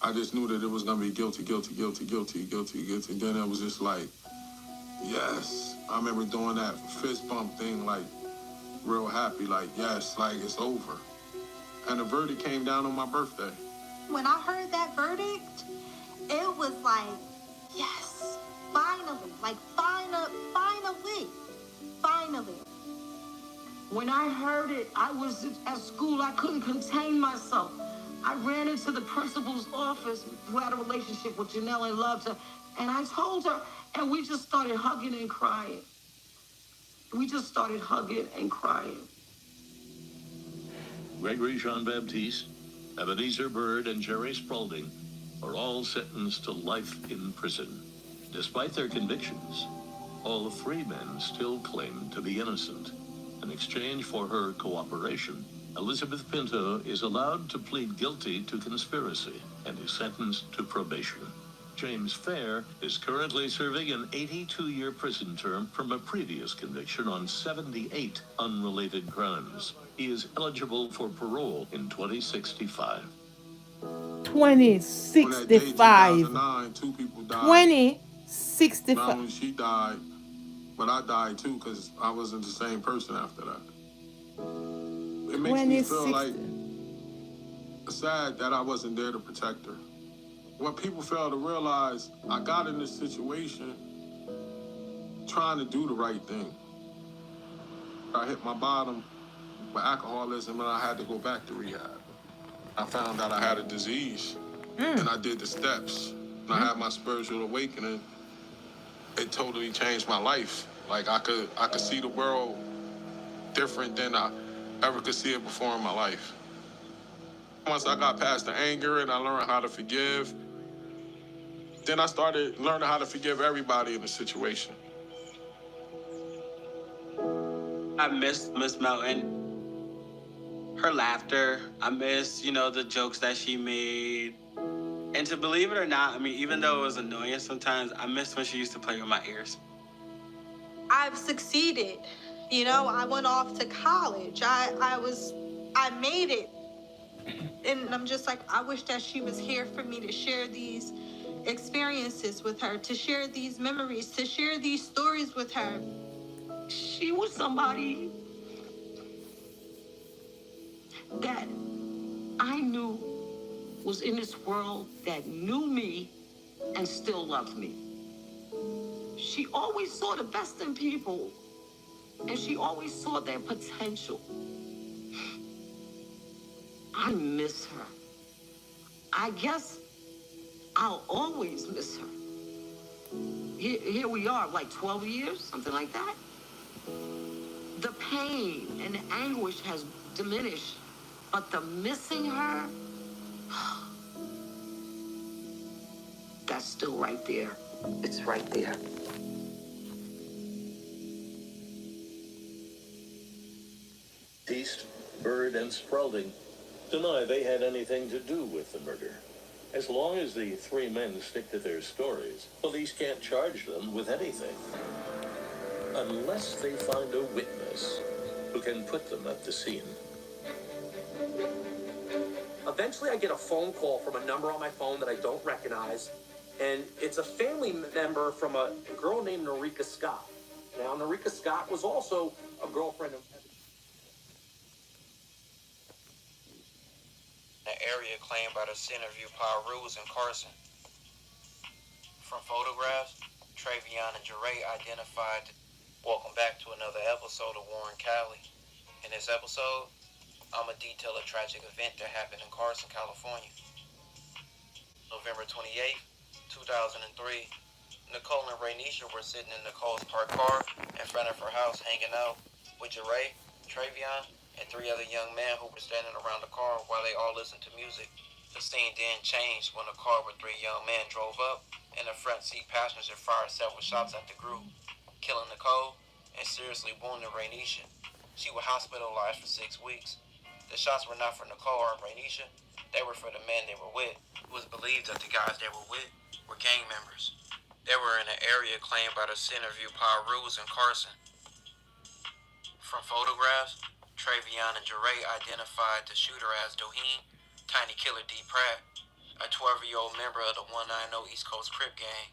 I just knew that it was going to be guilty. Then it was just like, yes. I remember doing that fist bump thing, like, real happy, like, yes, like, it's over. And the verdict came down on my birthday. When I heard that verdict, it was like, yes, finally, like, finally. When I heard it, I was at school. I couldn't contain myself. I ran into the principal's office, who had a relationship with Janelle and loved her. And I told her, and we just started hugging and crying. Gregory Jean-Baptiste, Ebenezer Byrd, and Jerry Spalding are all sentenced to life in prison. Despite their convictions, all three men still claim to be innocent. In exchange for her cooperation, Elizabeth Pinto is allowed to plead guilty to conspiracy and is sentenced to probation. James Fair is currently serving an 82-year prison term from a previous conviction on 78 unrelated crimes. He is eligible for parole in 2065. 2065. 2 people died. 2065. Not only she died, but I died too, because I wasn't the same person after that. It makes me feel like sad that I wasn't there to protect her. What people fail to realize, I got in this situation trying to do the right thing. I hit my bottom with alcoholism and I had to go back to rehab. I found out I had a disease and I did the steps. And I had my spiritual awakening. It totally changed my life. Like I could see the world different than I ever could see it before in my life. Once I got past the anger and I learned how to forgive, then I started learning how to forgive everybody in the situation. I miss Miss Melton. Her laughter. I miss, the jokes that she made. And to believe it or not, even though it was annoying sometimes, I miss when she used to play with my ears. I've succeeded. I went off to college. I made it. And I'm just like, I wish that she was here for me to share these experiences with her, to share these memories, to share these stories with her. She was somebody that I knew was in this world that knew me and still loved me. She always saw the best in people, and she always saw their potential. I miss her. I guess I'll always miss her. Here we are, like 12 years, something like that. The pain and the anguish has diminished, but the missing her, that's still right there. It's right there. East, Bird, and Sprouting deny they had anything to do with the murder. As long as the three men stick to their stories, police can't charge them with anything. Unless they find a witness who can put them at the scene. Eventually, I get a phone call from a number on my phone that I don't recognize, and it's a family member from a girl named Norika Scott. Now, Norika Scott was also a girlfriend of... The area claimed by the Centerview Pyroos in Carson. From photographs, Travion and Jeray identified. Welcome back to another episode of Warren Cali. In this episode, I'm going to detail a tragic event that happened in Carson, California. November 28th, 2003, Nicole and Raynisha were sitting in Nicole's parked car in front of her house hanging out with Jeray, Travion, and three other young men who were standing around the car while they all listened to music. The scene then changed when a car with three young men drove up and the front seat passenger fired several shots at the group, killing Nicole and seriously wounding Raynisha. She was hospitalized for 6 weeks. The shots were not for Nicole or Raynisha, they were for the men they were with. It was believed that the guys they were with were gang members. They were in an area claimed by the Centerview Pyroos in Carson. From photographs, Travion and Jeray identified the shooter as Doheen Tiny Killer D. Pratt, a 12-year-old member of the 190 East Coast Crip gang,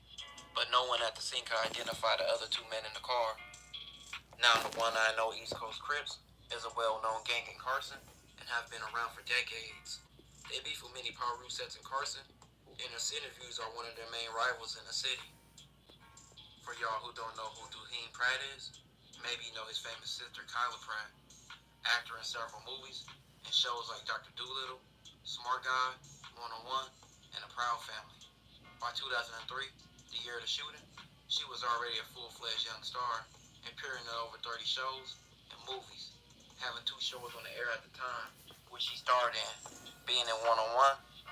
but no one at the scene could identify the other two men in the car. Now, the 190 East Coast Crips is a well-known gang in Carson and have been around for decades. They beef with many Pyro sets in Carson, and the Centerviews are one of their main rivals in the city. For y'all who don't know who Doheen Pratt is, maybe you know his famous sister Kyla Pratt, actor in several movies and shows like Dr. Doolittle, Smart Guy, 101, and The Proud Family. By 2003, the year of the shooting, she was already a full-fledged young star, appearing in over 30 shows and movies, having 2 shows on the air at the time, which she starred in, being in 101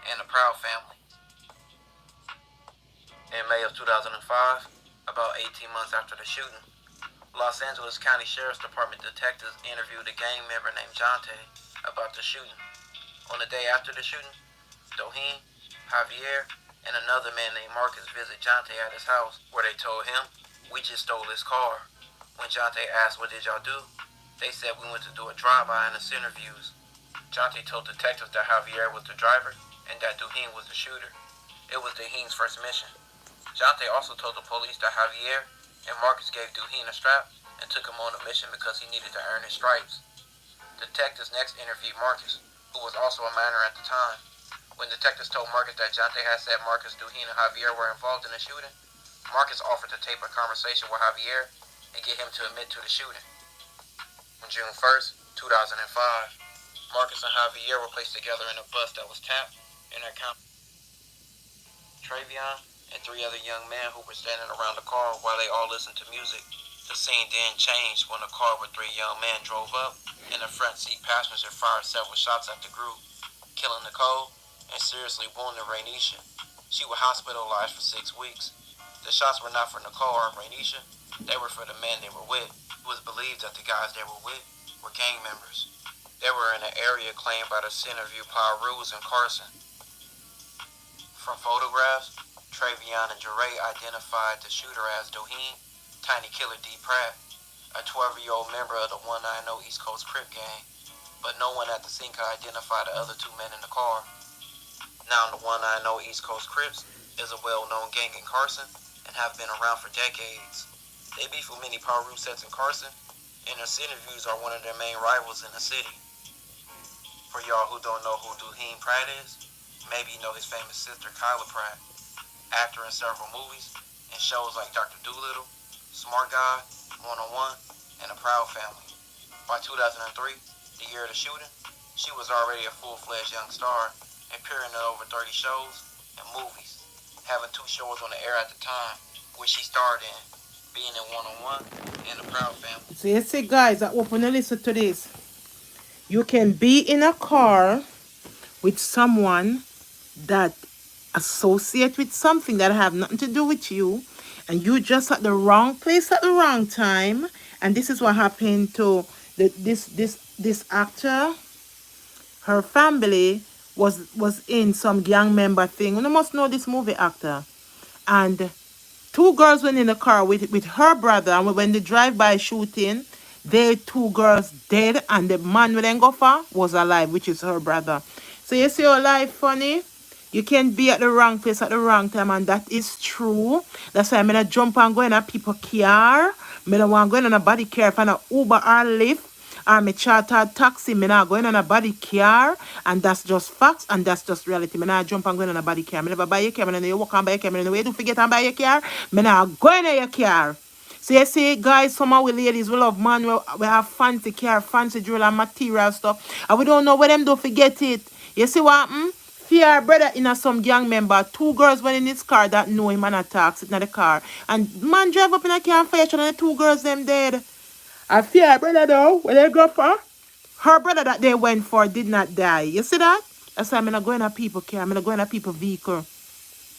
and The Proud Family. In May of 2005, about 18 months after the shooting, Los Angeles County Sheriff's Department detectives interviewed a gang member named Jonte about the shooting. On the day after the shooting, Doheen, Javier, and another man named Marcus visited Jonte at his house, where they told him, "We just stole his car." When Jonte asked, "What did y'all do?" they said, "We went to do a drive-by in the Centerviews." Jonte told detectives that Javier was the driver and that Doheen was the shooter. It was Doheen's first mission. Jonte also told the police that Javier and Marcus gave Doheen a strap and took him on a mission because he needed to earn his stripes. Detectives next interviewed Marcus, who was also a minor at the time. When detectives told Marcus that Jonte had said Marcus, Doheen, and Javier were involved in the shooting, Marcus offered to tape a conversation with Javier and get him to admit to the shooting. On June 1st, 2005, Marcus and Javier were placed together in a bus that was tapped in their account. Travion and 3 other young men who were standing around the car while they all listened to music. The scene then changed when a car with 3 young men drove up and the front seat passenger fired several shots at the group, killing Nicole and seriously wounding Raynisha. She was hospitalized for 6 weeks. The shots were not for Nicole or Raynisha, they were for the men they were with. It was believed that the guys they were with were gang members. They were in an area claimed by the Centerview Pyroos in Carson. From photographs, Travion and Jeray identified the shooter as Doheen Tiny Killer D. Pratt, a 12-year-old member of the 190 East Coast Crip gang, but no one at the scene could identify the other 2 men in the car. Now, the 190 East Coast Crips is a well-known gang in Carson and have been around for decades. They beef with many Pyro sets in Carson, and their Centerviews are one of their main rivals in the city. For y'all who don't know who Doheen Pratt is, maybe you know his famous sister Kyla Pratt, actor in several movies and shows like Dr. Doolittle, Smart Guy, 101, and The Proud Family. By 2003, the year of the shooting, she was already a full-fledged young star, appearing in over 30 shows and movies, having 2 shows on the air at the time, which she starred in, being in 101 and The Proud Family. So you see, guys, I hope you listen to this. You can be in a car with someone that associate with something that have nothing to do with you, and you just at the wrong place at the wrong time. And this is what happened to this this actor, her family was in some gang member thing. You must know this movie actor. And two girls went in the car with her brother, and when the drive-by shooting, they two girls dead, and the man with them go for was alive, which is her brother. So you see your life funny? You can be at the wrong place at the wrong time, and that is true. That's why I'm gonna jump and go in a people car. I don't want to go in a body car, find a Uber or Lyft. Or me charter taxi, me not going on a body car, and that's just facts, and that's just reality. Me not jump and going on a body car. Me never buy a car, me know you walk and buy a car, me know you do forget and buy a car. Me not going on your car. So you see, guys, some of we ladies, we love man, we have fancy car, fancy jewelry and material stuff, and we don't know where them do forget it. You see what happened? Fear brother in a some gang member, two girls went in his car that know him and attack sitting in the car. And man drive up in a car and fire and the two girls them dead. I fear brother though, when they go for her brother that they went for did not die. You see that? That's why I'm not going to people car, I'm not going to people vehicle.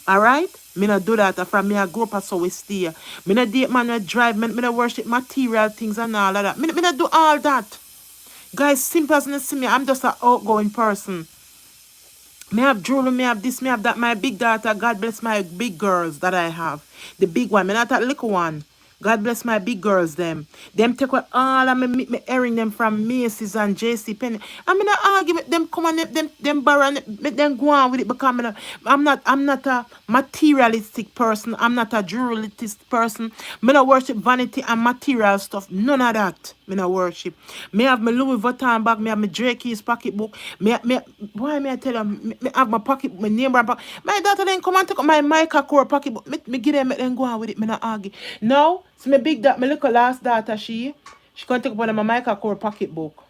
Alright? Me not do that. From me I grew up so we stay. Me not date man we drive, me not worship material things and all of that. Me not do all that. Guys, simple as you see me, I'm just an outgoing person. Me have jewelry, me have this, me have that. My big daughter, God bless my big girls that I have. The big one, me not that little one. God bless my big girls, them. Them take away all of me airing them from Macy's and JC Penney. I'm not argue with them, come on, them borrow and them go on with it because I'm not a materialistic person. I'm not a jewelristic person. Me not worship vanity and material stuff. None of that. Me not worship. Me have my Louis Vuitton bag, me have my Drake's pocketbook. Why me I tell them, me have my pocket, my name brand pocket. My daughter then come and take up my Michael Core pocketbook. Me give them, make them go on with it. Me not argue. Now, so my big my little last daughter, she gonna take up one of my Michael Core pocketbook.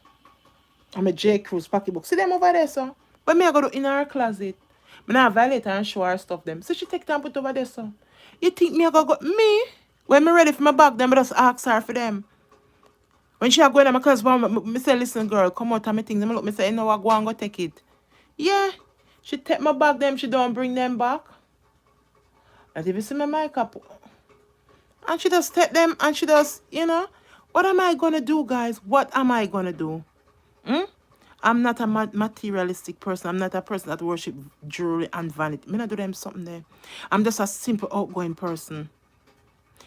And my J. Cruz pocketbook. See them over there, so. But me I go to in her closet. Me not violate her and show her stuff them. So she take time put over there, so. You think me I go me? When me ready for my bag, them I just ask her for them. When she a go in my class, me say, listen, girl, come out and me things. Me look, me say, you know what, go and go take it. Yeah. She take my bag, them, she don't bring them back. And if you see my makeup, and she just take them, and she just, what am I going to do, guys? What am I going to do? I'm not a materialistic person. I'm not a person that worship jewelry and vanity. Me not do them something there. I'm just a simple, outgoing person.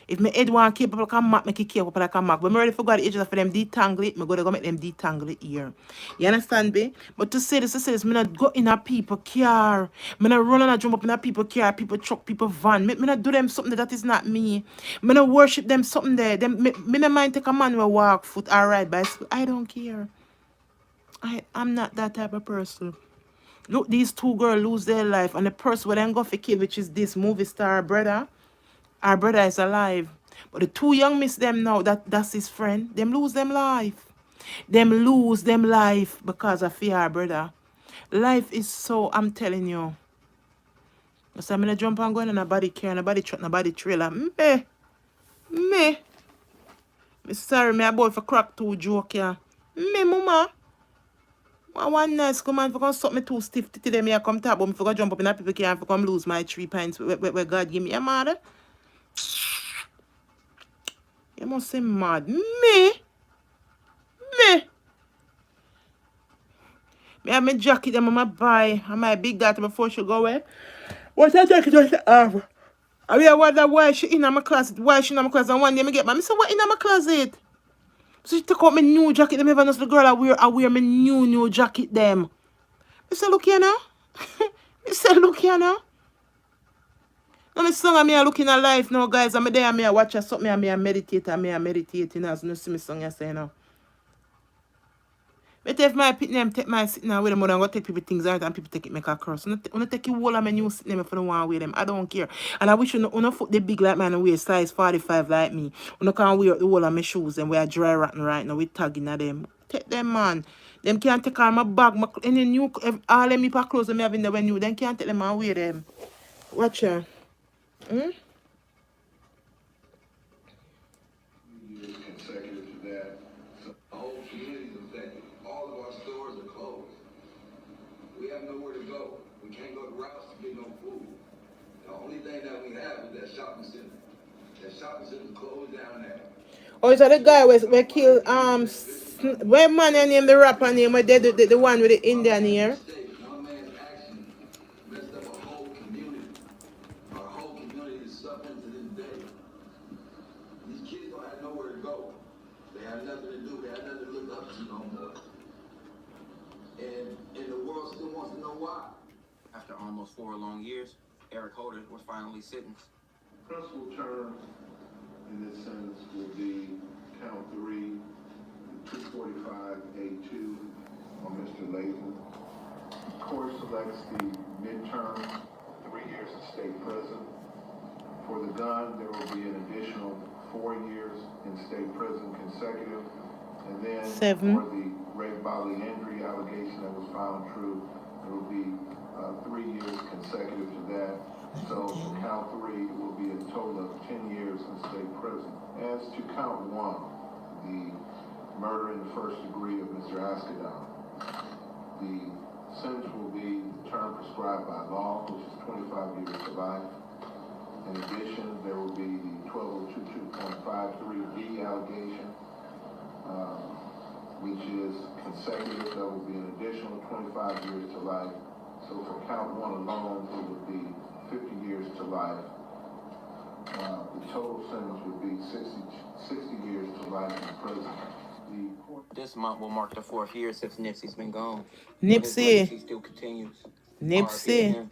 If my head want to keep up, can make it keep up like a Mac. When I'm ready for God, it's just for them detangle it, I'm going to go make them detangle it here. You understand me? But to say this, me not go in a people car. Me not run and jump up in a people car, people truck, people van. Me not do them something that is not me. Me not worship them something there. Me not mind take a man will walk foot or ride bicycle. I don't care. I'm not that type of person. Look, these two girls lose their life, and the person where they go for kill, which is this movie star brother. Our brother is alive. But the two young miss them now, that's his friend. Them lose them life. Them lose them life because of fear, brother. Life is so, I'm telling you. So I'm going to jump and go in a body car, a body truck, a body trailer. Me. Sorry, me about for crack two joke, yeah. Me, mama. One nice come on, if you suck me too stiff today, me I come talk about me for jump up in a people car and for come lose my 3 pints where God give me a mother. You must say mad. Me have my jacket them on my buy and my big daughter before she go away. What a jacket does she have? I wonder why she in my closet. Why she in my closet? And one day me get my say what in my closet? So she take out my new jacket. Them even as the girl I wear my new jacket them. I say look here now. I say look here now. Now my song and me are looking at life now, guys. I'm there and me I watch something and me I meditate and me I meditating as you see me song you say now. But if my pit name take my sitting with them, I'm going to take people things out and people take it make a curse. I'm going to take you all of my new sitting if I don't want to wear them. I don't care. And I wish you don't foot the big like man and wear size 45 like me. You can't wear the whole of my shoes and wear dry rotten right now with tagging at them. Take them, man. Them can't take all my bag, any new, all them new clothes that I have in there when new. Them can't take them and wear them. Watch her. Oh, is that the guy where kill Where man and name the rapper name? Where the one with the Indian ear? One man's action messed up a whole community. Our whole community is suffering to this day. These kids don't have nowhere to go. They have nothing to do. They have nothing to look up to no more. And the world still wants to know why. After almost 4 long years, Eric Holder was finally sentenced. Principal terms in this sentence will be count 3, 245A2 on Mr. Latham. Court selects the midterm, 3 years in state prison. For the gun, there will be an additional 4 years in state prison consecutive. And then 7. for the grave bodily injury allegation that was found true, there will be 3 years consecutive to that. So for count 3, it will be a total of 10 years in state prison. As to count 1, the murder in the first degree of Mr. Askedon, the sentence will be the term prescribed by law, which is 25 years to life. In addition, there will be the 12022.53B allegation, which is consecutive. That will be an additional 25 years to life. So for count 1 alone, it would be 50 years to life. The total sentence would be 60 years to life in prison. This month will mark the 4th year since Nipsey's been gone. Nipsey. He still continues. Nipsey.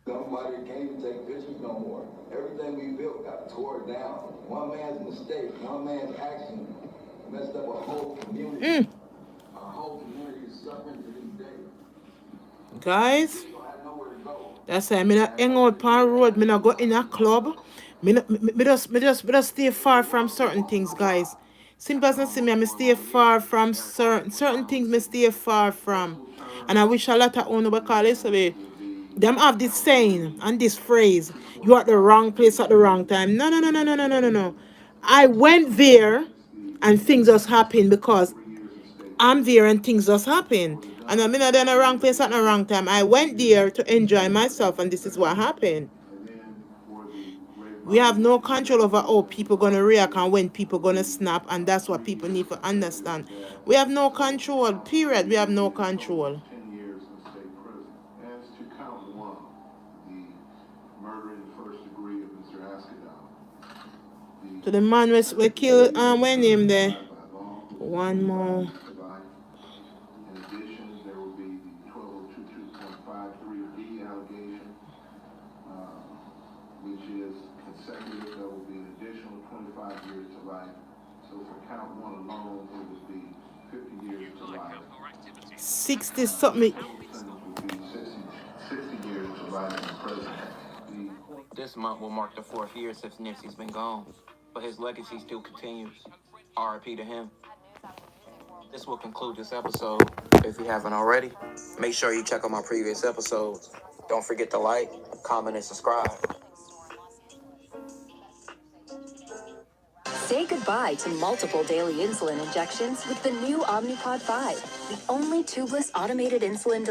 Nobody can't even take pictures no more. Everything we built got tore down. One man's mistake, one man's action messed up a whole community. Our whole community is suffering to this day. Guys, that's why I not hang out on road. I not go in a club. Me just stay far from certain things, guys. Simple as not see me, I stay far from certain things. Me stay far from, and I wish a lot of own because listen, them have this saying and this phrase: "You at the wrong place at the wrong time." No. I went there, and things just happen because I'm there and things just happen. And I'm not in the wrong place at the wrong time. I went there to enjoy myself, and this is what happened. We have no control over how people gonna react and when people gonna snap, and that's what people need to understand. We have no control, period. We have no control. 10 years in state prison. As to count 1, the murder in the first degree of Mr. Askedon. To the man we killed, when name there? One more. In addition, there will be the 12022.53B allegation, which is consecutive. There will be an additional 25 years to life. So for count 1 alone, it would be 50 years to life. 60 something. 60 years to life in prison. This month will mark the 4th year since Nipsey's been gone, but his legacy still continues. R.I.P. to him. This will conclude this episode. If you haven't already, make sure you check out my previous episodes. Don't forget to like, comment, and subscribe. Say goodbye to multiple daily insulin injections with the new Omnipod 5, the only tubeless automated insulin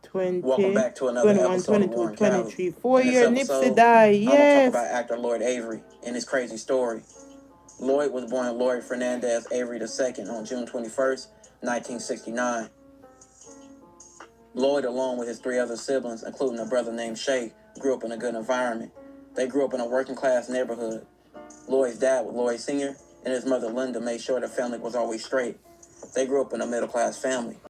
20, Welcome back to another 21, episode 22, of Warren 23. County. 4 year Nipsey died, I'm going to yes. talk about actor Lloyd Avery and his crazy story. Lloyd was born Lloyd Fernandez Avery II on June 21st, 1969. Lloyd, along with his 3 other siblings, including a brother named Shay, grew up in a good environment. They grew up in a working-class neighborhood. Lloyd's dad was Lloyd Sr., and his mother Linda made sure the family was always straight. They grew up in a middle-class family.